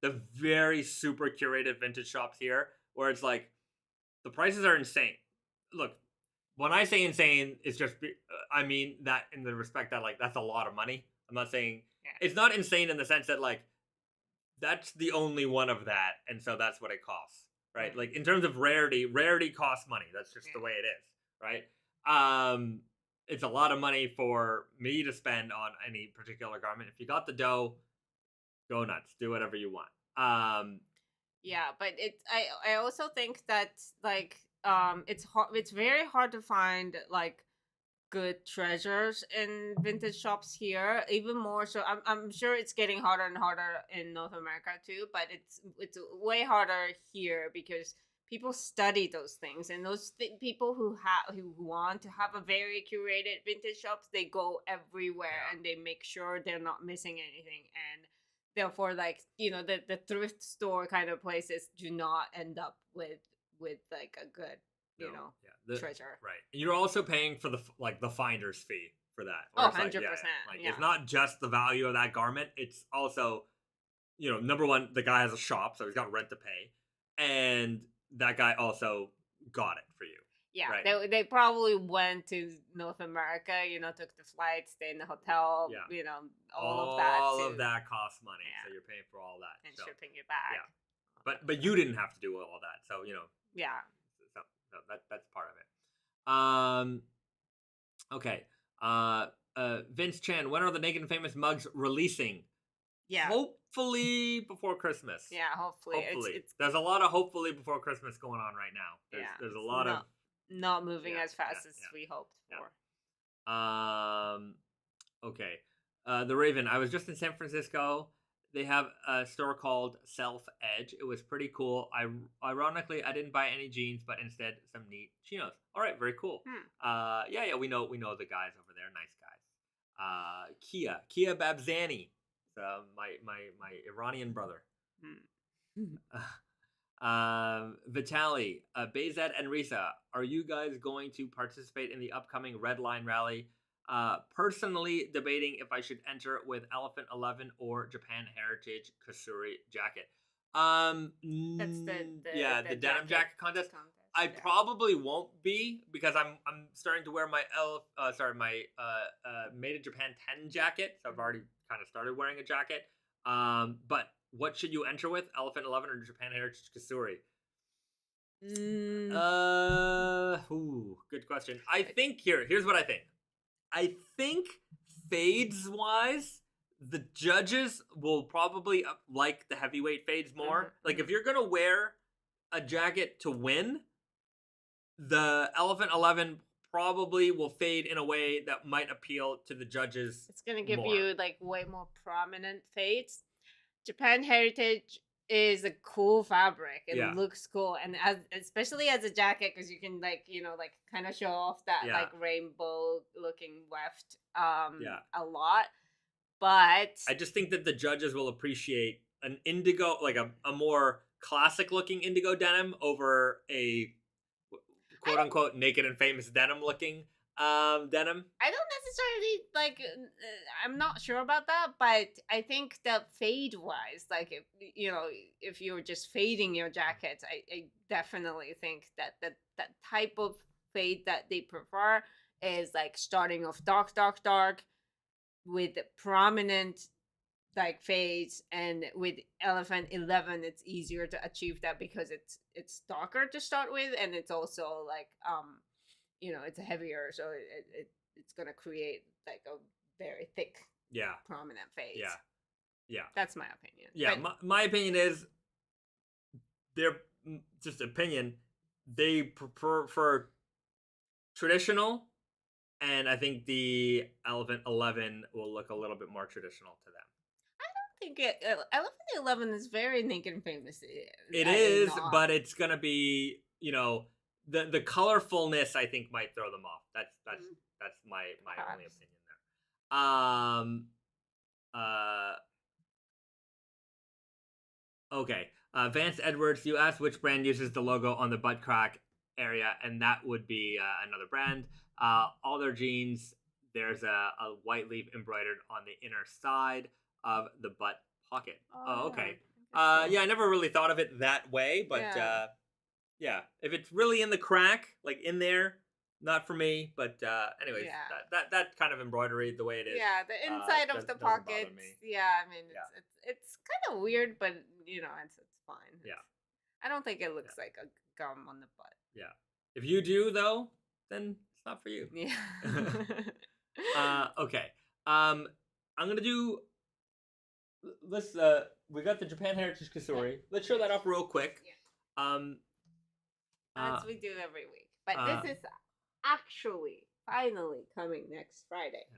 the very super curated vintage shops here, where it's the prices are insane. Look, when I say insane, it's just I mean that in the respect that that's a lot of money. I'm not saying it's not insane in the sense that like that's the only one of that, and so that's what it costs, right? Like in terms of rarity costs money. That's just the way it is, right? It's a lot of money for me to spend on any particular garment. If you got the dough, go nuts, do whatever you want. Yeah, but I also think that like it's very hard to find like good treasures in vintage shops here, even more so. I'm sure it's getting harder and harder in North America too, but it's way harder here because people study those things, and those people who want to have a very curated vintage shops, they go everywhere and they make sure they're not missing anything, and therefore like the thrift store kind of places do not end up with like a good treasure. Right. And you're also paying for the finder's fee for that. Oh, 100%. Like it's not just the value of that garment. It's also, number one, the guy has a shop, so he's got rent to pay. And that guy also got it for you. Yeah. Right? They probably went to North America, took the flight, stayed in the hotel, all of that. All of that costs money. Yeah. So you're paying for all that. And shipping it back. Yeah. But you didn't have to do all that. So, Yeah. So that's part of it. Okay. Vince Chan, when are the Naked and Famous mugs releasing? Yeah. Hopefully before Christmas. Yeah, hopefully. It's There's a lot of hopefully before Christmas going on right now. There's a lot of not moving as fast as we hoped for. Okay. The Raven, I was just in San Francisco. They have a store called Self Edge. It was pretty cool. Ironically, I didn't buy any jeans, but instead some neat chinos. All right, very cool. Yeah, we know the guys over there, nice guys. Kia Babzani, my Iranian brother. Vitali, Bayzad and Risa, are you guys going to participate in the upcoming Red Line Rally? Personally debating if I should enter with Elephant 11 or Japan Heritage Kasuri jacket. That's the denim jacket contest. I probably won't be because I'm starting to wear my Made in Japan 10 jacket, so I've already kind of started wearing a jacket. But what should you enter with? Elephant 11 or Japan Heritage Kasuri? Good question. I think here's what I think. I think fades wise, the judges will probably like the heavyweight fades more. Like if you're gonna wear a jacket to win, the Elephant 11 probably will fade in a way that might appeal to the judges. It's gonna give you like way more prominent fades. Japan Heritage is a cool fabric. It looks cool, and especially as a jacket, because you can kind of show off that like rainbow looking weft a lot. But I just think that the judges will appreciate an indigo, like a more classic looking indigo denim over a quote unquote Naked and Famous denim looking denim. I don't necessarily I'm not sure about that, but I think that fade wise, like if you're just fading your jackets, I definitely think that type of fade that they prefer is like starting off dark with prominent like fades, and with Elephant 11 it's easier to achieve that because it's darker to start with, and it's also like it's heavier, so it's gonna create like a very thick, prominent fade. Yeah. That's my opinion. Yeah, my opinion is, they're just opinion. They prefer traditional, and I think the Elephant 11 will look a little bit more traditional to them. I don't think Elephant 11 is very Naked and Famous. It is, but it's gonna be the colorfulness, I think, might throw them off. That's my only opinion there. Okay. Vance Edwards, you asked which brand uses the logo on the butt crack area, and that would be another brand. All their jeans, there's a white leaf embroidered on the inner side of the butt pocket. Oh, okay. Yeah, I never really thought of it that way, but yeah, if it's really in the crack, like in there, not for me. But anyways, that kind of embroidery, the way it is. Yeah, the inside of the pockets. Yeah, I mean, it's kind of weird, but it's fine. I don't think it looks like a gum on the butt. Yeah. If you do though, then it's not for you. Yeah. Okay. I'm gonna do. Let's. We got the Japan Heritage Kasuri. Yeah. Let's show that off real quick. Yeah. As we do every week, but this is actually finally coming next Friday.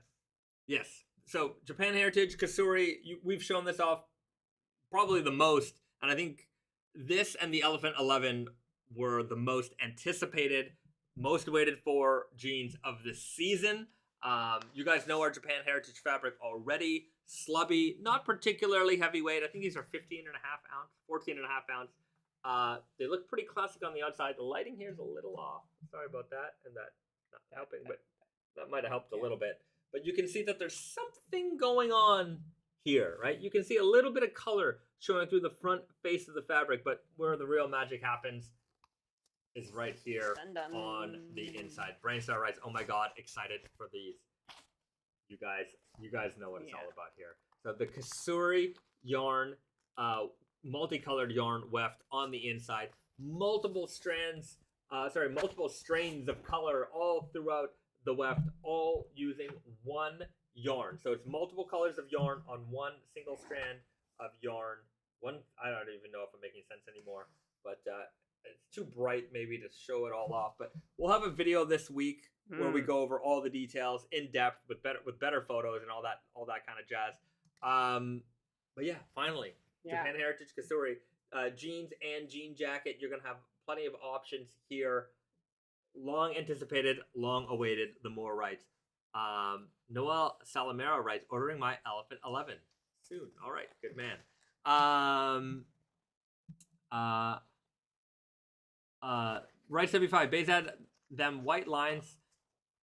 Yes. So Japan Heritage Kasuri. We've shown this off probably the most, and I think this and the Elephant 11 were the most anticipated, most waited for jeans of the season. You guys know our Japan Heritage fabric already. Slubby, not particularly heavyweight. I think these are 14 and a half ounce. They look pretty classic on the outside. The lighting here is a little off. Sorry about that. And that not helping, but that might have helped a little bit. But you can see that there's something going on here, right? You can see a little bit of color showing through the front face of the fabric, but where the real magic happens is right here on the inside. Brainstar writes, "Oh my God, excited for these." You guys know what it's all about here. So the Kasuri yarn, multicolored yarn weft on the inside, multiple strains of color all throughout the weft, all using one yarn. So it's multiple colors of yarn on one single strand of yarn. I don't even know if I'm making sense anymore, but it's too bright maybe to show it all off. But we'll have a video this week where we go over all the details in depth with better photos and all that kind of jazz. But yeah, finally, Japan Heritage Kasuri jeans and jean jacket. You're gonna have plenty of options here. Long anticipated, long awaited. The more writes. Noel Salamero writes, "Ordering my Elephant 11 soon." All right, good man. Right 75. Bezad, them white lines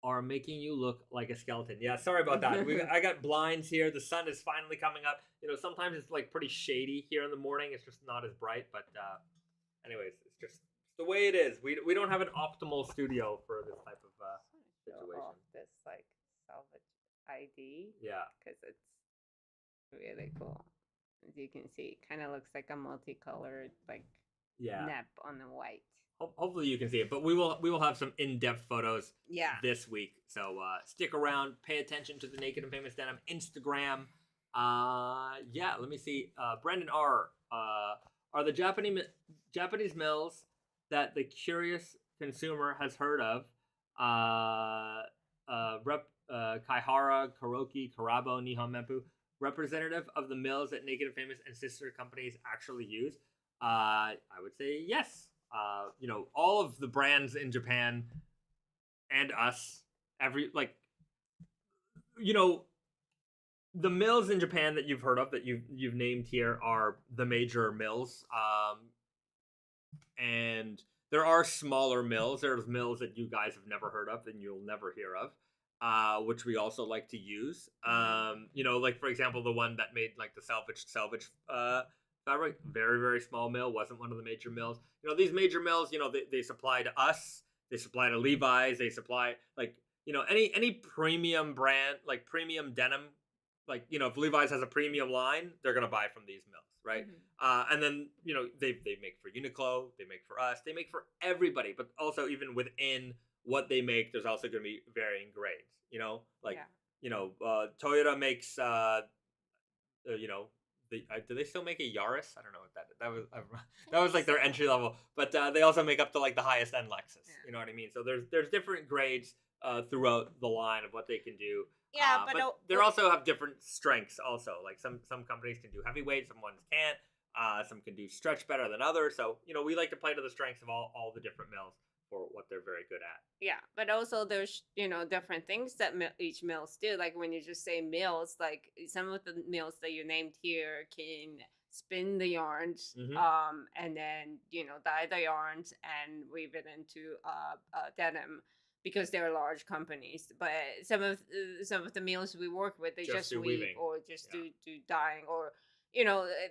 are making you look like a skeleton. Yeah, sorry about that. I got blinds here. The sun is finally coming up. Sometimes it's like pretty shady here in the morning. It's just not as bright. But anyways, it's just the way it is. We don't have an optimal studio for this type of situation. Off this like salvage ID. Yeah, because it's really cool. As you can see, it kind of looks like a multicolored nep on the white. Hopefully you can see it, but we will have some in-depth photos this week. So stick around, pay attention to the Naked and Famous Denim Instagram. Let me see. Brandon R. Are the Japanese mills that the curious consumer has heard of Kaihara, Kuroki, Karabo, Nihon Mempu representative of the mills that Naked and Famous and sister companies actually use? I would say yes. All of the brands in Japan and us, the mills in Japan that you've heard of, that you've named here, are the major mills. And there are smaller mills. There's mills that you guys have never heard of and you'll never hear of, which we also like to use. For example, the one that made like the salvage fabric, very, very small mill, wasn't one of the major mills. These major mills, they supply to us, they supply to Levi's, they supply any premium brand, like premium denim, if Levi's has a premium line, they're gonna buy from these mills, right? Mm-hmm. And then they make for Uniqlo, they make for us, they make for everybody, but also even within what they make, there's also gonna be varying grades. Toyota makes do they still make a Yaris? I don't know what that was like their entry level, but they also make up to like the highest end Lexus. You know what I mean? So there's different grades throughout the line of what they can do. Yeah, but they also have different strengths. Also, like some companies can do heavyweight, some ones can't. Some can do stretch better than others. So we like to play to the strengths of all the different mills for what they're very good at. Yeah, but also there's different things that each mills do. Like when you just say mills, like some of the mills that you named here can spin the yarns, and then dye the yarns and weave it into denim, because they're large companies. But some of the mills we work with, they just weave weaving, or just do dyeing, or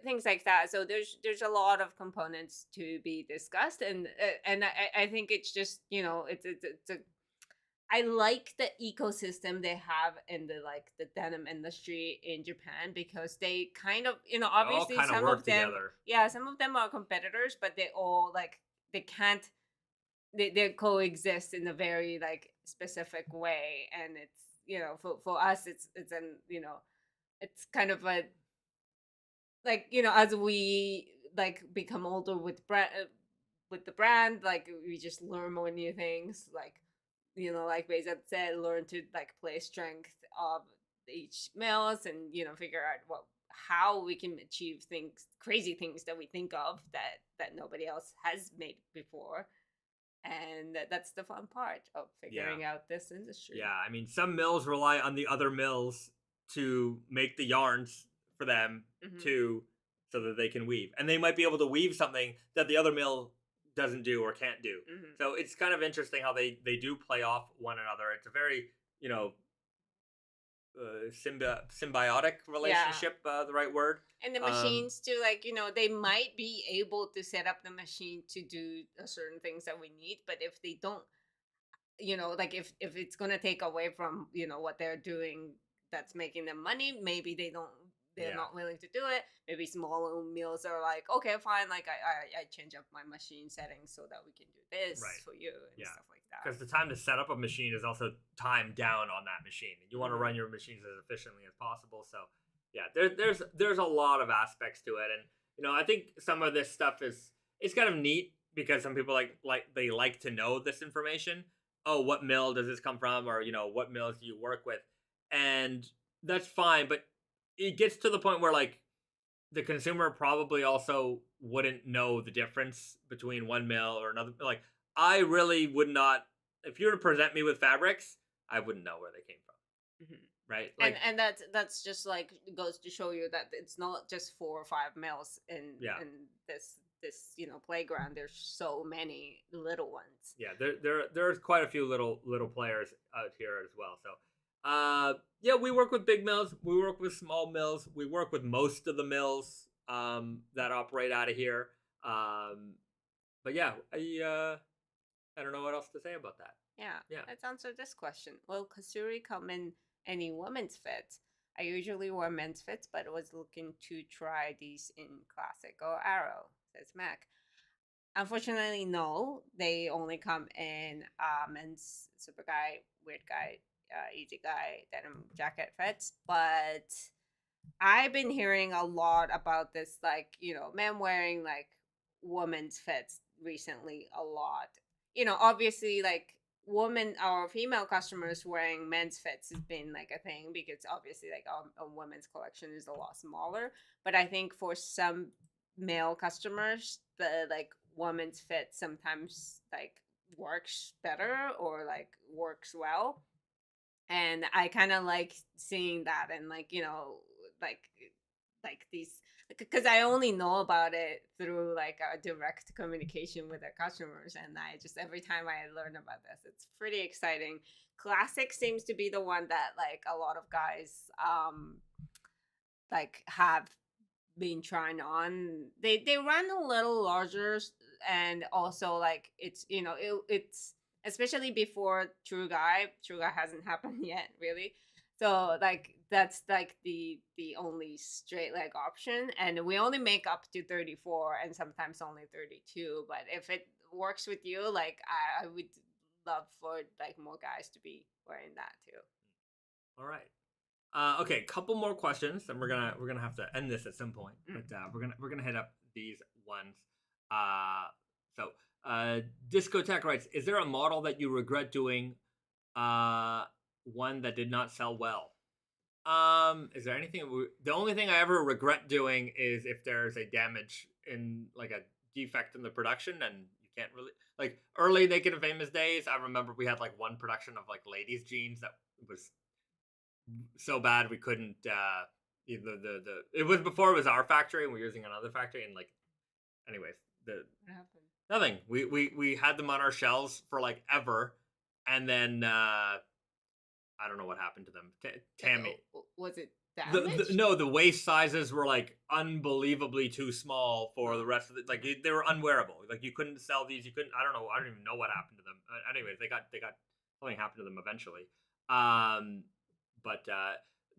things like that. So there's a lot of components to be discussed, and I think it's just it's I like the ecosystem they have in the denim industry in Japan, because they kind of, obviously kind of some work of them, together. yeah, some of them are competitors, but they all they can't, they coexist in a very specific way. And it's, for us, it's an, it's kind of a, as we become older with the brand, we just learn more new things, like Risa said, learn to play strength of each mills, and figure out how we can achieve crazy things that we think of that nobody else has made before. And that's the fun part of figuring out this industry. Yeah, I mean, some mills rely on the other mills to make the yarns for them so that they can weave, and they might be able to weave something that the other mill doesn't do or can't do. So it's kind of interesting how they do play off one another. It's a very symbiotic relationship, the right word. And the machines too, they might be able to set up the machine to do certain things that we need, but if they don't, if it's gonna take away from what they're doing that's making them money, maybe they're not willing to do it. Maybe small mills are like, okay, fine, I change up my machine settings so that we can do this for you and stuff like that. Because the time to set up a machine is also time down on that machine. You want to run your machines as efficiently as possible. So there's a lot of aspects to it, and I think some of this stuff it's kind of neat because some people they like to know this information. Oh, what mill does this come from, or what mills do you work with, and that's fine, but it gets to the point where the consumer probably also wouldn't know the difference between one mill or another. I really would not, if you were to present me with fabrics, I wouldn't know where they came from. Right? And that's just goes to show you that it's not just 4 or 5 mills in this playground. There's so many little ones. Yeah, there's quite a few little players out here as well. So we work with big mills, we work with small mills, we work with most of the mills that operate out of here. But yeah, I don't know what else to say about that. Yeah. Let's answer this question. Will Kasuri come in any women's fits? I usually wear men's fits, but was looking to try these in classic or arrow, says Mac. Unfortunately, no. They only come in men's super guy, weird guy, easy guy, denim jacket fits. But I've been hearing a lot about this, men wearing women's fits recently a lot. Obviously, women or female customers wearing men's fits has been a thing, because obviously a women's collection is a lot smaller. But I think for some male customers, the women's fit sometimes works better or works well. And I kind of like seeing that, and these, because I only know about it through a direct communication with our customers, and I just, every time I learn about this, it's pretty exciting. Classic seems to be the one that a lot of guys have been trying on. They run a little larger, and also it's it's especially before True Guy hasn't happened yet, really. So that's the only straight leg option, and we only make up to 34 and sometimes only 32. But if it works with you, I would love for more guys to be wearing that too. All right. Okay, couple more questions, and we're gonna have to end this at some point. But we're gonna hit up these ones. Discotheque writes, is there a model that you regret doing? One that did not sell well. Is there anything? The only thing I ever regret doing is if there's a damage in a defect in the production, and you can't really early Naked and Famous days. I remember we had one production of ladies jeans that was so bad we couldn't. It was before it was our factory, and we were using another factory, and anyways, what happened? Nothing. We had them on our shelves for ever, and then I don't know what happened to them. Tammy, was it damaged? No, the waist sizes were unbelievably too small for the rest of it. They were unwearable. You couldn't sell these. You couldn't. I don't know. I don't even know what happened to them. Anyways, they got something happened to them eventually. But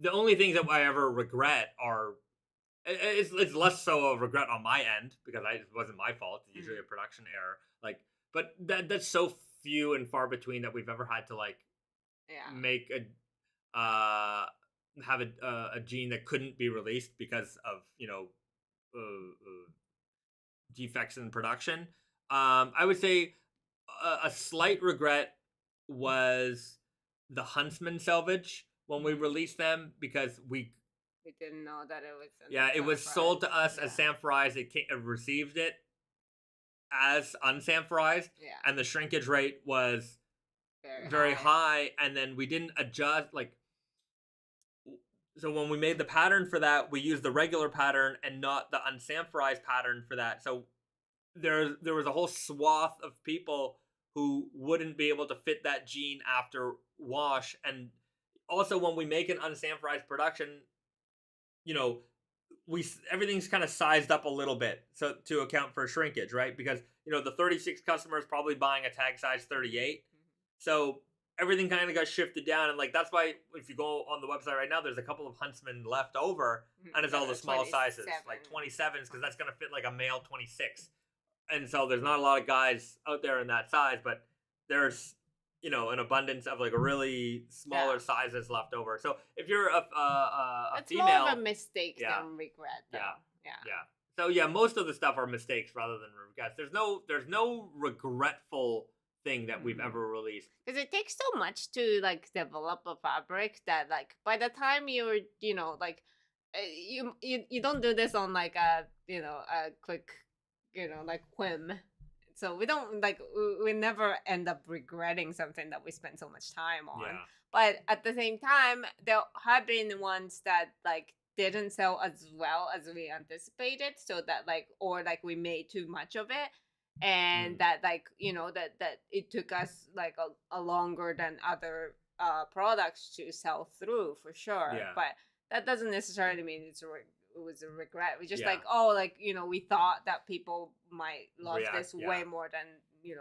the only things that I ever regret are it's less so a regret on my end because it wasn't my fault. It's usually a production error. Like, but that's so few and far between that we've ever had to like make a have a gene that couldn't be released because of defects in production. I would say a slight regret was the Huntsman salvage when we released them because we didn't know that it was. It was sold to us as sanforized. It received it as unsanforized, and the shrinkage rate was very high. And then we didn't adjust so when we made the pattern for that, we used the regular pattern and not the unsanforized pattern for that. So there was a whole swath of people who wouldn't be able to fit that jean after wash. And also when we make an unsanforized production, everything's kind of sized up a little bit so to account for shrinkage, right? Because the 36 customer is probably buying a tag size 38, so everything kind of got shifted down. And like that's why if you go on the website right now, there's a couple of Huntsmen left over, and it's all the small sizes, like 27s, because that's gonna fit like a male 26. And so there's not a lot of guys out there in that size, but there's an abundance of like really smaller sizes left over. So if you're a it's female, more of a mistake than regret, though. So most of the stuff are mistakes rather than regrets. There's no regretful thing that we've ever released, because it takes so much to like develop a fabric that like by the time you're like you don't do this on like a a quick like whim. So we don't like we never end up regretting something that we spent so much time on. But at the same time, there have been ones that like didn't sell as well as we anticipated, so that like or like we made too much of it, and that like that it took us like a longer than other products to sell through for sure. But that doesn't necessarily mean it was a regret. We just like we thought that people might love this way more than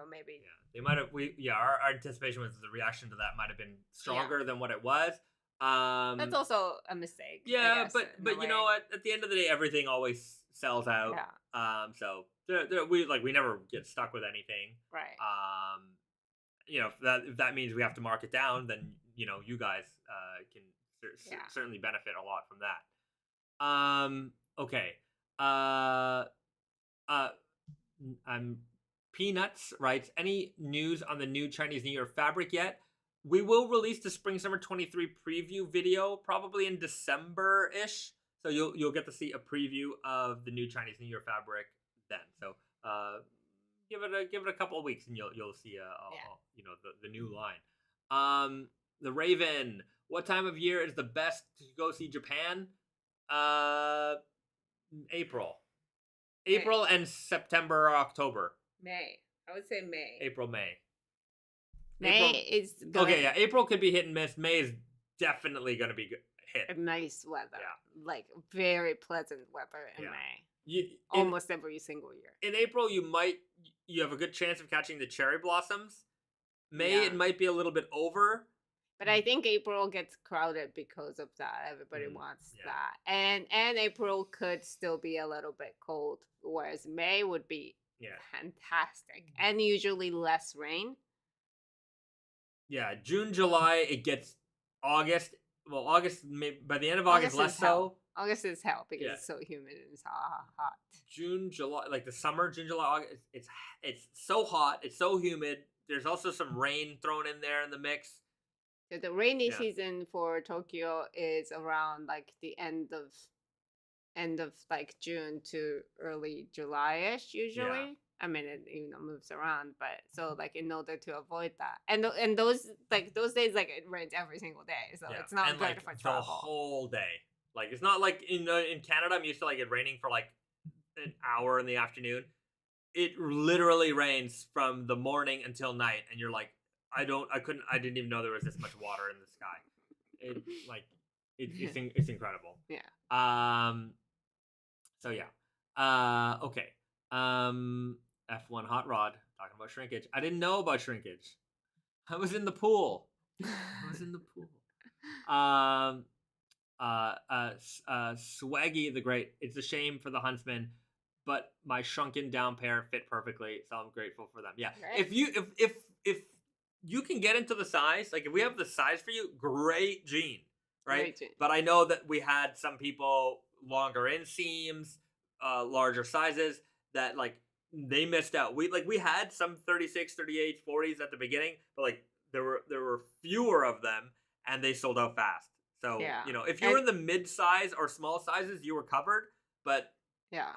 maybe they might have. Our anticipation was the reaction to that might have been stronger than what it was. That's also a mistake. But you know what? At the end of the day, everything always sells out. So we never get stuck with anything. Right. If that means we have to mark it down, then you guys can certainly benefit a lot from that. Okay. Peanuts writes, any news on the new Chinese New Year fabric yet? We will release the Spring Summer 23 preview video probably in December-ish. So you'll get to see a preview of the new Chinese New Year fabric then. So give it a couple of weeks and you'll see the new line. The Raven, what time of year is the best to go see Japan? April and September or October. May. I would say May. May. May is good. Okay, April could be hit and miss. May is definitely going to be hit. Nice weather. Like very pleasant weather in May. Almost every single year. In April, you have a good chance of catching the cherry blossoms. May, it might be a little bit over. But I think April gets crowded because of that. Everybody wants that. And April could still be a little bit cold, whereas May would be fantastic. And usually less rain. Yeah, June, July, it gets August. Well, August, by the end of August less so. August is hell because it's so humid and it's hot. June, July, like the summer, June, July, August, it's so hot, it's so humid. There's also some rain thrown in there in the mix. So the rainy season for Tokyo is around like the end of like June to early July-ish usually. Yeah. I mean, it moves around, but so like in order to avoid that, and those days like it rains every single day, so it's not good for travel. The whole day. Like it's not like in Canada. I'm used to like it raining for like an hour in the afternoon. It literally rains from the morning until night, and you're like, I didn't even know there was this much water in the sky. It's incredible. Yeah. So yeah. Okay. F1 Hot Rod talking about shrinkage. I didn't know about shrinkage. I was in the pool. I was in the pool. Swaggy the Great. It's a shame for the Huntsman, but my shrunken down pair fit perfectly, so I'm grateful for them. Yeah. Right. If you can get into the size, like if we have the size for you, great jean, right? Great jean. But I know that we had some people longer inseams, larger sizes that like they missed out. We had some 36, 38, 40s at the beginning, but like there were fewer of them and they sold out fast. So, you know, if you're in the mid size or small sizes, you were covered, but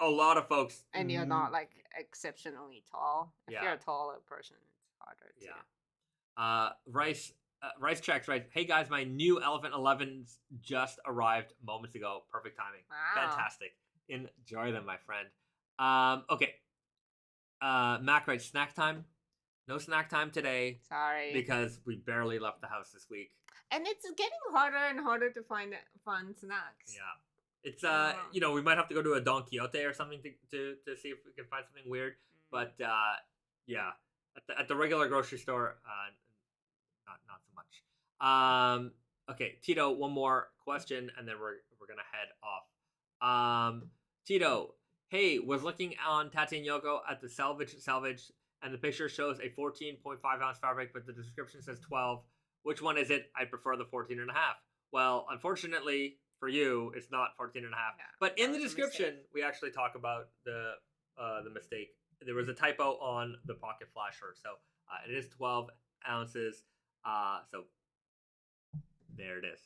a lot of folks and you're not like exceptionally tall. If you're a taller person, it's harder to. Rice checks, right? Hey guys, my new Elephant 11s just arrived moments ago. Perfect timing. Wow. Fantastic. Enjoy them, my friend. Okay. Mac writes, snack time. No snack time today. Sorry. Because we barely left the house this week. And it's getting harder and harder to find fun snacks. Yeah. It's, you know, we might have to go to a Don Quixote or something to see if we can find something weird. But, yeah. At the regular grocery store, not so much. Okay, Tito, one more question, and then we're gonna head off. Tito, hey, was looking on Tati and Yoko at the salvage, and the picture shows a 14.5 ounce fabric, but the description says 12. Which one is it? I prefer the 14 and a half. Well, unfortunately for you, it's not 14 and a half. Yeah, but in the description, we actually talk about the mistake. There was a typo on the pocket flasher, so it is 12 ounces. So there it is.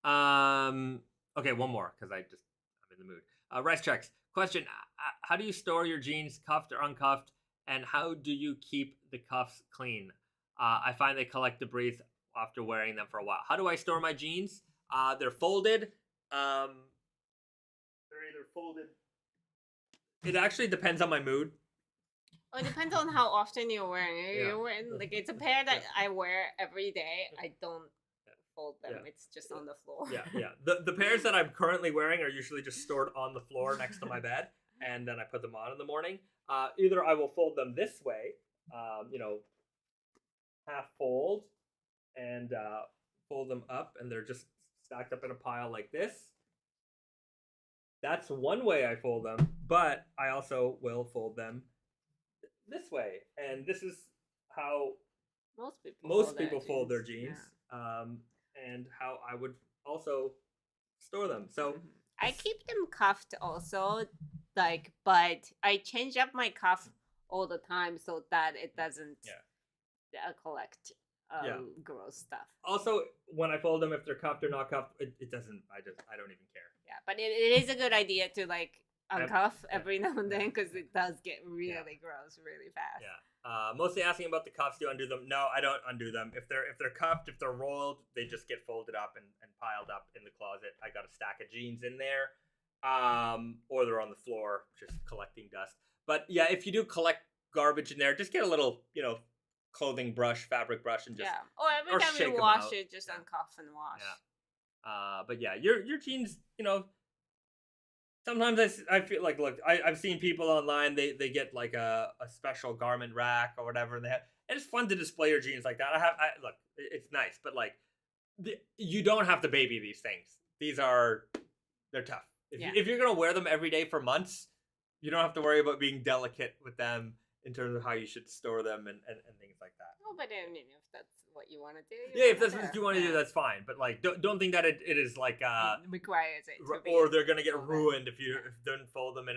Okay, one more because I'm in the mood. Rice checks. Question: how do you store your jeans, cuffed or uncuffed, and how do you keep the cuffs clean? I find they collect debris after wearing them for a while. How do I store my jeans? They're folded. They're either folded. It actually depends on my mood. Well, it depends on how often you're wearing it. You're wearing, like, it's a pair that I wear every day. I don't fold them. It's just on the floor. Yeah. The pairs that I'm currently wearing are usually just stored on the floor next to my bed, and then I put them on in the morning. Either I will fold them this way, you know, half fold, and fold them up, and they're just stacked up in a pile like this. That's one way I fold them, but I also will fold them this way, and this is how most people fold their jeans, and how I would also store them. So I keep them cuffed also, like, but I change up my cuff all the time so that it doesn't collect gross stuff. Also, when I fold them, if they're cuffed or not cuffed, it doesn't. I don't even care. Yeah, but it is a good idea to like uncuff every now and then because it does get really gross really fast. Yeah. Mostly asking about the cuffs. Do you undo them? No, I don't undo them. If they're cuffed, if they're rolled, they just get folded up and piled up in the closet. I got a stack of jeans in there, or they're on the floor just collecting dust. But yeah, if you do collect garbage in there, just get a little, you know, clothing brush, fabric brush, and just or every time you wash it, just uncuff and wash. Yeah. But yeah, your jeans, you know. Sometimes I feel like, look, I've seen people online, they get like a special garment rack or whatever, and it's fun to display your jeans like that. Look, it's nice, but like, you don't have to baby these things. They're tough. If you're gonna wear them every day for months, you don't have to worry about being delicate with them in terms of how you should store them and things like that. Oh, but I mean, if that's what you want to do. If that's what you want to do, that's fine. But like, don't think that it is like requires it to be or they're gonna get ruined if you don't fold them in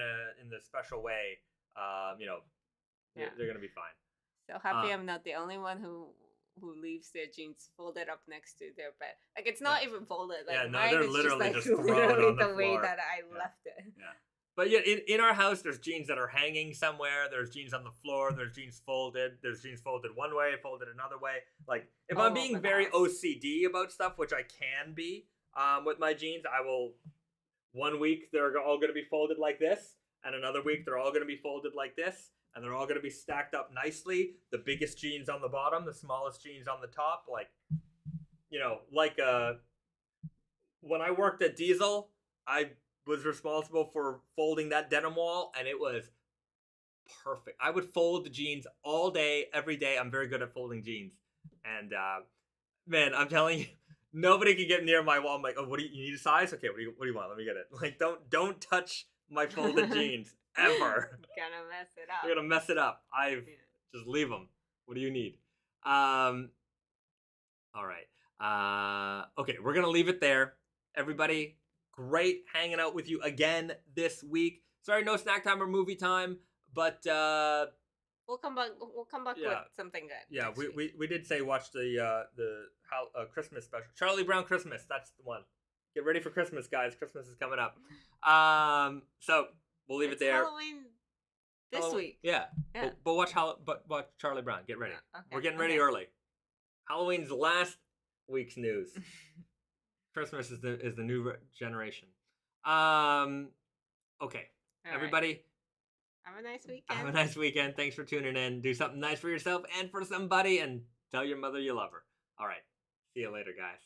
the special way. You know, they're gonna be fine. So happy I'm not the only one who leaves their jeans folded up next to their bed. Like, it's not even folded. Like, mine they're is literally just thrown literally on the way floor. that I left it. Yeah. But yeah, in our house, there's jeans that are hanging somewhere. There's jeans on the floor. There's jeans folded. There's jeans folded one way, folded another way. Like, if I'm being very OCD about stuff, which I can be with my jeans, I will. One week they're all going to be folded like this, and another week they're all going to be folded like this, and they're all going to be stacked up nicely. The biggest jeans on the bottom, the smallest jeans on the top. Like, you know, like when I worked at Diesel, I was responsible for folding that denim wall, and it was perfect. I would fold the jeans all day, every day. I'm very good at folding jeans. And man, I'm telling you, nobody can get near my wall. I'm like, oh, what do you need a size? Okay, what do you want? Let me get it. Like, don't touch my folded jeans ever. Gonna mess it up. You're gonna mess it up. Just leave them. What do you need? All right. Okay, we're gonna leave it there. Everybody, great hanging out with you again this week. Sorry, no snack time or movie time, but we'll come back with something good. Yeah, we did say watch the Christmas special. Charlie Brown Christmas, that's the one. Get ready for Christmas, guys. Christmas is coming up. So we'll leave it there. Halloween this week. Yeah. But watch Charlie Brown. Get ready. Okay. We're getting ready early. Halloween's last week's news. Christmas is the new generation. Okay. All everybody. Right. Have a nice weekend. Have a nice weekend. Thanks for tuning in. Do something nice for yourself and for somebody, and tell your mother you love her. All right. See you later, guys.